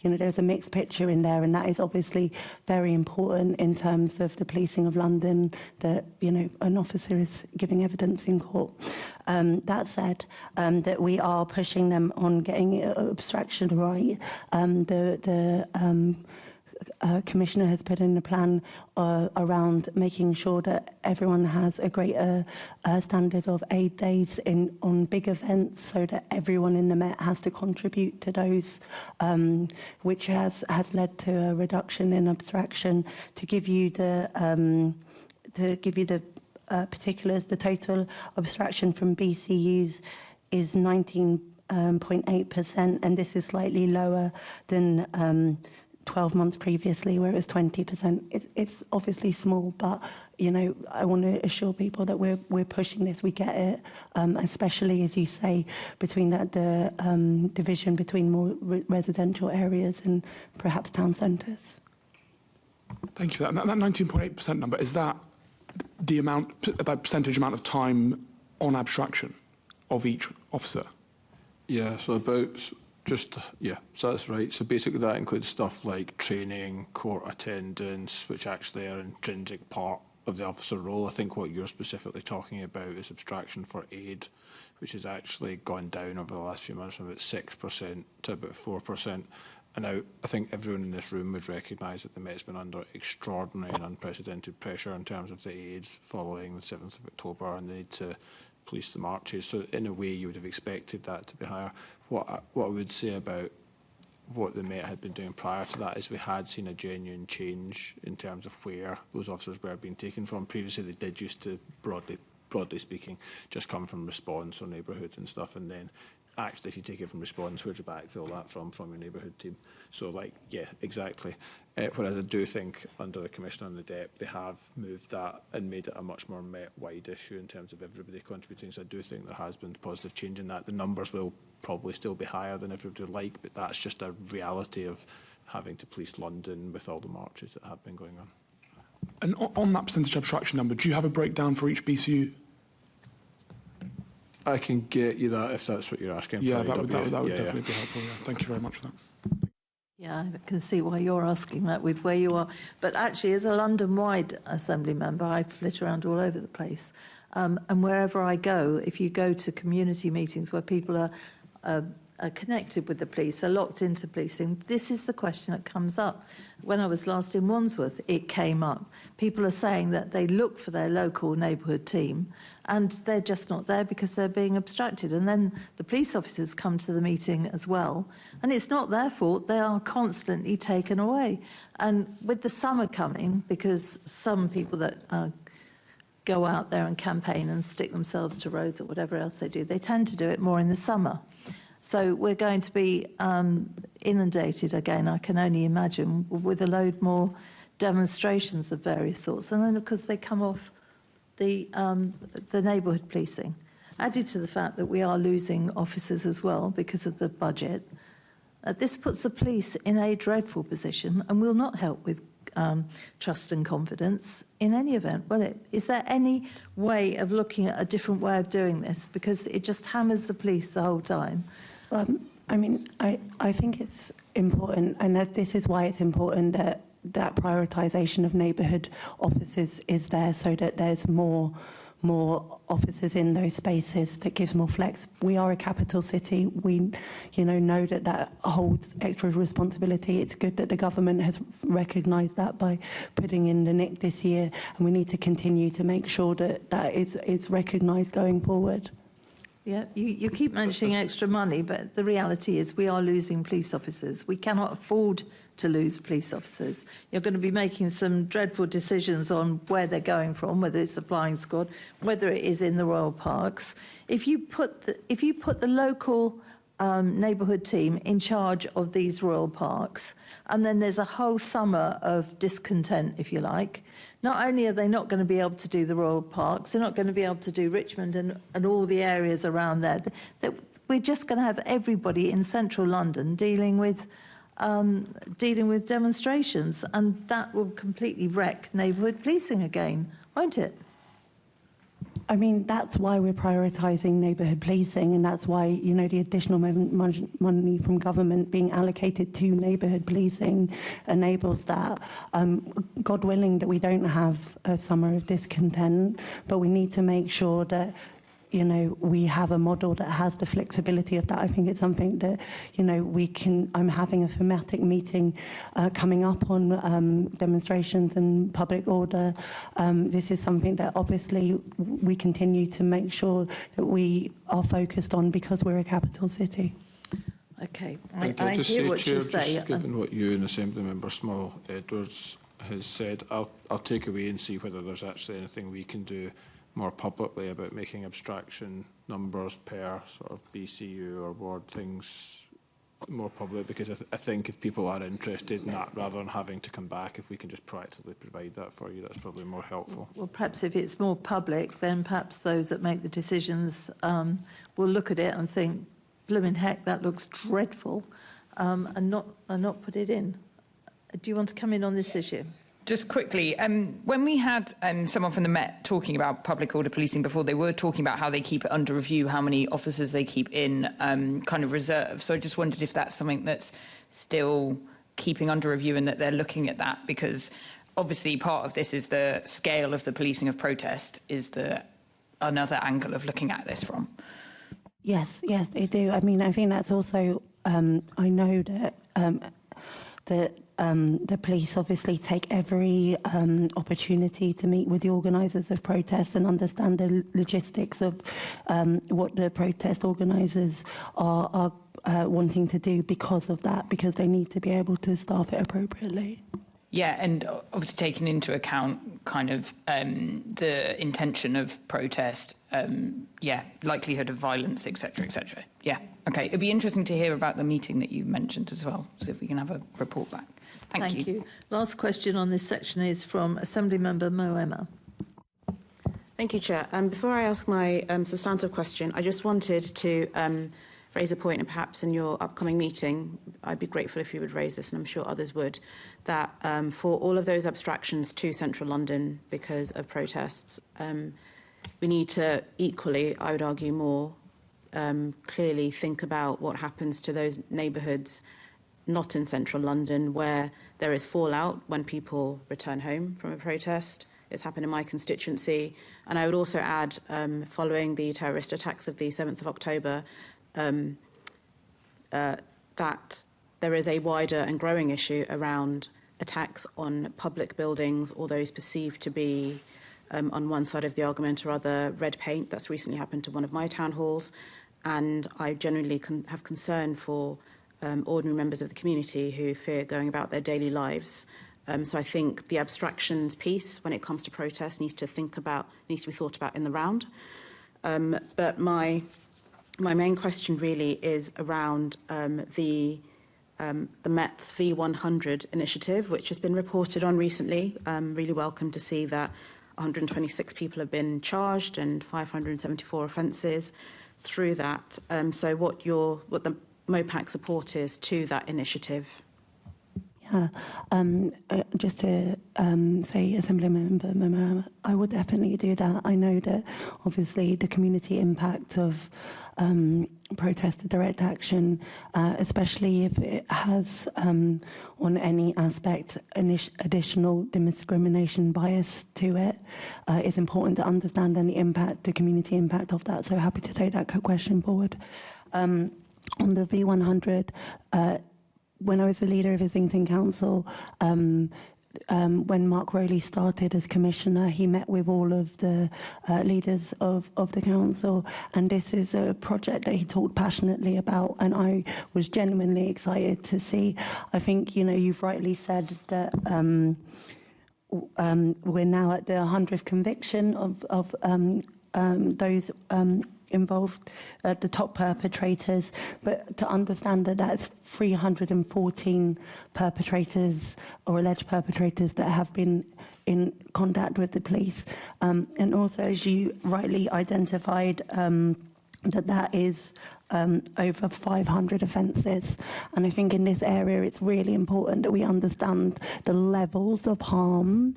There's a mixed picture in there, and that is obviously very important in terms of the policing of London, that, an officer is giving evidence in court. That said, that we are pushing them on getting abstraction right. Commissioner has put in a plan around making sure that everyone has a greater standard of aid days on big events, so that everyone in the Met has to contribute to those, which has led to a reduction in abstraction. To give you the particulars, the total abstraction from BCUs is 19.8%, and this is slightly lower than 12 months previously, where it was 20%. It's obviously small, but I want to assure people that we're pushing this. We get it, especially, as you say, between the division between more residential areas and perhaps town centres. Thank you for that. And that 19.8% number, is that the percentage amount of time on abstraction of each officer? Yeah, so so that's right. So basically that includes stuff like training, court attendance, which actually are an intrinsic part of the officer role. I think what you're specifically talking about is abstraction for aid, which has actually gone down over the last few months from about 6% to about 4%. And now I think everyone in this room would recognise that the Met's been under extraordinary and unprecedented pressure in terms of the aid following the 7th of October and the need to police the marches. So in a way you would have expected that to be higher. What I would say about what the Met had been doing prior to that is we had seen a genuine change in terms of where those officers were being taken from. Previously they did used to, broadly speaking, just come from response or neighbourhood and stuff, and then actually if you take it from response, where'd you backfill that from your neighbourhood team? So yeah, exactly. Whereas I do think under the Commissioner and the DEP, they have moved that and made it a much more Met-wide issue in terms of everybody contributing. So I do think there has been positive change in that. The numbers will probably still be higher than everybody would like, but that's just a reality of having to police London with all the marches that have been going on. And on that percentage abstraction number, do you have a breakdown for each BCU? I can get you that if that's what you're asking. Yeah, that would definitely be helpful. Yeah. Thank you very much for that. Yeah, I can see why you're asking that with where you are. But actually, as a London-wide Assembly member, I flit around all over the place. And wherever I go, if you go to community meetings where people are connected with the police, are locked into policing, this is the question that comes up. When I was last in Wandsworth, it came up. People are saying that they look for their local neighbourhood team and they're just not there because they're being abstracted. And then the police officers come to the meeting as well. And it's not their fault. They are constantly taken away. And with the summer coming, because some people that go out there and campaign and stick themselves to roads or whatever else they do, they tend to do it more in the summer. So we're going to be inundated again, I can only imagine, with a load more demonstrations of various sorts. And then, of course, they come off the neighbourhood policing, added to the fact that we are losing officers as well because of the budget. This puts the police in a dreadful position and will not help with trust and confidence in any event, will it? Is there any way of looking at a different way of doing this? Because it just hammers the police the whole time. I mean, I think it's important, and that this is why it's important that prioritisation of neighbourhood officers is there, so that there's more officers in those spaces, that gives more flex. We are a capital city. We, know that holds extra responsibility. It's good that the government has recognised that by putting in the NIC this year, and we need to continue to make sure that is recognised going forward. Yeah, you keep mentioning extra money, but the reality is we are losing police officers. We cannot afford to lose police officers. You're going to be making some dreadful decisions on where they're going from, whether it's the flying squad, whether it is in the royal parks. If you put the local neighbourhood team in charge of these royal parks, and then there's a whole summer of discontent, if you like, not only are they not going to be able to do the Royal Parks, they're not going to be able to do Richmond and all the areas around there. We're just going to have everybody in central London dealing with demonstrations, and that will completely wreck neighbourhood policing again, won't it? I mean, that's why we're prioritising neighbourhood policing, and that's why, you know, the additional money from government being allocated to neighbourhood policing enables that. God willing that we don't have a summer of discontent, but we need to make sure that, you know, we have a model that has the flexibility of that. I think it's something that, you know, we can. I'm having a thematic meeting coming up on demonstrations and public order. This is something that obviously we continue to make sure that we are focused on because we're a capital city. Okay, I hear say, what Chair, you say. just given what you and Assemblymember Small Edwards has said, I'll take away and see whether there's actually anything we can do more publicly about making abstraction numbers per sort of BCU or ward things more public, because I think if people are interested in that, rather than having to come back, if we can just proactively provide that for you, that's probably more helpful. Well, perhaps if it's more public, then perhaps those that make the decisions will look at it and think, blimmin' heck, that looks dreadful, and not put it in. Do you want to come in on this issue? Just quickly, when we had someone from the Met talking about public order policing before, they were talking about how they keep it under review, how many officers they keep in kind of reserve. So I just wondered if that's something that's still keeping under review and that they're looking at that, because obviously part of this is the scale of the policing of protest is another angle of looking at this from. Yes, they do. I mean, I think that's also, I know that the police obviously take every opportunity to meet with the organisers of protests and understand the logistics of what the protest organisers are wanting to do because of that, because they need to be able to staff it appropriately. Yeah, and obviously taking into account kind of the intention of protest, likelihood of violence, etc., etc. Yeah, okay. It'd be interesting to hear about the meeting that you mentioned as well, so if we can have a report back. Thank you. Last question on this section is from Assemblymember Mo Emma. Thank you, Chair. Before I ask my substantive question, I just wanted to raise a point, and perhaps in your upcoming meeting, I'd be grateful if you would raise this, and I'm sure others would, that for all of those abstractions to central London because of protests, we need to equally, I would argue more, clearly think about what happens to those neighbourhoods not in central London where there is fallout when people return home from a protest. It's happened in my constituency. And I would also add, following the terrorist attacks of the 7th of October, that there is a wider and growing issue around attacks on public buildings or those perceived to be, on one side of the argument or other, red paint. That's recently happened to one of my town halls. And I genuinely have concern for ordinary members of the community who fear going about their daily lives. So I think the abstractions piece, when it comes to protest, needs to be thought about in the round. But my main question really is around the Met's V100 initiative, which has been reported on recently. Really welcome to see that 126 people have been charged and 574 offences through that. So what the MOPAC support is to that initiative? Yeah, just to say, Assemblymember Mama, I would definitely do that. I know that obviously the community impact of protest direct action, especially if it has on any aspect additional discrimination bias to it, is important to understand any impact, the community impact of that. So happy to take that question forward. On the V100, when I was the leader of Islington Council, when Mark Rowley started as Commissioner, he met with all of the leaders of the council, and this is a project that he talked passionately about, and I was genuinely excited to see. I think, you know, you've rightly said that we're now at the 100th conviction of those involved, the top perpetrators, but to understand that that's 314 perpetrators or alleged perpetrators that have been in contact with the police. And also, as you rightly identified, that is over 500 offences. And I think in this area it's really important that we understand the levels of harm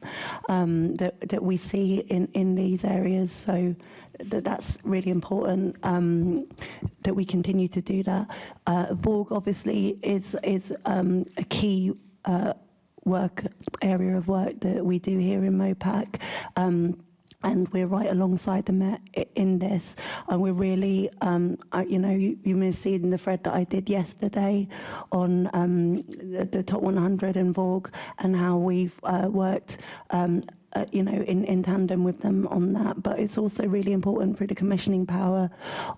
that we see in these areas. So that's really important that we continue to do that. VORG obviously is a key area of work that we do here in MOPAC. And we're right alongside the Met in this. And we're really, you may have seen the thread that I did yesterday on the top 100 in VORG and how we've worked in tandem with them on that. But it's also really important through the commissioning power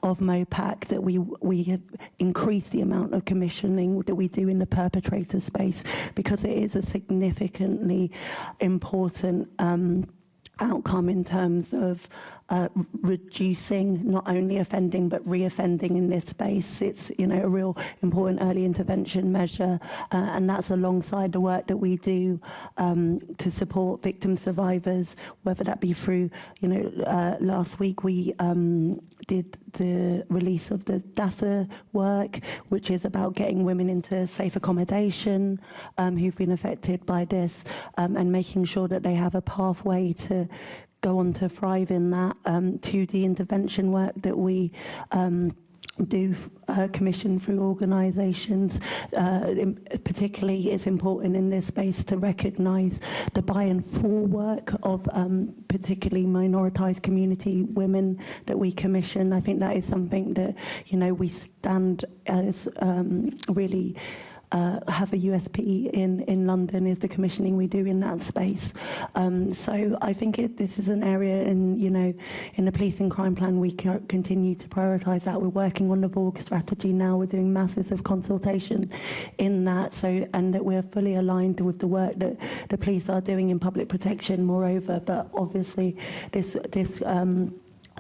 of MOPAC that we have increased the amount of commissioning that we do in the perpetrator space, because it is a significantly important outcome in terms of reducing not only offending but re-offending in this space. It's a real important early intervention measure, and that's alongside the work that we do to support victim survivors, whether that be through last week we did the release of the DASA work, which is about getting women into safe accommodation who've been affected by this, and making sure that they have a pathway to go on to thrive in that, to the intervention work that we do commission through organisations. Particularly, it's important in this space to recognise the by and for work of particularly minoritised community women that we commission. I think that is something that we stand as really have a USP in London, is the commissioning we do in that space. So I think this is an area in the policing crime plan we continue to prioritise that. We're working on the VORG strategy now. We're doing masses of consultation in that, and that we're fully aligned with the work that the police are doing in public protection. Moreover, but obviously this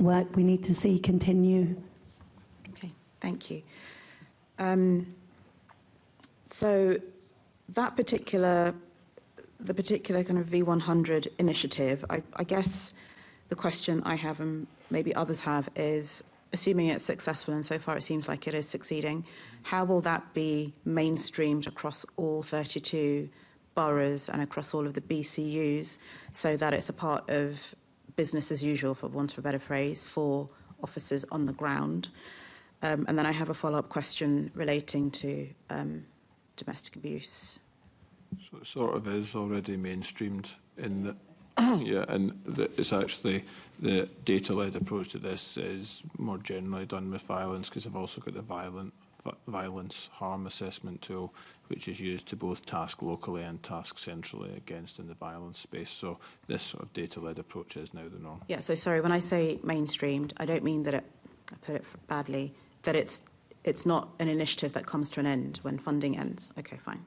work we need to see continue. Okay, thank you. So the particular kind of V100 initiative, I guess the question I have, and maybe others have, is, assuming it's successful, and so far it seems like it is succeeding, how will that be mainstreamed across all 32 boroughs and across all of the BCUs, so that it's a part of business as usual, for want of a better phrase, for officers on the ground? And then I have a follow-up question relating to domestic abuse. So it sort of is already mainstreamed in the it's actually the data-led approach to this is more generally done with violence, because I've also got the violence harm assessment tool, which is used to both task locally and task centrally against in the violence space. So this sort of data-led approach is now the norm. Yeah, so sorry, when I say mainstreamed, I don't mean that I put it badly, that it's not an initiative that comes to an end when funding ends. Okay, fine.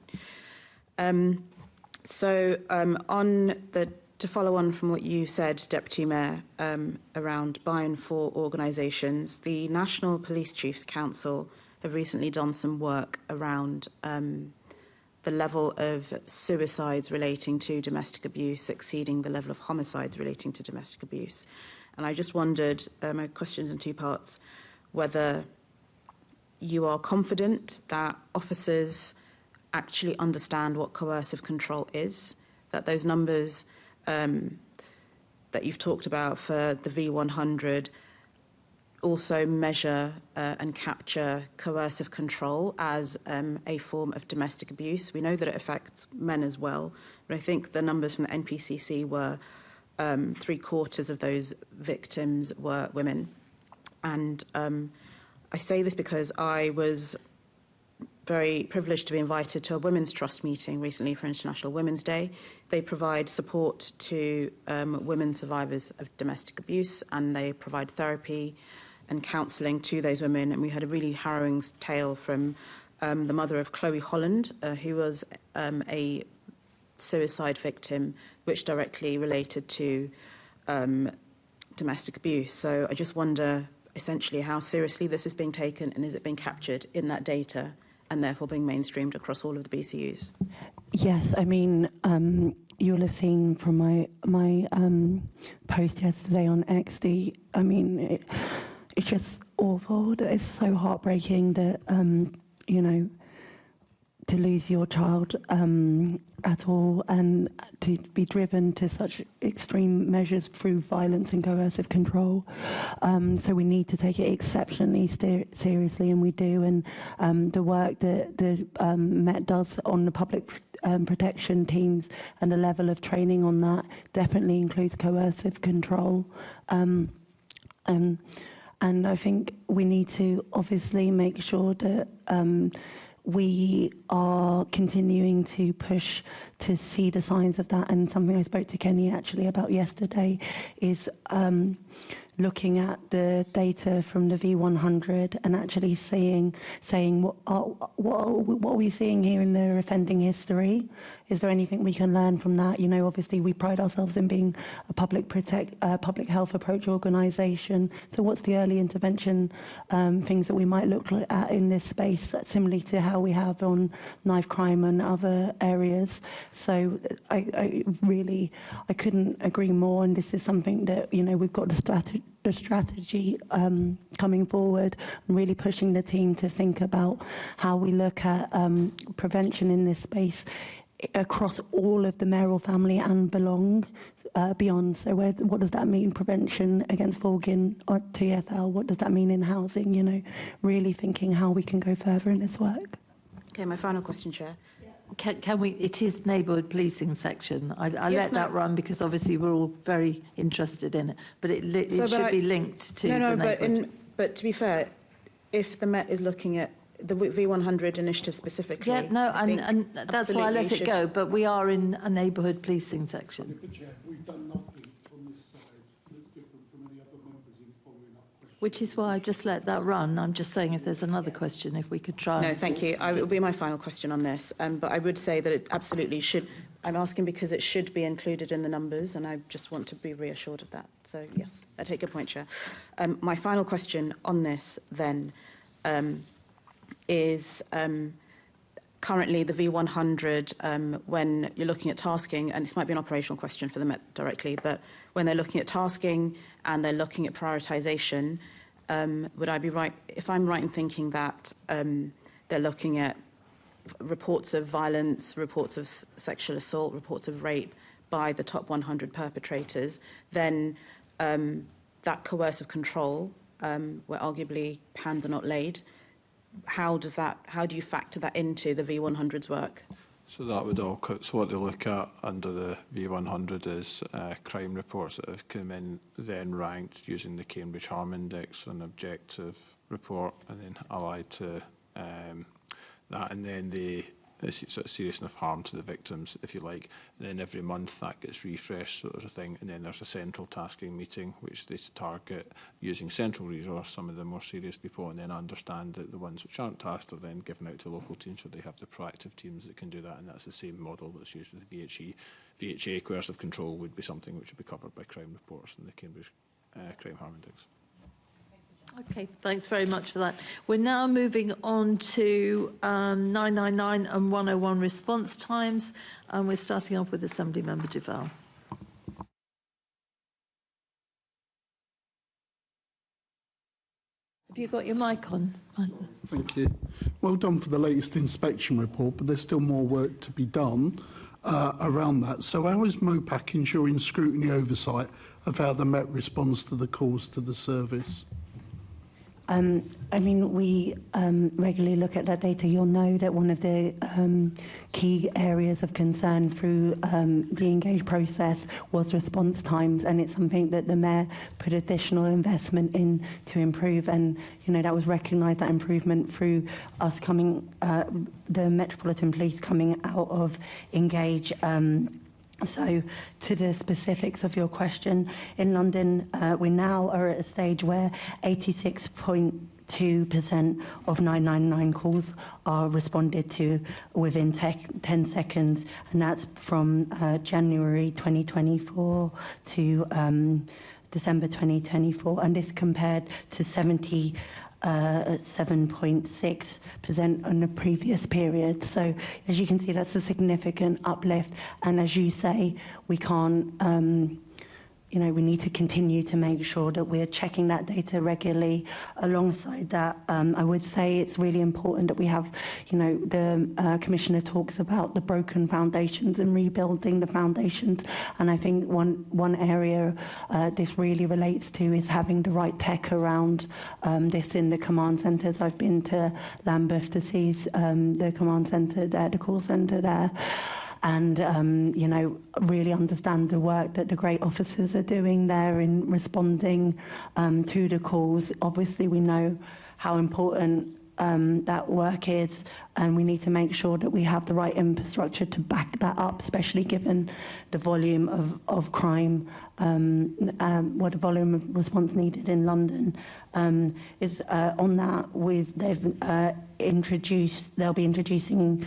To follow on from what you said, Deputy Mayor, around by and for organisations, the National Police Chiefs Council have recently done some work around the level of suicides relating to domestic abuse exceeding the level of homicides relating to domestic abuse. And I just wondered, my question's in two parts, whether you are confident that officers actually understand what coercive control is, that those numbers that you've talked about for the V100 also measure and capture coercive control as a form of domestic abuse. We know that it affects men as well, but I think the numbers from the NPCC were 3/4 of those victims were women. And I say this because I was very privileged to be invited to a Women's Trust meeting recently for International Women's Day. They provide support to women survivors of domestic abuse, and they provide therapy and counselling to those women. And we had a really harrowing tale from the mother of Chloe Holland, who was a suicide victim, which directly related to domestic abuse. So I just wonder, essentially, how seriously this is being taken, and is it being captured in that data and therefore being mainstreamed across all of the BCUs? Yes, I mean, you'll have seen from my post yesterday on XD. I mean, it's just awful. It's so heartbreaking that you know, to lose your child at all, and to be driven to such extreme measures through violence and coercive control. So we need to take it exceptionally seriously, and we do. And the work that the Met does on the public protection teams and the level of training on that definitely includes coercive control. And I think we need to obviously make sure that we are continuing to push to see the signs of that. And something I spoke to Kenny actually about yesterday is looking at the data from the V100 and actually saying what are we seeing here in their offending history? Is there anything we can learn from that? You know, obviously we pride ourselves in being a public health approach organisation. So what's the early intervention things that we might look at in this space, similarly to how we have on knife crime and other areas? So I couldn't agree more. And this is something that, you know, we've got the strategy coming forward and really pushing the team to think about how we look at prevention in this space across all of the mayoral family and beyond. So what does that mean? Prevention against Vorgin or TFL? What does that mean in housing? You know, really thinking how we can go further in this work. Okay, my final question, Chair. Can we? It is neighbourhood policing section. I let that run because obviously we're all very interested in it, but it should be linked to the neighbourhood. But to be fair, if the Met is looking at the V100 initiative specifically, yeah, no, and that's why I let it go. But we are in a neighbourhood policing section. But Chair, we've done nothing on this side that's different from any other members in following up questions. Which is why I just let that run. I'm just saying if there's another question, if we could try. No, thank you. It will be my final question on this. But I would say that it absolutely should. I'm asking because it should be included in the numbers, and I just want to be reassured of that. So, yes, I take your point, Chair. My final question on this, then, is currently the V100, when you're looking at tasking, and this might be an operational question for the Met directly, but when they're looking at tasking and they're looking at prioritisation, would I be right, if I'm right in thinking that they're looking at reports of violence, reports of sexual assault, reports of rape by the top 100 perpetrators, then that coercive control, where arguably hands are not laid, how do you factor that into the V100's work? So that would all. So what they look at under the V100 is crime reports that have come in, then ranked using the Cambridge Harm Index, an objective report, and then allied to that, and then the sort of seriousness of harm to the victims, if you like. And then every month that gets refreshed, sort of thing. And then there's a central tasking meeting, which they target using central resource, some of the more serious people, and then understand that the ones which aren't tasked are then given out to local teams, so they have the proactive teams that can do that. And that's the same model that's used with the VHE. VHA coercive control would be something which would be covered by crime reports and the Cambridge Crime Harm Index. Okay, thanks very much for that. We're now moving on to 999 and 101 response times, and we're starting off with Assembly Member Duval. Have you got your mic on? Thank you. Well done for the latest inspection report, but there's still more work to be done around that. So how is MOPAC ensuring scrutiny oversight of how the Met responds to the calls to the service? I mean, we regularly look at that data. You'll know that one of the key areas of concern through the Engage process was response times, and it's something that the Mayor put additional investment in to improve, and you know that was recognised, that improvement, through us coming, the Metropolitan Police coming out of Engage. So to the specifics of your question, in London, we now are at a stage where 86.2% of 999 calls are responded to within 10 seconds, and that's from January 2024 to December 2024, and this compared to 7.6% on the previous period. So as you can see, that's a significant uplift. And as you say, we can't, we need to continue to make sure that we're checking that data regularly. Alongside that, I would say it's really important that we have, the Commissioner talks about the broken foundations and rebuilding the foundations. And I think one area this really relates to is having the right tech around this in the command centres. I've been to Lambeth to see the command centre there, the call centre there. And, really understand the work that the great officers are doing there in responding to the calls. Obviously, we know how important that work is, and we need to make sure that we have the right infrastructure to back that up, especially given the volume of crime, what the volume of response needed in London. On that, they'll be introducing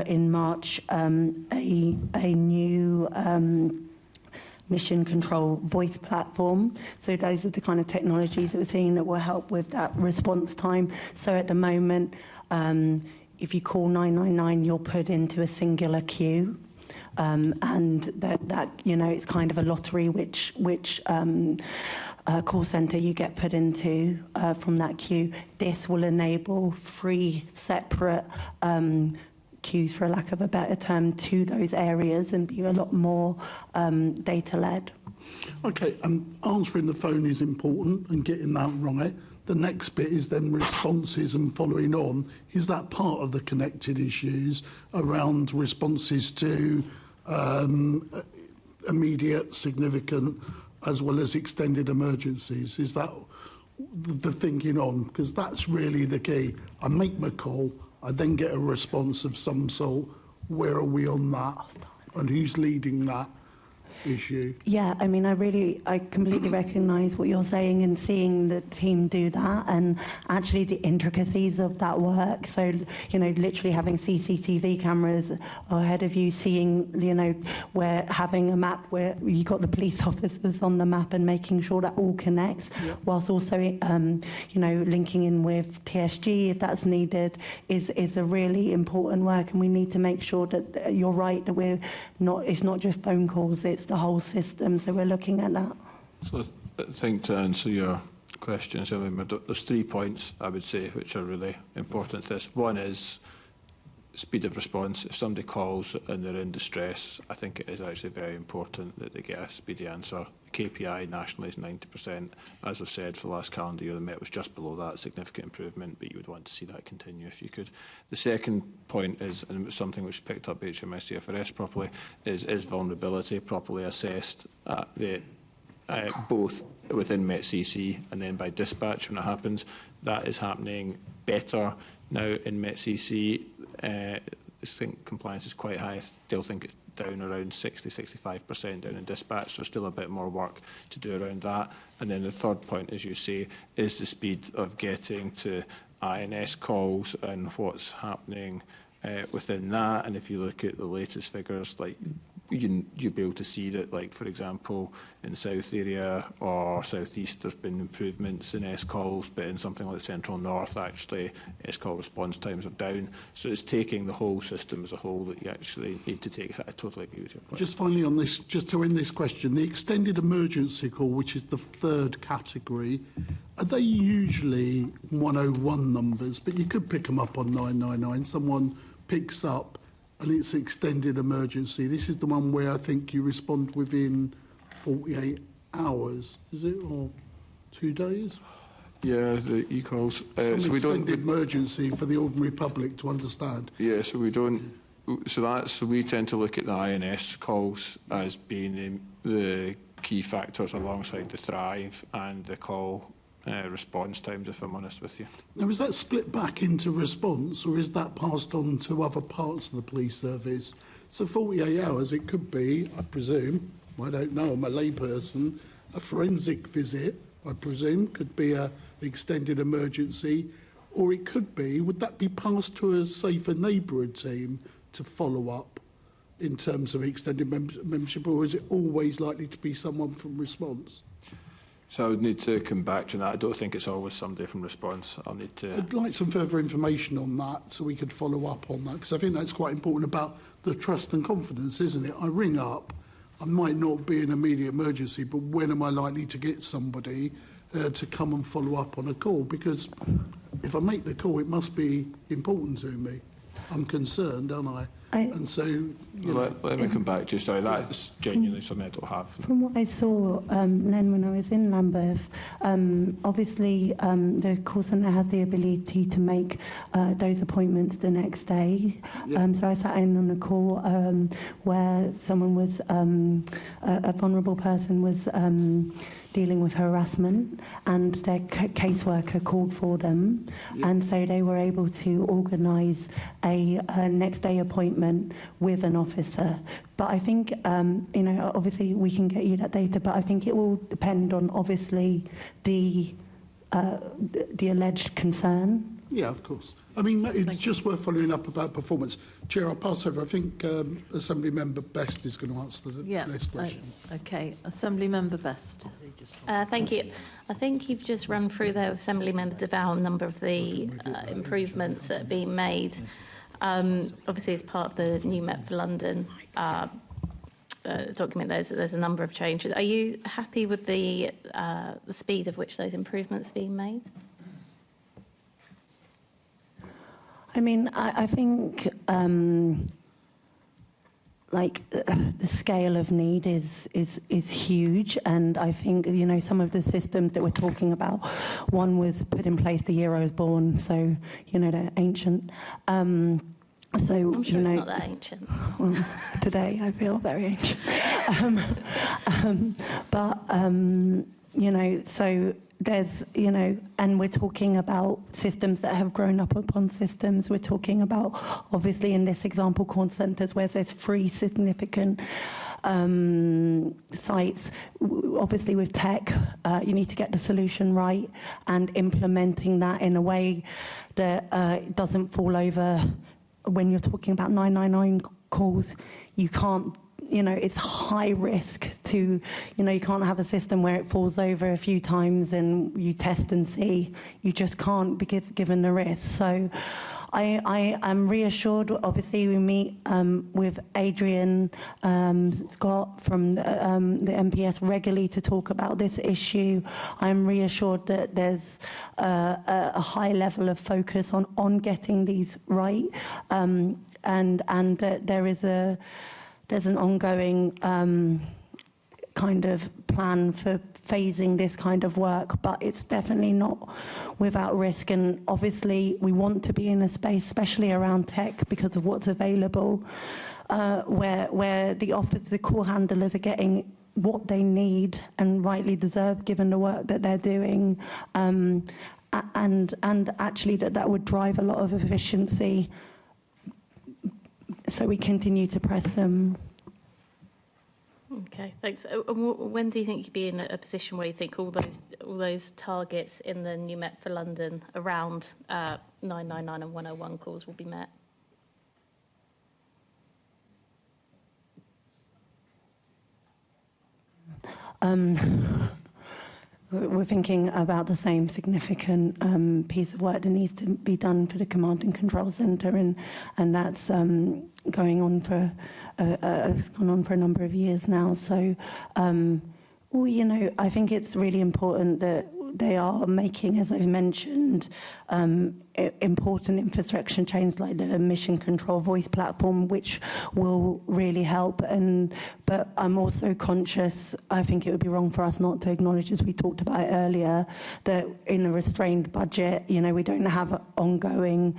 in March a new mission control voice platform. So those are the kind of technologies that we're seeing that will help with that response time. So at the moment, if you call 999, you're put into a singular queue. And that it's kind of a lottery which call centre you get put into from that queue. This will enable 3 separate queues, for lack of a better term, to those areas and be a lot more data-led. Okay, answering the phone is important and getting that right. The next bit is then responses and following on. Is that part of the connected issues around responses to immediate, significant, as well as extended emergencies? Is that the thinking on? Because that's really the key. I make my call, I then get a response of some sort. Where are we on that? And who's leading that issue? Yeah, I mean, I completely recognise what you're saying and seeing the team do that, and actually the intricacies of that work. So, literally having CCTV cameras ahead of you, seeing, where having a map where you got the police officers on the map and making sure that all connects, whilst also, linking in with TSG if that's needed, is a really important work. And we need to make sure that you're right, that it's not just phone calls, it's the whole system, so we're looking at that. So I think to answer your questions, there's 3 points I would say which are really important to this. One is speed of response. If somebody calls and they're in distress, I think it is actually very important that they get a speedy answer. The KPI nationally is 90%. As was said, for the last calendar year, the Met was just below that, significant improvement, but you would want to see that continue if you could. The second point is, and it's something which picked up HMS CFRS properly, is vulnerability properly assessed at both within METCC and then by dispatch when it happens. That is happening better now in METCC. I think compliance is quite high. I still think it's down around 60-65% down in dispatch. There's still a bit more work to do around that. And then the third point, as you say, is the speed of getting to INS calls and what's happening within that. And if you look at the latest figures, like you'll be able to see that, like, for example, in the south area or southeast, there's been improvements in S-calls, but in something like central north, actually, S-call response times are down. So it's taking the whole system as a whole that you actually need to take. I totally agree with your point. Just finally on this, just to end this question, the extended emergency call, which is the third category, are they usually 101 numbers? But you could pick them up on 999. Someone picks up and it's extended emergency. This is the one where I think you respond within 48 hours, is it, or 2 days? Yeah, the e-calls. So we don't emergency for the ordinary public to understand. Yeah, so we don't. So we tend to look at the INS calls as being the key factors alongside the Thrive and the call response times, if I'm honest with you. Now, is that split back into response, or is that passed on to other parts of the police service? So 48 hours, it could be, I presume, I don't know, I'm a layperson, a forensic visit, I presume, could be an extended emergency, or it could be, would that be passed to a safer neighbourhood team to follow up in terms of extended membership, or is it always likely to be someone from response? So I would need to come back to that. I don't think it's always somebody from response. I'll need to... I'd like some further information on that so we could follow up on that, because I think that's quite important about the trust and confidence, isn't it? I ring up, I might not be an immediate emergency, but when am I likely to get somebody to come and follow up on a call? Because if I make the call, it must be important to me. I'm concerned, aren't I? And so, let me come back to you. Sorry, that's genuinely something I don't have. From what I saw, Len, when I was in Lambeth, obviously the call centre has the ability to make those appointments the next day. So I sat in on a call where someone was, a vulnerable person was dealing with harassment, and their caseworker called for them, and so they were able to organise a next day appointment with an officer. But I think, you know, obviously we can get you that data, but I think it will depend on obviously the alleged concern. Yeah, of course. I mean, it's just worth following up about performance. Chair, I'll pass over. I think Assembly Member Best is going to answer the next question. Okay, Assembly Member Best. Thank you. I think you've just run through there, Assembly Member DeVal, a number of the improvements that are being made. Obviously, as part of the new Met for London document, there's a number of changes. Are you happy with the speed of which those improvements are being made? I mean, I think like the scale of need is huge, and I think, you know, some of the systems that we're talking about, one was put in place the year I was born, so, you know, they're ancient. So, I'm sure you know, it's not that ancient. Well, today I feel very ancient. You know, so there's, you know, and we're talking about systems that have grown up upon systems. We're talking about, obviously, in this example, call centres where there's 3 significant sites. Obviously, with tech, you need to get the solution right, and implementing that in a way that doesn't fall over. When you're talking about 999 calls, you can't, you know, it's high risk to, you know, you can't have a system where it falls over a few times and you test and see. You just can't be given the risk. So I am reassured. Obviously, we meet with Adrian Scott from the MPS regularly to talk about this issue. I'm reassured that there's a high level of focus on getting these right, and that there's an ongoing kind of plan for phasing this kind of work, but it's definitely not without risk. And obviously, we want to be in a space, especially around tech, because of what's available, where the call handlers are getting what they need and rightly deserve, given the work that they're doing, and actually that would drive a lot of efficiency. So we continue to press them. Okay, thanks. When do you think you'd be in a position where you think all those targets in the new Met for London around 999 and 101 calls will be met? We're thinking about the same significant piece of work that needs to be done for the Command and Control Centre, and that's going on for has gone on for a number of years now. So, well, you know, I think it's really important that they are making, as I've mentioned, important infrastructure change like the Mission Control Voice platform, which will really help. But I'm also conscious, I think it would be wrong for us not to acknowledge, as we talked about earlier, that in a restrained budget, you know, we don't have ongoing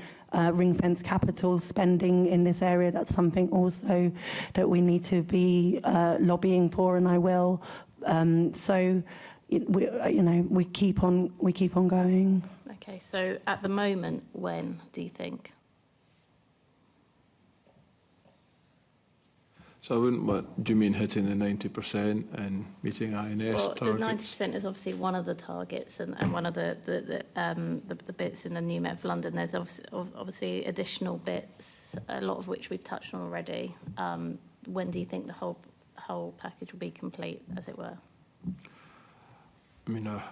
ring-fence capital spending in this area. That's something also that we need to be lobbying for, and I will. So, we keep on going. Okay, so at the moment, when do you think? So I wouldn't want, do you mean hitting the 90% and meeting INS well, targets? The 90% is obviously one of the targets, and one of the bits in the new Met for London. There's obviously additional bits, a lot of which we've touched on already. When do you think the whole package will be complete, as it were? I mean, I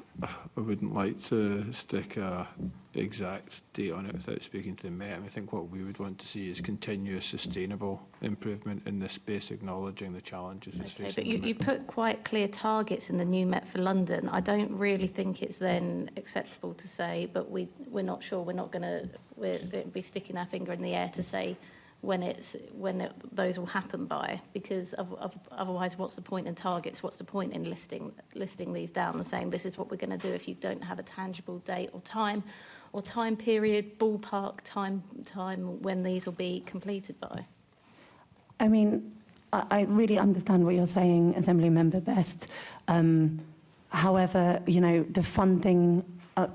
wouldn't like to stick a exact date on it without speaking to the Met. I mean, I think what we would want to see is continuous, sustainable improvement in this space, acknowledging the challenges it's Okay, facing. but you put quite clear targets in the new Met for London. I don't really think it's then acceptable to say, but we're not sure. We're going to be sticking our finger in the air to say those will happen by, because otherwise, what's the point in targets? What's the point in listing these down and saying this is what we're going to do if you don't have a tangible date or time period, ballpark time when these will be completed by? I mean, I really understand what you're saying, Assembly Member Best. However, you know, the funding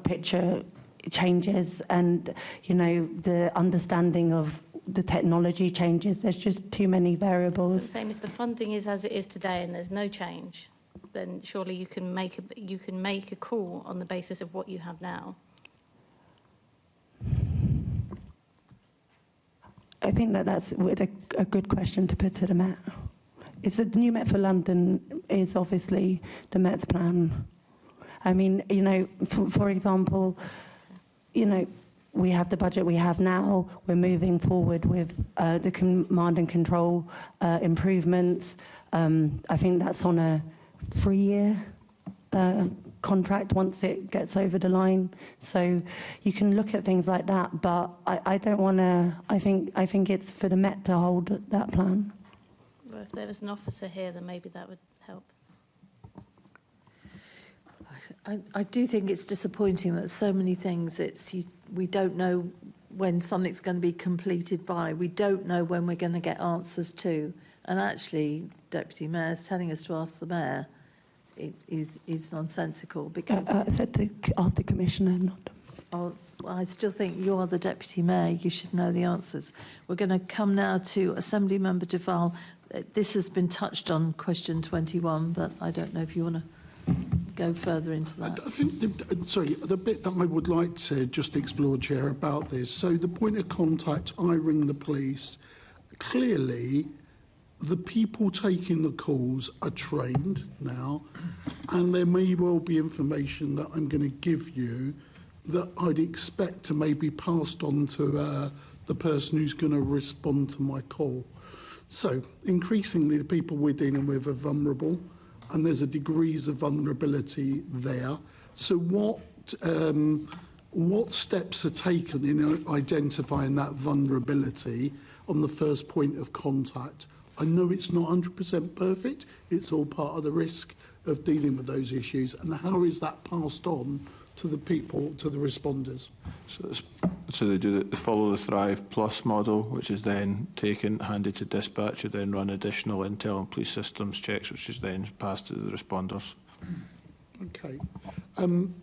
picture changes, and you know, the understanding of the technology changes. There's just too many variables. The same, if the funding is as it is today and there's no change, then surely you can make a call on the basis of what you have now. I think that's a good question to put to the Met. It's the new Met for London is obviously the Met's plan. I mean, you know, for example, you know, we have the budget we have now. We're moving forward with the command and control improvements. I think that's on a 3-year contract once it gets over the line. So you can look at things like that, but I don't want to. I think it's for the Met to hold that plan. Well, if there was an officer here, then maybe that would help. I do think it's disappointing that so many things, we don't know when something's going to be completed by. We don't know when we're going to get answers to. And actually, Deputy Mayor is telling us to ask the Mayor is nonsensical, because... I said to ask the Commissioner, not... Oh, well, I still think you're the Deputy Mayor. You should know the answers. We're going to come now to Assembly Member Duval. This has been touched on question 21, but I don't know if you want to go further into that. I think, the bit that I would like to just explore, Chair, about this. So the point of contact, I ring the police. Clearly, the people taking the calls are trained now, and there may well be information that I'm going to give you that I'd expect to maybe passed on to the person who's going to respond to my call. So increasingly, the people we're dealing with are vulnerable, and there's a degrees of vulnerability there. So what steps are taken in identifying that vulnerability on the first point of contact? I know it's not 100% perfect. It's all part of the risk of dealing with those issues. And how is that passed on to the people, to the responders? So they do they follow the Thrive Plus model, which is then taken, handed to dispatch, who then run additional intel and police systems checks, which is then passed to the responders. Okay. On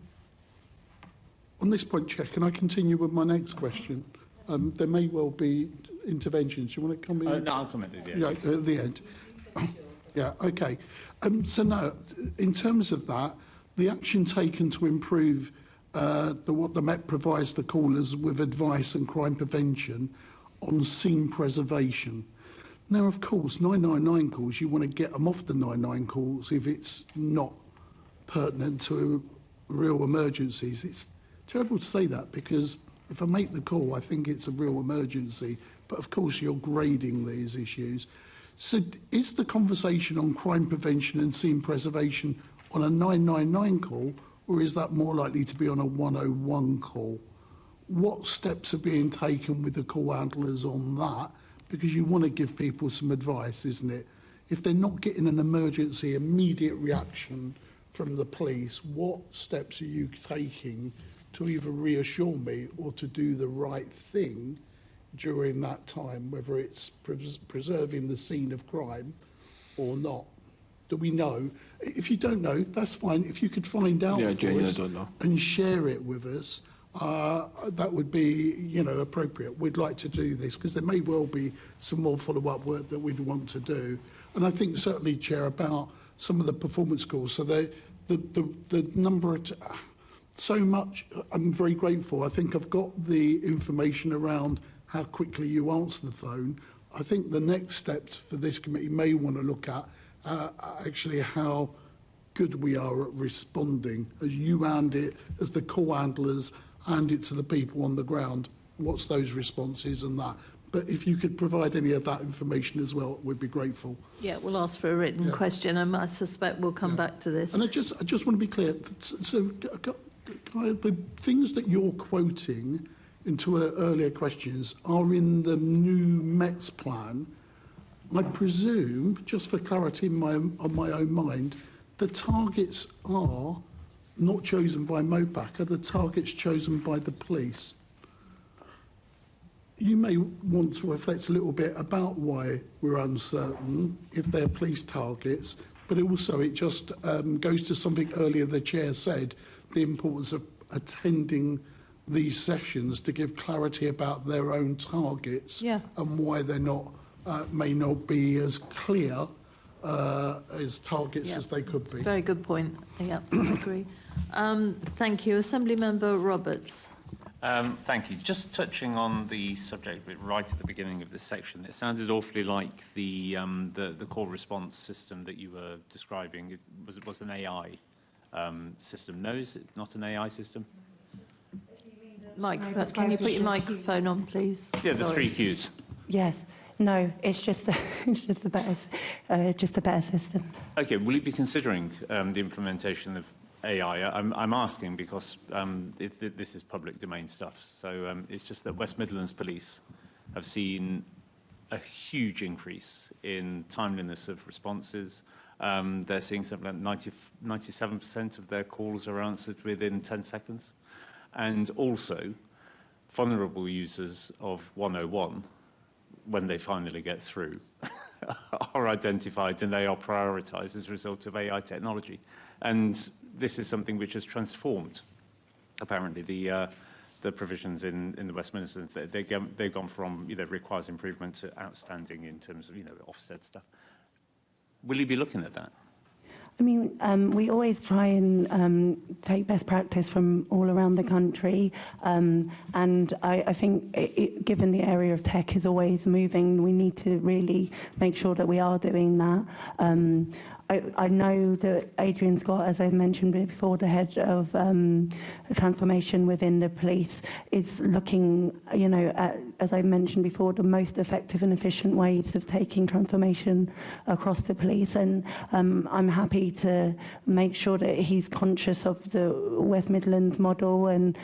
this point, Chair, can I continue with my next question? There may well be interventions. Do you want to come in? No, I'll comment at the end. Yeah, at the end. Yeah, okay. So now, in terms of that, the action taken to improve what the Met provides the callers with advice and crime prevention on scene preservation. Now, of course, 999 calls, you want to get them off the 999 calls if it's not pertinent to real emergencies. It's terrible to say that, because if I make the call, I think it's a real emergency. But of course, you're grading these issues. So is the conversation on crime prevention and scene preservation on a 999 call, or is that more likely to be on a 101 call? What steps are being taken with the call handlers on that? Because you want to give people some advice, isn't it? If they're not getting an emergency, immediate reaction from the police, what steps are you taking to either reassure me or to do the right thing during that time, whether it's preserving the scene of crime or not? Do we know? If you don't know, that's fine. If you could find out for us and share it with us, that would be, appropriate. We'd like to do this because there may well be some more follow-up work that we'd want to do. And I think certainly, Chair, about some of the performance calls. So the number of so much. I'm very grateful. I think I've got the information around how quickly you answer the phone. I think the next steps for this committee may want to look at actually how good we are at responding as you hand it, as the call handlers hand it to the people on the ground. What's those responses and that? But if you could provide any of that information as well, we'd be grateful. Yeah, we'll ask for a written question, and I suspect we'll come back to this. And I just want to be clear. So, the things that you're quoting into earlier questions are in the new Met's plan. I presume, just for clarity on my own mind, the targets are not chosen by MOPAC, are the targets chosen by the police? You may want to reflect a little bit about why we're uncertain if they're police targets, but also it just goes to something earlier the Chair said, the importance of attending these sessions to give clarity about their own targets and why they're not, may not be as clear as targets as they could be. Very good point. Yeah, I agree. Thank you. Assembly Member Roberts. Thank you. Just touching on the subject right at the beginning of this section, it sounded awfully like the call response system that you were describing was an AI system. No, is it not an AI system? Can you put your microphone on, please? Yeah, the 3 Qs. Yes. No, it's just a better system. Okay. Will you be considering the implementation of AI? I'm asking because this is public domain stuff. So it's just that West Midlands Police have seen a huge increase in timeliness of responses. They're seeing something like 97% of their calls are answered within 10 seconds. And also, vulnerable users of 101, when they finally get through, are identified and they are prioritised as a result of AI technology. And this is something which has transformed, apparently, the provisions in the West Midlands. They've gone from, requires improvement to outstanding in terms of, Ofsted stuff. Will you be looking at that? I mean, we always try and take best practice from all around the country. And I think, given the area of tech is always moving, we need to really make sure that we are doing that. I know that Adrian Scott, as I mentioned before, the head of transformation within the police, is looking, at, as I mentioned before, the most effective and efficient ways of taking transformation across the police. And I'm happy to make sure that he's conscious of the West Midlands model and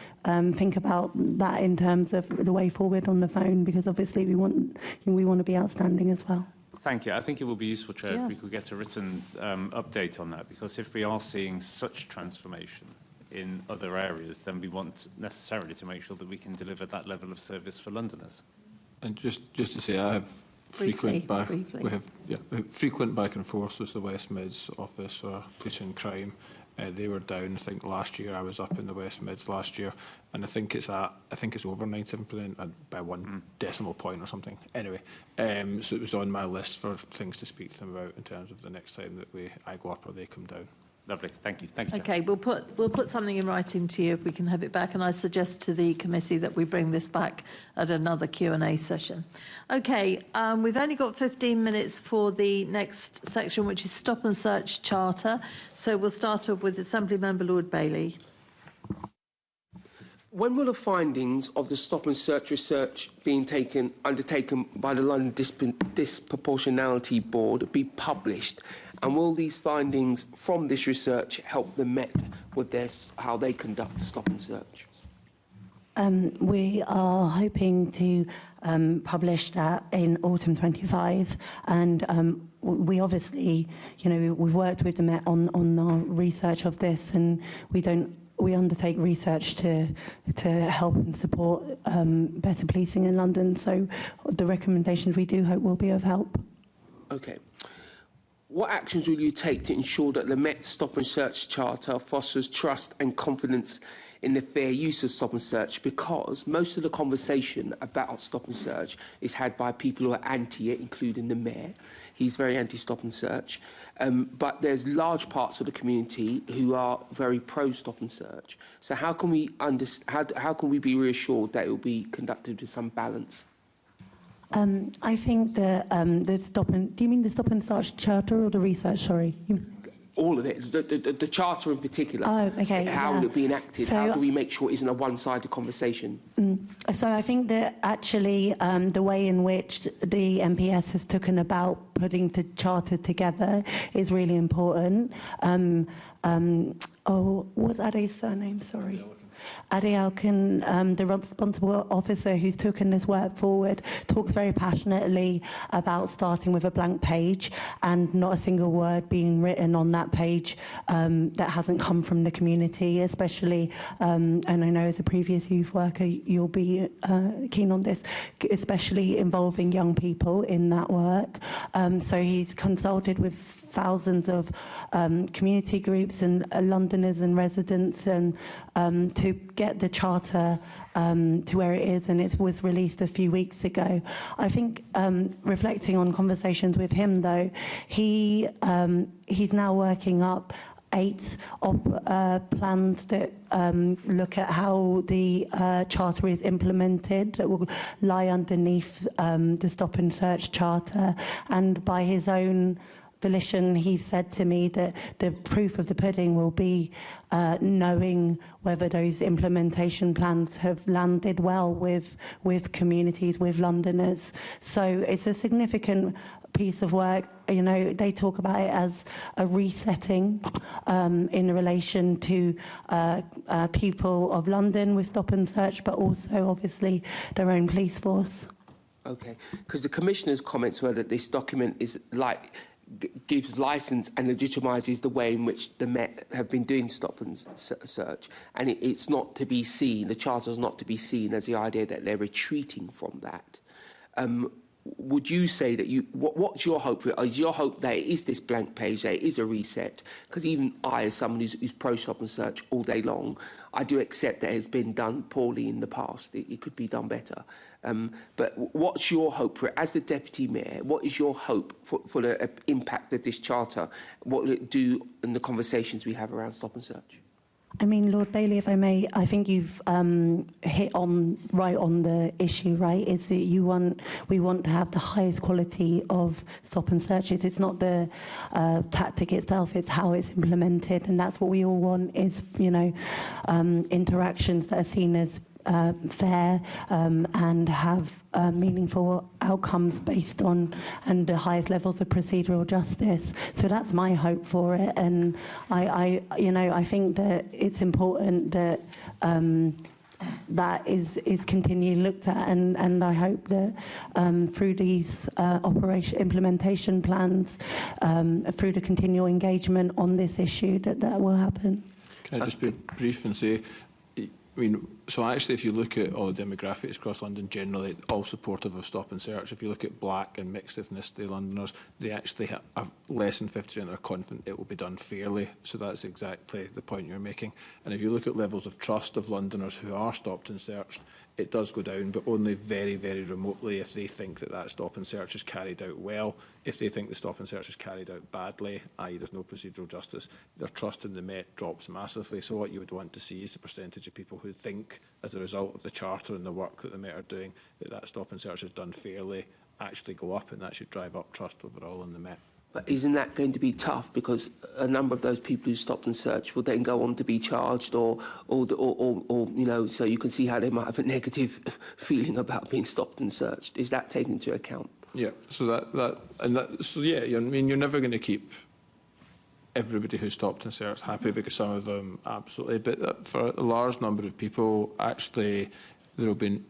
think about that in terms of the way forward on the phone, because obviously we want to be outstanding as well. Thank you. I think it would be useful, Chair, if we could get a written update on that, because if we are seeing such transformation in other areas, then we want necessarily to make sure that we can deliver that level of service for Londoners. And just to say, I have frequent back and forth with the West Mids office for police and crime. They were down. I think last year I was up in the West Mids last year, and I think it's over 97% by 1 decimal point or something. Anyway, so it was on my list for things to speak to them about in terms of the next time that I go up or they come down. Lovely. Thank you. Thank you. Okay, we'll put something in writing to you if we can have it back, and I suggest to the committee that we bring this back at another Q&A session. Okay, we've only got 15 minutes for the next section, which is Stop and Search Charter. So we'll start off with Assembly Member Lord Bailey. When will the findings of the Stop and Search research being undertaken by the London Disproportionality Board be published? And will these findings from this research help the Met with how they conduct Stop and Search? We are hoping to publish that in autumn 25, and we obviously, we've worked with the Met on our research of this, and we undertake research to help and support better policing in London. So the recommendations we do hope will be of help. Okay. What actions will you take to ensure that the Met Stop and Search Charter fosters trust and confidence in the fair use of Stop and Search? Because most of the conversation about Stop and Search is had by people who are anti it, including the Mayor. He's very anti-Stop and Search. But there's large parts of the community who are very pro-Stop and Search. So how can we how can we be reassured that it will be conducted with some balance? I think the do you mean the Stop and Search Charter or the research? Sorry. all of it, the Charter in particular. Oh, okay. How will it be enacted? So, how do we make sure it isn't a one-sided conversation? So I think that actually the way in which the MPS has taken about putting the Charter together is really important. What's Ade's surname? Sorry. Ade Alkin, the responsible officer who's taken this work forward, talks very passionately about starting with a blank page and not a single word being written on that page that hasn't come from the community, especially, and I know as a previous youth worker you'll be keen on this, especially involving young people in that work. So he's consulted with thousands of community groups and Londoners and residents and to get the Charter to where it is, and it was released a few weeks ago. I think reflecting on conversations with him though, he's now working up 8 plans that look at how the Charter is implemented, that will lie underneath the Stop and Search Charter, and by his own volition, he said to me that the proof of the pudding will be knowing whether those implementation plans have landed well with communities, with Londoners. So it's a significant piece of work. You know, they talk about it as a resetting in relation to people of London with Stop and Search, but also obviously their own police force. Okay, because the Commissioner's comments were that this document is like gives licence and legitimises the way in which the Met have been doing Stop and Search, and it's not to be seen, the Charter's not to be seen as the idea that they're retreating from that. Would you say that what's your hope for it? Is your hope that it is this blank page, that it is a reset? Because even I, as someone who's pro-Stop and Search all day long, I do accept that it has been done poorly in the past. It could be done better. But what's your hope for it? As the Deputy Mayor, what is your hope for the impact of this Charter? What will it do in the conversations we have around Stop and Search? I mean, Lord Bailey, if I may, I think you've hit on right on the issue, right? Is that we want to have the highest quality of Stop and Searches. It's not the tactic itself, it's how it's implemented, and that's what we all want, is, you know, interactions that are seen as fair and have meaningful outcomes based on and the highest levels of procedural justice. So that's my hope for it, and I think that it's important that that is continually looked at, and I hope that through these implementation plans, through the continual engagement on this issue, that will happen. Can I just be brief and say, I mean, so actually, if you look at all the demographics across London, generally all supportive of Stop and Search. If you look at black and mixed ethnicity Londoners, they actually are less than 50% are confident it will be done fairly. So that's exactly the point you're making. And if you look at levels of trust of Londoners who are stopped and searched, it does go down, but only very, very remotely if they think that Stop and Search is carried out well. If they think the Stop and Search is carried out badly, i.e. there's no procedural justice, their trust in the Met drops massively. So what you would want to see is the percentage of people who think, as a result of the Charter and the work that the Met are doing, that Stop and Search is done fairly, actually go up, and that should drive up trust overall in the Met. But isn't that going to be tough, because a number of those people who stopped and searched will then go on to be charged, or you know, so you can see how they might have a negative feeling about being stopped and searched. Is that taken into account? Yeah. So yeah. I mean, you're never going to keep everybody who's stopped and searched happy, because some of them absolutely. But for a large number of people, actually, there will be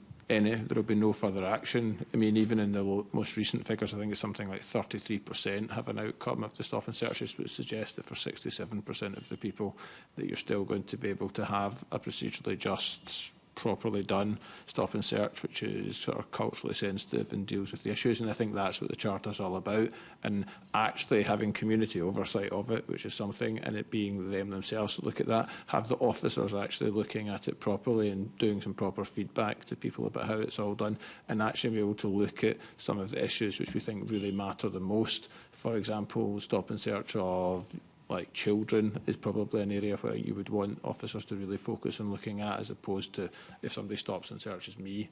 no further action. I mean, even in the most recent figures, I think it's something like 33% have an outcome of the Stop and Searches, which suggests that for 67% of the people that you're still going to be able to have a procedurally just, properly done Stop and Search, which is sort of culturally sensitive and deals with the issues. And I think that's what the Charter's all about, and actually having community oversight of it, which is something, and it being them themselves to look at that, have the officers actually looking at it properly and doing some proper feedback to people about how it's all done, and actually be able to look at some of the issues which we think really matter the most. For example, Stop and Search of like children is probably an area where you would want officers to really focus on looking at, as opposed to if somebody stops and searches me,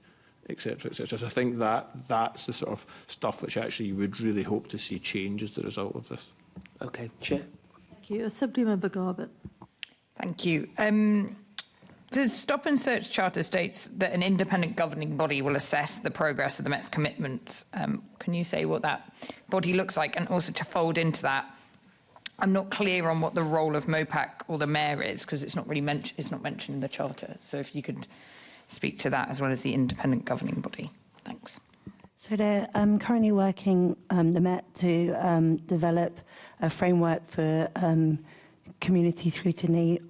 etc., etc. So I think that's the sort of stuff which actually you would really hope to see change as the result of this. Okay, Chair. Thank Thank you. Assemblymember Garbutt. Thank you. The Stop and Search Charter states that an independent governing body will assess the progress of the Met's commitments. Can you say what that body looks like? And also to fold into that, I'm not clear on what the role of MOPAC or the mayor is, because it's not really mentioned in the charter. So if you could speak to that as well as the independent governing body. Thanks. So they're currently working, the Met, to develop a framework for community scrutiny,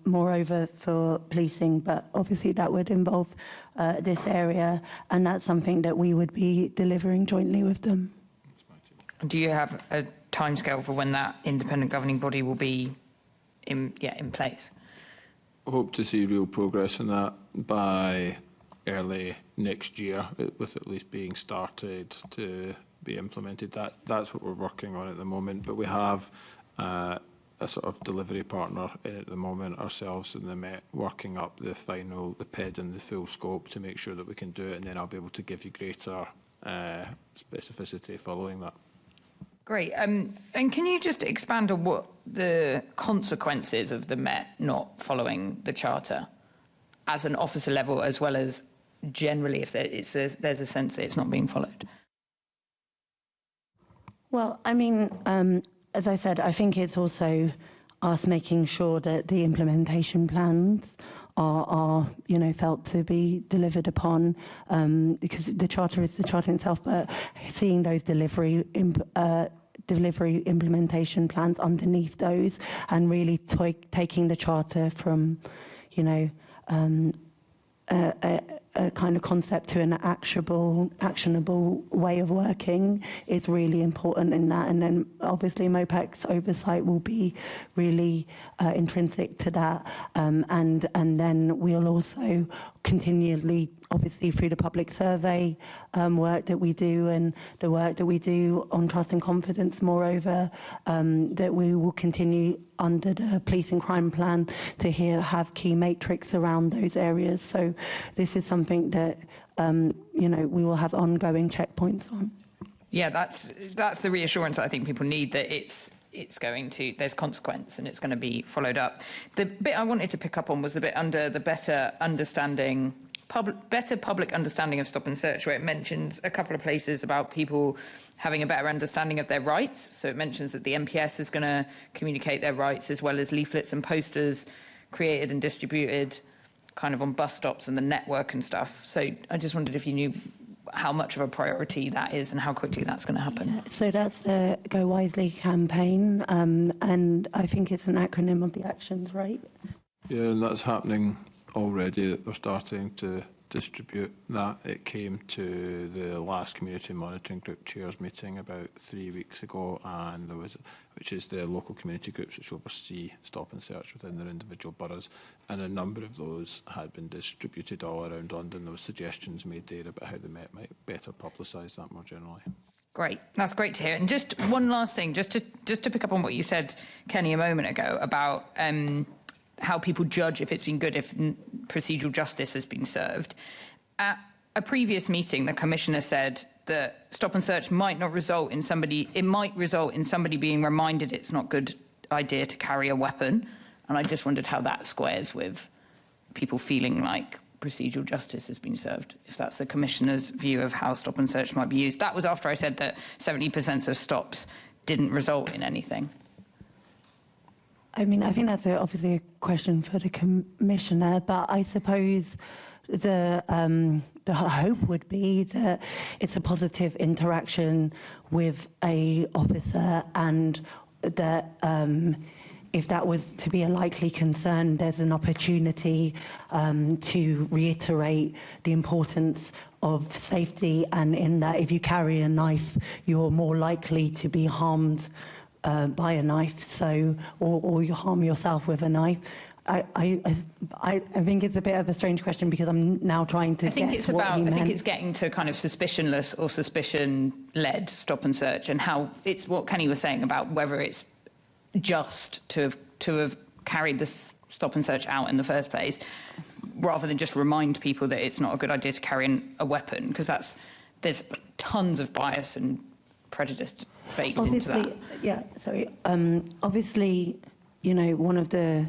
moreover for policing, but obviously that would involve this area, and that's something that we would be delivering jointly with them. Do you have a timescale for when that independent governing body will be in place? I hope to see real progress in that by early next year, with at least being started to be implemented. That's what we're working on at the moment, but we have a sort of delivery partner in at the moment ourselves and the Met, working up the PID and the full scope to make sure that we can do it, and then I'll be able to give you greater specificity following that. Great. And can you just expand on what the consequences of the Met not following the Charter as an officer level, as well as generally if there's a sense that it's not being followed? Well, I mean, as I said, I think it's also us making sure that the implementation plans are felt to be delivered upon, because the charter is the charter itself, but seeing those delivery implementation plans underneath those, and really taking the charter from, a kind of concept to an actionable way of working is really important in that. And then obviously MOPAC's oversight will be really intrinsic to that. And then we'll also continually, obviously through the public survey work that we do and the work that we do on trust and confidence, moreover, that we will continue under the police and crime plan to have key matrix around those areas. So this is something that we will have ongoing checkpoints on. Yeah, that's the reassurance I think people need, that there's consequence and it's going to be followed up. The bit I wanted to pick up on was the bit under the better public understanding of stop and search, where it mentions a couple of places about people having a better understanding of their rights. So it mentions that the MPS is going to communicate their rights, as well as leaflets and posters created and distributed kind of on bus stops and the network and stuff. So I just wondered if you knew how much of a priority that is and how quickly that's going to happen. Yeah, so that's the Go Wisely campaign, and I think it's an acronym of the actions, right? Yeah, and that's happening already. We're starting to distribute that. It came to the last community monitoring group chairs meeting about 3 weeks ago, and which is the local community groups which oversee stop and search within their individual boroughs, and a number of those had been distributed all around London. There were suggestions made there about how the Met might better publicise that more generally. Great, that's great to hear. And just one last thing, just to pick up on what you said, Kenny, a moment ago about how people judge if it's been good, if procedural justice has been served. At a previous meeting, the Commissioner said that stop and search might result in somebody being reminded it's not a good idea to carry a weapon. And I just wondered how that squares with people feeling like procedural justice has been served, if that's the Commissioner's view of how stop and search might be used. That was after I said that 70% of stops didn't result in anything. I mean, I think that's obviously a question for the Commissioner, but I suppose the hope would be that it's a positive interaction with a officer, and that if that was to be a likely concern, there's an opportunity to reiterate the importance of safety, and in that if you carry a knife, you're more likely to be harmed by a knife, or you harm yourself with a knife. I think it's a bit of a strange question, because I'm now trying to guess what he meant. I think it's getting to kind of suspicionless or suspicion-led stop and search, and how it's what Kenny was saying about whether it's just to have carried this stop and search out in the first place, rather than just remind people that it's not a good idea to carry a weapon, because there's tons of bias and prejudice baked into that. Obviously, you know, one of the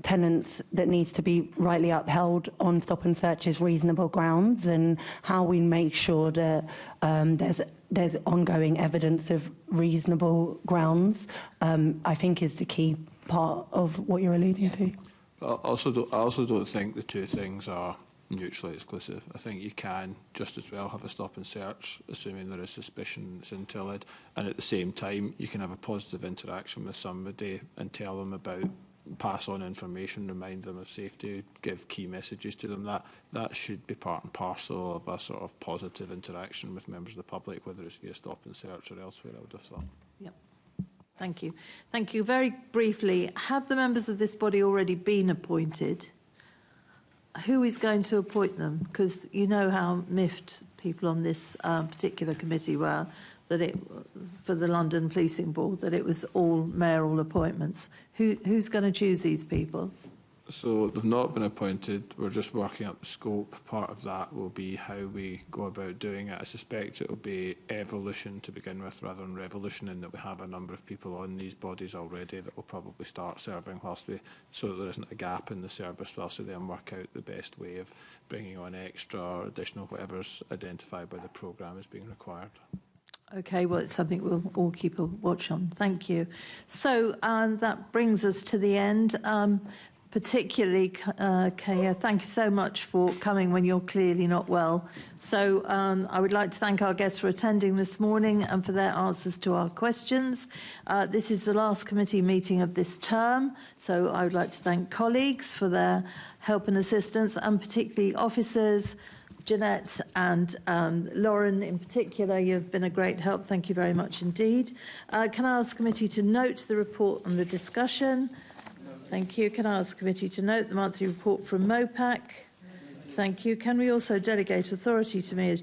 tenets that needs to be rightly upheld on stop and search is reasonable grounds, and how we make sure that there's ongoing evidence of reasonable grounds, I think is the key part of what you're alluding to. I also don't think the two things are mutually exclusive. I think you can just as well have a stop and search, assuming there is suspicion it's invalid, and at the same time you can have a positive interaction with somebody and tell them about, pass on information, remind them of safety, give key messages to them. That should be part and parcel of a sort of positive interaction with members of the public, whether it's via stop and search or elsewhere, I would have thought. Yep. Thank you. Thank you. Very briefly, have the members of this body already been appointed? Who is going to appoint them? Because you know how miffed people on this particular committee were that it, for the London Policing Board, that it was all mayoral appointments. Who's going to choose these people? So they've not been appointed. We're just working up the scope. Part of that will be how we go about doing it. I suspect it will be evolution to begin with rather than revolution, in that we have a number of people on these bodies already that will probably start serving whilst we, so that there isn't a gap in the service, whilst we then work out the best way of bringing on extra or additional whatever's identified by the programme as being required. Okay, well, it's something we'll all keep a watch on. Thank you. So that brings us to the end. Particularly, Kaya, thank you so much for coming when you're clearly not well. So I would like to thank our guests for attending this morning and for their answers to our questions. This is the last committee meeting of this term, so I would like to thank colleagues for their help and assistance, and particularly officers, Jeanette and Lauren in particular. You've been a great help. Thank you very much indeed. Can I ask the committee to note the report and the discussion? Thank you. Can I ask the committee to note the monthly report from MOPAC? Thank you. Can we also delegate authority to me as